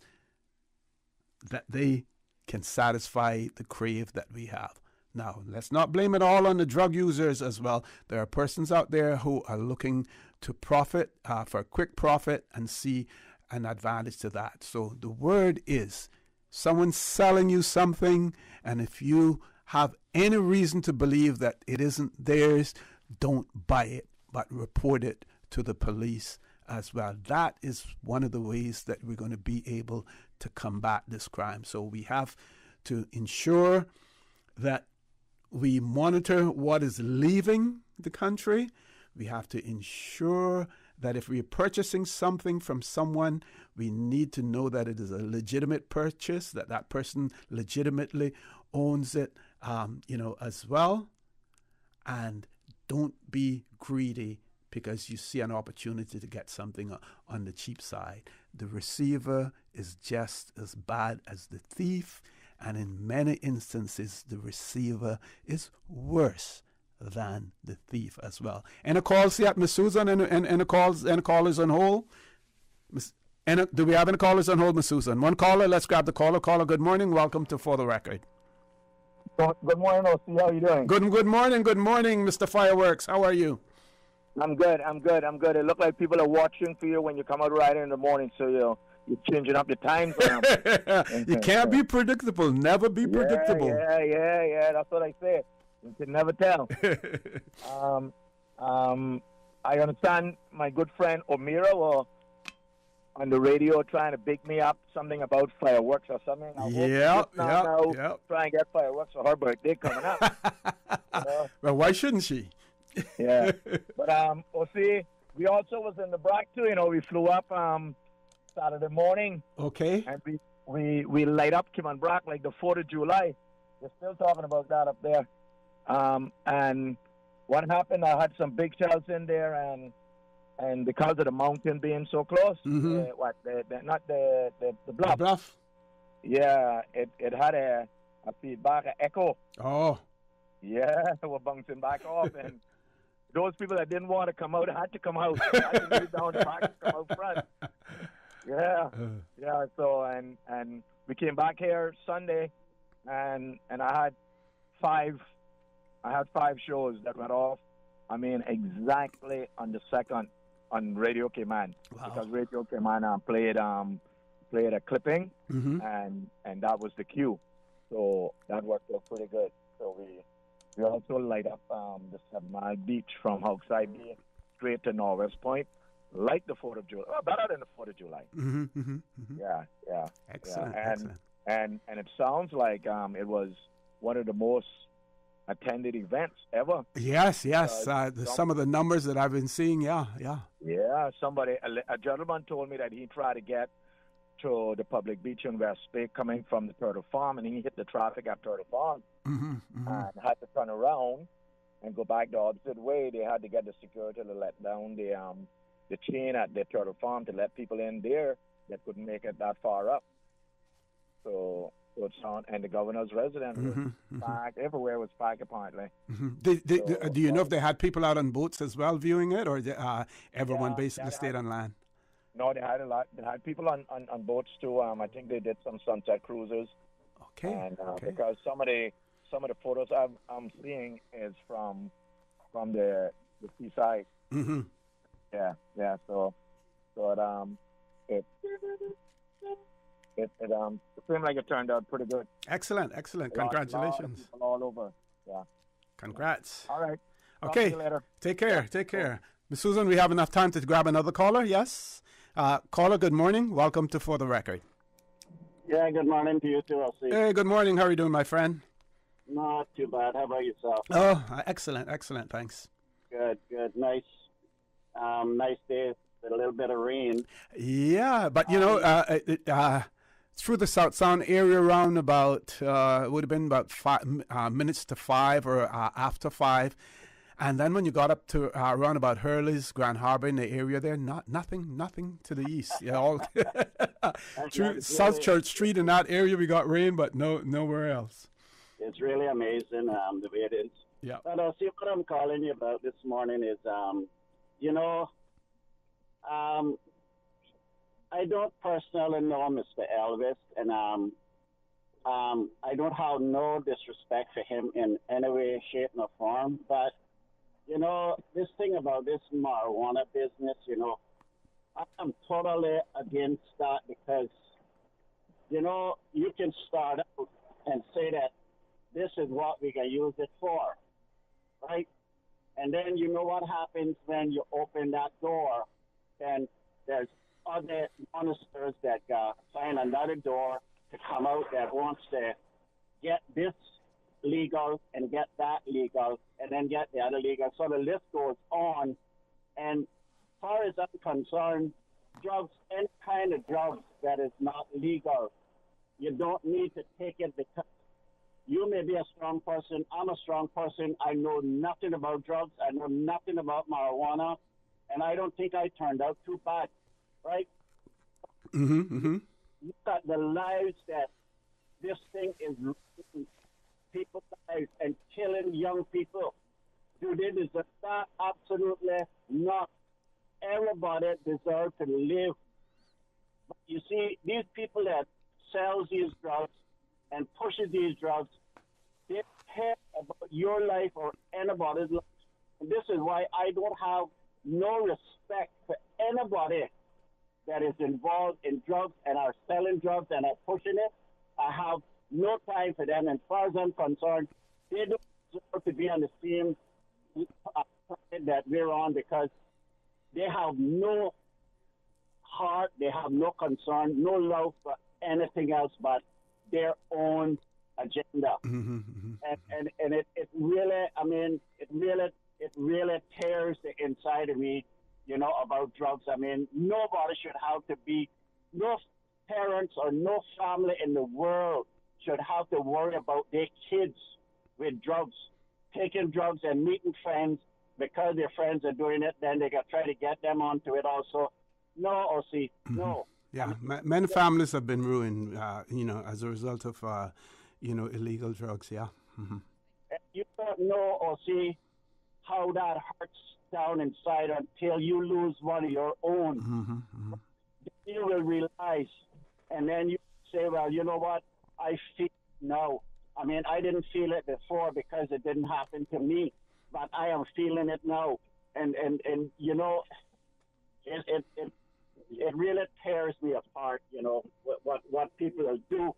that they can satisfy the crave that we have. Now, let's not blame it all on the drug users as well. There are persons out there who are looking to profit, for a quick profit, and see an advantage to that. So the word is, someone's selling you something, and if you have any reason to believe that it isn't theirs, don't buy it, but report it to the police as well. That is one of the ways that we're going to be able to combat this crime. So we have to ensure that we monitor what is leaving the country. We have to ensure that if we're purchasing something from someone, we need to know that it is a legitimate purchase, that that person legitimately owns it, as well. And don't be greedy because you see an opportunity to get something on the cheap side. The receiver is just as bad as the thief, and in many instances, the receiver is worse than the thief as well. Any calls yet, Ms. Susan? Any callers on hold? Do we have any callers on hold, Ms. Susan? One caller, let's grab the caller. Caller, good morning. Welcome to For the Record. Good morning, OC. How are you doing? Good morning, Mr. Fireworks. How are you? I'm good. It looks like people are watching for you when you come out riding in the morning, so you're changing up the time for them. You can't be predictable. Never be predictable. Yeah. That's what I said. You can never tell. I understand my good friend Omira was on the radio trying to big me up something about fireworks or something. Try and get fireworks for her birthday coming up. Well, why shouldn't she? Yeah. But see, we also was in the BRAC too. We flew up Saturday morning. Okay. And we light up Kim BRAC like the 4th of July. They're still talking about that up there. And what happened, I had some big shells in there, and because of the mountain being so close, not the bluff. The bluff? Yeah, it had a feedback, an echo. Oh. Yeah, they were bouncing back off, and those people that didn't want to come out had to come out. Had to move down the back to come out front. Yeah. So and we came back here Sunday, and I had five shows that went off. I mean, exactly on the second on Radio Cayman. Wow. Because Radio Cayman played a clipping, and that was the cue. So that worked out pretty good. So we also light up the 7 Mile Beach from Hawkside Bay straight to Norwest Point, like the 4th of July. Oh, better than the 4th of July. Yeah. Excellent, excellent. excellent. And it sounds like it was one of the most attended events ever. Yes. Some of the numbers that I've been seeing, yeah. Yeah, a gentleman told me that he tried to get to the public beach in West Bay coming from the Turtle Farm, and he hit the traffic at Turtle Farm and had to turn around and go back the opposite way. They had to get the security to let down the chain at the Turtle Farm to let people in there that couldn't make it that far up. So it's on, and the governor's residence was packed. Everywhere was packed, apparently. Do you know if they had people out on boats as well viewing it, or everyone basically stayed on land? No, they had a lot. They had people on boats too. I think they did some sunset cruises. Okay. And because some of the photos I'm seeing is from the seaside. Yeah. So it seemed like it turned out pretty good. Excellent. Congratulations. A lot of people all over. Yeah. Congrats. All right. Okay. Talk to you later. Take care. Miss Susan, we have enough time to grab another caller. Yes. Caller, good morning. Welcome to For the Record. Yeah, good morning to you too, Elsie. Hey, good morning. How are you doing, my friend? Not too bad. How about yourself? Oh, excellent. Thanks. Good. Nice day with a little bit of rain. Yeah, but through the South Sound area around about, it would have been about 5 minutes to 5 or after 5. And then when you got up to around about Hurley's, Grand Harbor in the area there, nothing to the east. Yeah, all through South Church Street in that area we got rain, but nowhere else. It's really amazing the way it is. Yeah. But see what I'm calling you about this morning is, I don't personally know Mr. Elvis, and I don't have no disrespect for him in any way, shape, or form, but this thing about this marijuana business, I'm totally against that because, you can start out and say that this is what we can use it for, right? And then you know what happens when you open that door, and there's other monsters that find another door to come out that wants to get this legal and get that legal and then get the other legal. So the list goes on. And as far as I'm concerned, drugs, any kind of drugs that is not legal, you don't need to take it because you may be a strong person. I'm a strong person. I know nothing about drugs. I know nothing about marijuana. And I don't think I turned out too bad, right? Look at the lives that this thing is ruining people's lives and killing young people. Do they deserve that? Absolutely not. Everybody deserves to live. But you see, these people that sells these drugs and pushes these drugs, they care about your life or anybody's life. And this is why I don't have no respect for anybody that is involved in drugs and are selling drugs and are pushing it. I have no time for them. And as far as I'm concerned, they don't deserve to be on the same that we're on because they have no heart, they have no concern, no love for anything else but their own agenda. And it really, I mean, it really tears the inside of me, you know, about drugs. I mean, nobody should have to be, no parents or no family in the world should have to worry about their kids with drugs, taking drugs and meeting friends because their friends are doing it, then they got try to get them onto it also. No, OC, no. Yeah, many families have been ruined, you know, as a result of, you know, illegal drugs, yeah. You don't know, OC, how that hurts down inside until you lose one of your own. You will realize, and then you say, well, you know what, I feel now. I mean, I didn't feel it before because it didn't happen to me, but I am feeling it now. And you know, it really tears me apart, you know, what people will do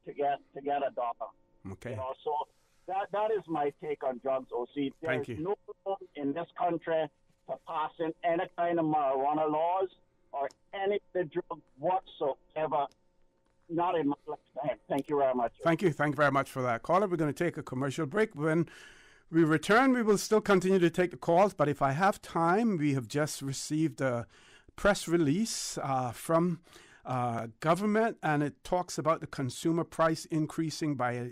to get a dollar. Okay. You know, so that is my take on drugs, OC. There's no room in this country for passing any kind of marijuana laws or any drug whatsoever. Not in my lifetime. Thank you very much. Thank you. Thank you very much for that, caller. We're going to take a commercial break. When we return, we will still continue to take the calls, but if I have time, we have just received a press release from government, and it talks about the consumer price increasing by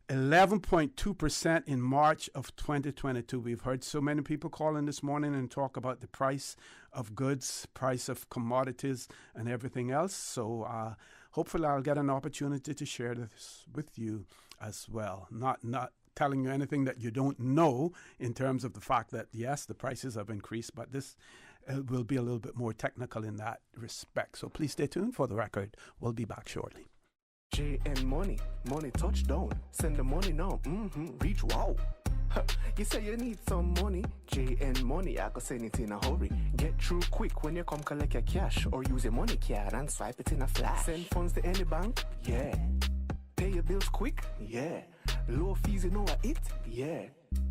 11.2% in March of 2022. We've heard so many people call in this morning and talk about the price of goods, price of commodities, and everything else. So hopefully I'll get an opportunity to share this with you as well. Not telling you anything that you don't know in terms of the fact that, yes, the prices have increased, but this will be a little bit more technical in that respect. So please stay tuned for the record. We'll be back shortly. JN Money touchdown. Send the money now. Reach wow. You say you need some money. JN Money, I can send it in a hurry. Get through quick when you come collect your cash, or use a money card and swipe it in a flash. Send funds to any bank, yeah. Pay your bills quick, yeah. Low fees, you know what it, yeah.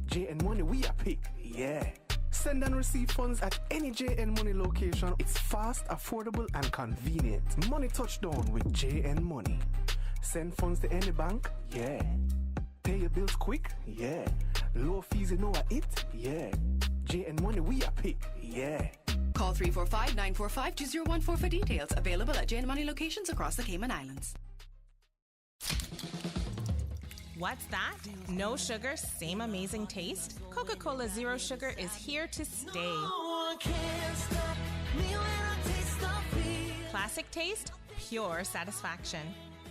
JN Money, we are pick, yeah. Send and receive funds at any JN Money location. It's fast, affordable, and convenient. Money touchdown with JN Money. Send funds to any bank, yeah. Pay your bills quick, yeah. Low fees, you know what it, yeah. JN Money, we are pick, yeah. Call 345-945-2014 for details. Available at JN Money locations across the Cayman Islands. What's that? No sugar, same amazing taste? Coca-Cola Zero Sugar is here to stay. Classic taste, pure satisfaction.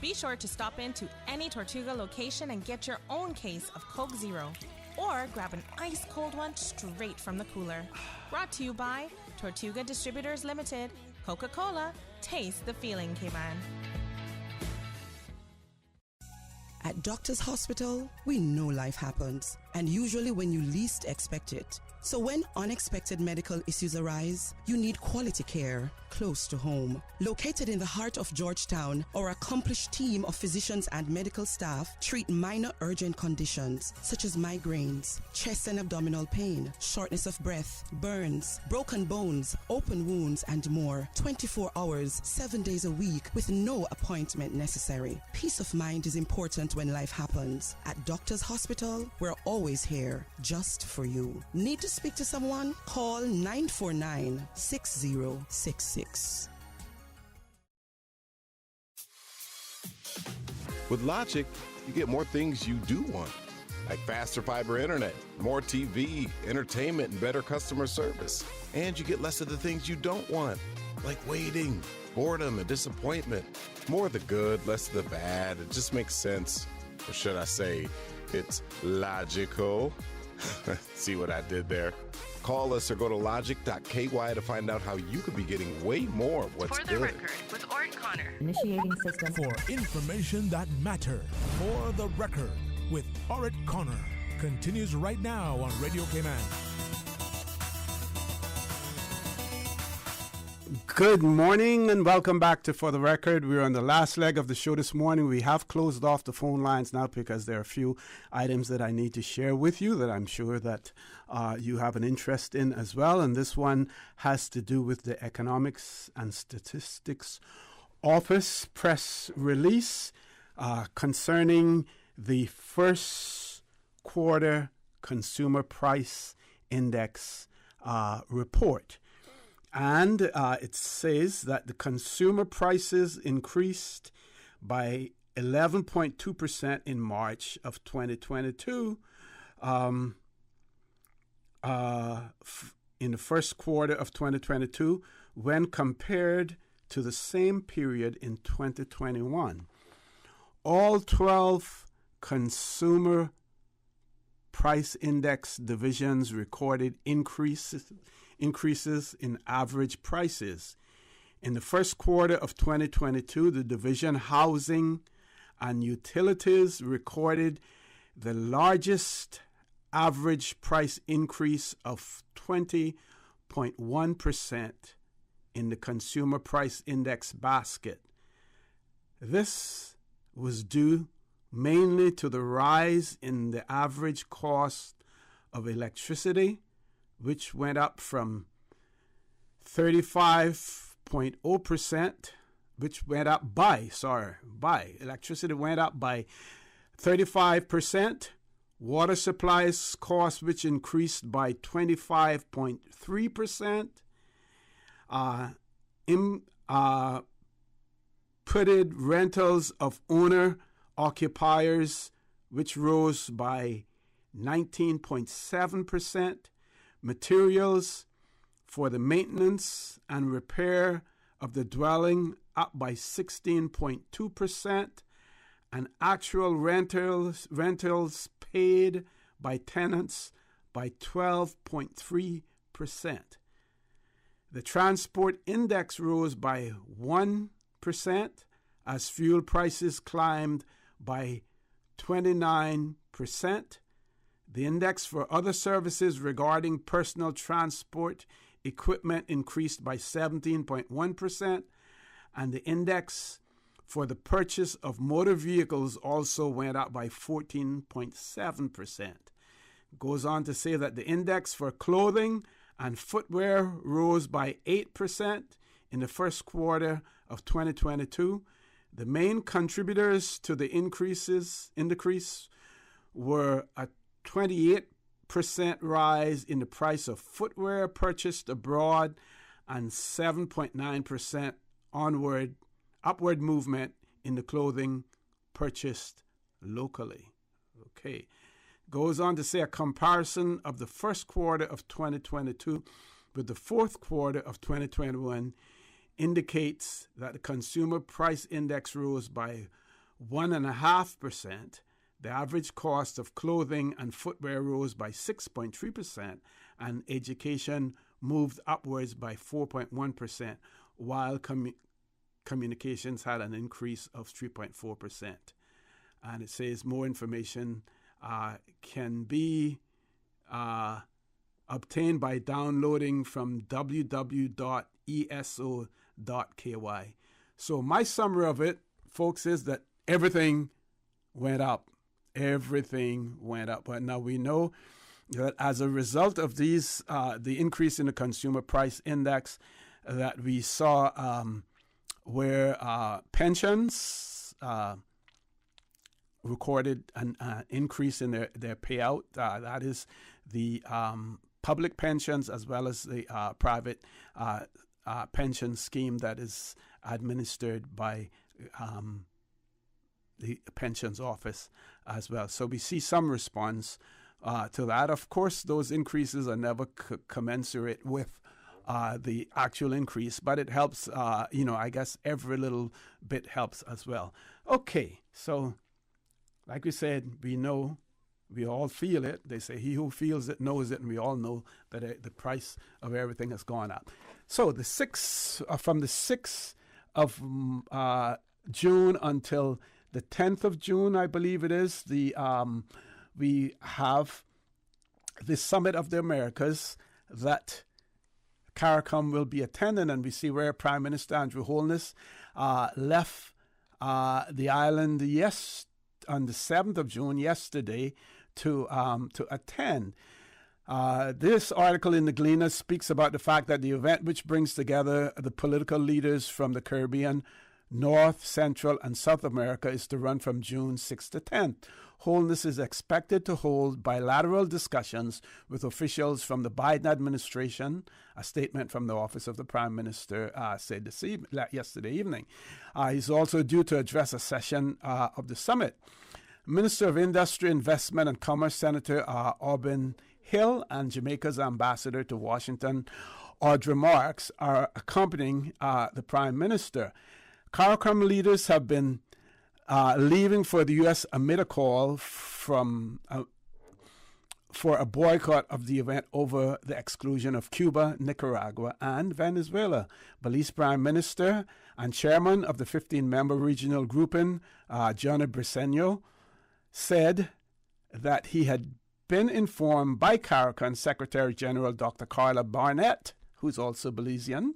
Be sure to stop into any Tortuga location and get your own case of Coke Zero. Or grab an ice-cold one straight from the cooler. Brought to you by Tortuga Distributors Limited. Coca-Cola, taste the feeling, Cayman. At Doctors Hospital, we know life happens, and usually when you least expect it. So when unexpected medical issues arise, you need quality care close to home. Located in the heart of Georgetown, our accomplished team of physicians and medical staff treat minor urgent conditions such as migraines, chest and abdominal pain, shortness of breath, burns, broken bones, open wounds, and more. 24 hours, 7 days a week with no appointment necessary. Peace of mind is important when life happens. At Doctors Hospital, we're always here just for you. Need to speak to someone? Call 949-6066. With Logic, you get more things you do want, like faster fiber internet, more TV, entertainment, and better customer service. And you get less of the things you don't want, like waiting, boredom, and disappointment. More of the good, less of the bad. It just makes sense. Or should I say, it's logical. See what I did there? Call us or go to logic.ky to find out how you could be getting way more of what's good. For the record, with Ort Connor. Initiating system. For information that matters. For the record, with Ort Connor. Continues right now on Radio Cayman. Good morning and welcome back to For the Record. We're on the last leg of the show this morning. We have closed off the phone lines now because there are a few items that I need to share with you that I'm sure that you have an interest in as well. And this one has to do with the Economics and Statistics Office press release concerning the first quarter Consumer Price Index report. And it says that the consumer prices increased by 11.2% in March of 2022. In the first quarter of 2022 when compared to the same period in 2021. All 12 consumer price index divisions recorded increases in average prices. In the first quarter of 2022, the division Housing and Utilities recorded the largest average price increase of 20.1% in the Consumer Price Index basket. This was due mainly to the rise in the average cost of electricity, which went up from 35.0%, which went up by electricity went up by 35%, water supplies cost, which increased by 25.3%, inputted rentals of owner-occupiers, which rose by 19.7%, materials for the maintenance and repair of the dwelling up by 16.2%, and actual rentals paid by tenants by 12.3%. The transport index rose by 1% as fuel prices climbed by 29%. The index for other services regarding personal transport equipment increased by 17.1%, and the index for the purchase of motor vehicles also went up by 14.7%. Goes on to say that the index for clothing and footwear rose by 8% in the first quarter of 2022. The main contributors to the increase were a 28% rise in the price of footwear purchased abroad and 7.9% upward movement in the clothing purchased locally. Okay. Goes on to say a comparison of the first quarter of 2022 with the fourth quarter of 2021 indicates that the consumer price index rose by 1.5%. The average cost of clothing and footwear rose by 6.3%, and education moved upwards by 4.1%, while communications had an increase of 3.4%. And it says more information can be obtained by downloading from www.eso.ky. So my summary of it, folks, is that everything went up. Everything went up. But now we know that as a result of these, the increase in the consumer price index that we saw where pensions recorded an increase in their payout. That is the public pensions as well as the private pension scheme that is administered by the pensions office as well. So we see some response to that. Of course, those increases are never commensurate with the actual increase, but it helps, I guess every little bit helps as well. Okay, so like we said, we know, we all feel it. They say he who feels it knows it, and we all know that the price of everything has gone up. So from the 6th of June until the 10th of June, I believe it is, we have the Summit of the Americas that CARICOM will be attending, and we see where Prime Minister Andrew Holness left the island on the 7th of June, yesterday, to attend. This article in the Gleaner speaks about the fact that the event, which brings together the political leaders from the Caribbean, North, Central, and South America, is to run from June 6th to 10th. Holness is expected to hold bilateral discussions with officials from the Biden administration, a statement from the Office of the Prime Minister said yesterday evening. He's also due to address a session of the summit. Minister of Industry, Investment, and Commerce, Senator Aubin Hill, and Jamaica's ambassador to Washington, Audra Marks, are accompanying the Prime Minister. CARICOM leaders have been leaving for the U.S. amid a call for a boycott of the event over the exclusion of Cuba, Nicaragua, and Venezuela. Belize Prime Minister and Chairman of the 15-member regional grouping, Johnny Briceño, said that he had been informed by CARICOM Secretary General Dr. Carla Barnett, who's also Belizean,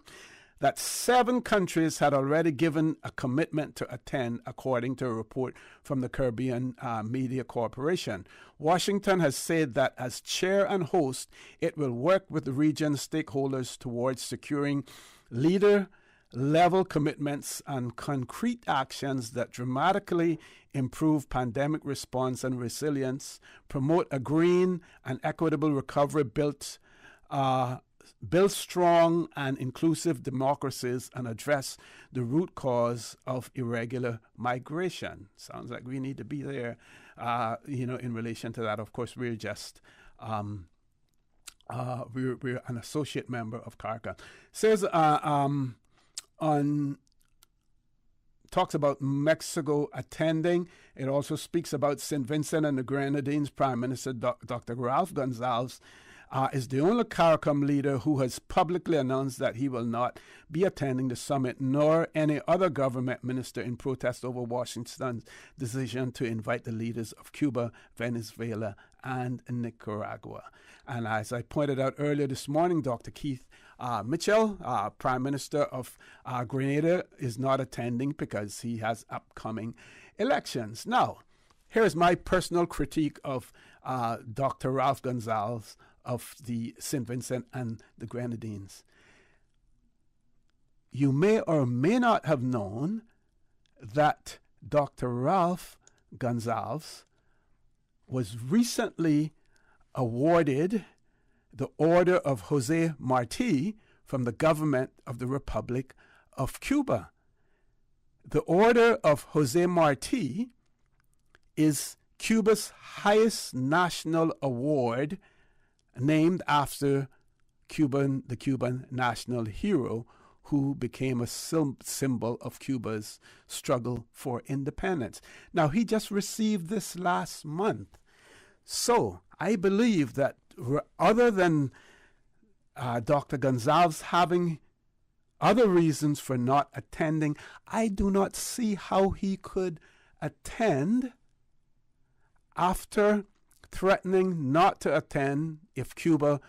that 7 countries had already given a commitment to attend, according to a report from the Caribbean Media Corporation. Washington has said that as chair and host, it will work with the region's stakeholders towards securing leader-level commitments and concrete actions that dramatically improve pandemic response and resilience, promote a green and equitable recovery, build strong and inclusive democracies, and address the root cause of irregular migration. Sounds like we need to be there, in relation to that. Of course, we're just, we're an associate member of CARICOM. Says, talks about Mexico attending. It also speaks about St. Vincent and the Grenadines. Prime Minister Dr. Ralph Gonsalves is the only CARICOM leader who has publicly announced that he will not be attending the summit, nor any other government minister, in protest over Washington's decision to invite the leaders of Cuba, Venezuela, and Nicaragua. And as I pointed out earlier this morning, Dr. Keith Mitchell, Prime Minister of Grenada, is not attending because he has upcoming elections. Now, here's my personal critique of Dr. Ralph Gonsalves of the St. Vincent and the Grenadines. You may or may not have known that Dr. Ralph Gonsalves was recently awarded the Order of Jose Marti from the government of the Republic of Cuba. The Order of Jose Marti is Cuba's highest national award, named after the Cuban national hero who became a symbol of Cuba's struggle for independence. Now, he just received this last month. So I believe that other than Dr. Gonsalves having other reasons for not attending, I do not see how he could attend after threatening not to attend if Cuba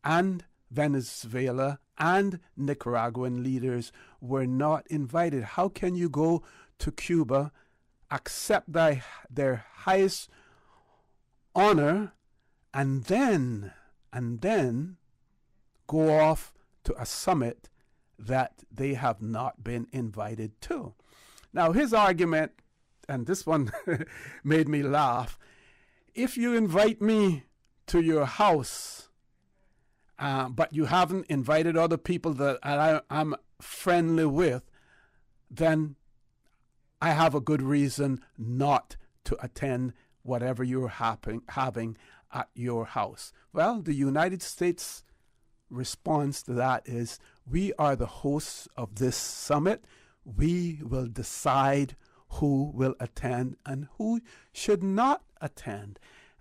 and Venezuela and Nicaraguan leaders were not invited. How can you go to Cuba, accept their highest honor, and then go off to a summit that they have not been invited to? Now, his argument, and this one made me laugh, if you invite me to your house, but you haven't invited other people that I'm friendly with, then I have a good reason not to attend whatever you're having at your house. Well, the United States response to that is, we are the hosts of this summit. We will decide who will attend and who should not attend.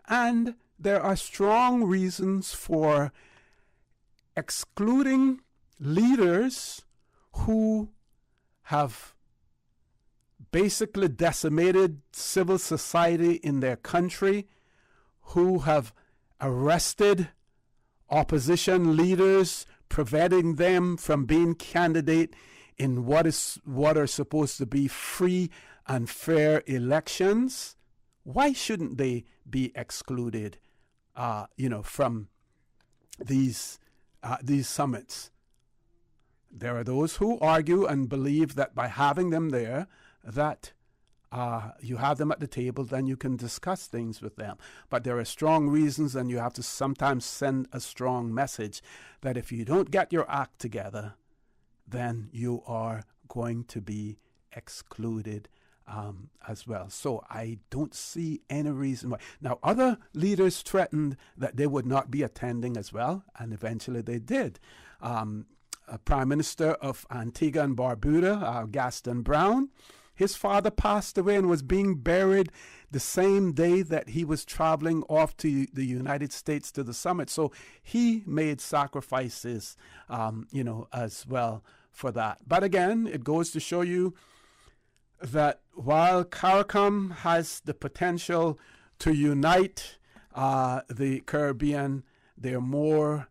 And there are strong reasons for excluding leaders who have basically decimated civil society in their country, who have arrested opposition leaders, preventing them from being candidate in what are supposed to be free and fair elections, why shouldn't they be excluded, from these summits? There are those who argue and believe that by having them there, that you have them at the table, then you can discuss things with them. But there are strong reasons, and you have to sometimes send a strong message that if you don't get your act together, then you are going to be excluded as well. So I don't see any reason why. Now, other leaders threatened that they would not be attending as well, and eventually they did. Prime Minister of Antigua and Barbuda, Gaston Brown, his father passed away and was being buried the same day that he was traveling off to the United States to the summit. So he made sacrifices, as well for that. But again, it goes to show you that while CARICOM has the potential to unite the Caribbean, they're more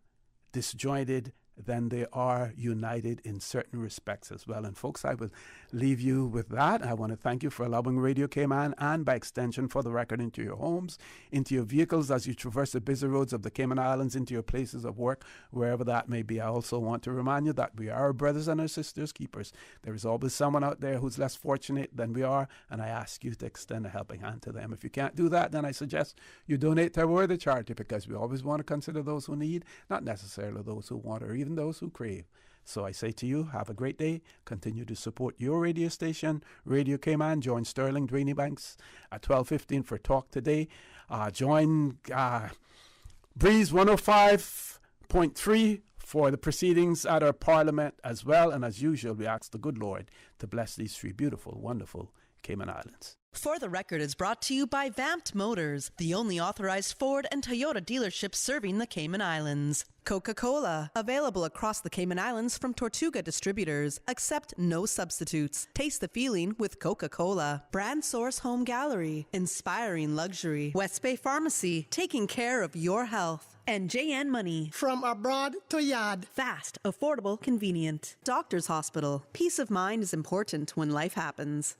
disjointed than they are united in certain respects as well. And folks, I will leave you with that. I want to thank you for allowing Radio Cayman, and by extension For the Record, into your homes, into your vehicles as you traverse the busy roads of the Cayman Islands, into your places of work, wherever that may be. I also want to remind you that we are our brothers and our sisters keepers. There is always someone out there who's less fortunate than we are, and I ask you to extend a helping hand to them. If you can't do that, then I suggest you donate to a worthy charity, because we always want to consider those who need, not necessarily those who want or even those who crave. So I say to you, have a great day. Continue to support your radio station, Radio Cayman. Join Sterling Dwayne Banks at 12:15 for Talk Today. Join Breeze 105.3 for the proceedings at our Parliament as well. And as usual, we ask the good Lord to bless these three beautiful, wonderful Cayman Islands. For the Record is brought to you by Vamped Motors, the only authorized Ford and Toyota dealership serving the Cayman Islands. Coca-Cola, available across the Cayman Islands from Tortuga distributors. Accept no substitutes. Taste the feeling with Coca-Cola. Brand Source Home Gallery, inspiring luxury. West Bay Pharmacy, taking care of your health. And JN Money. From abroad to yard. Fast, affordable, convenient. Doctors Hospital. Peace of mind is important when life happens.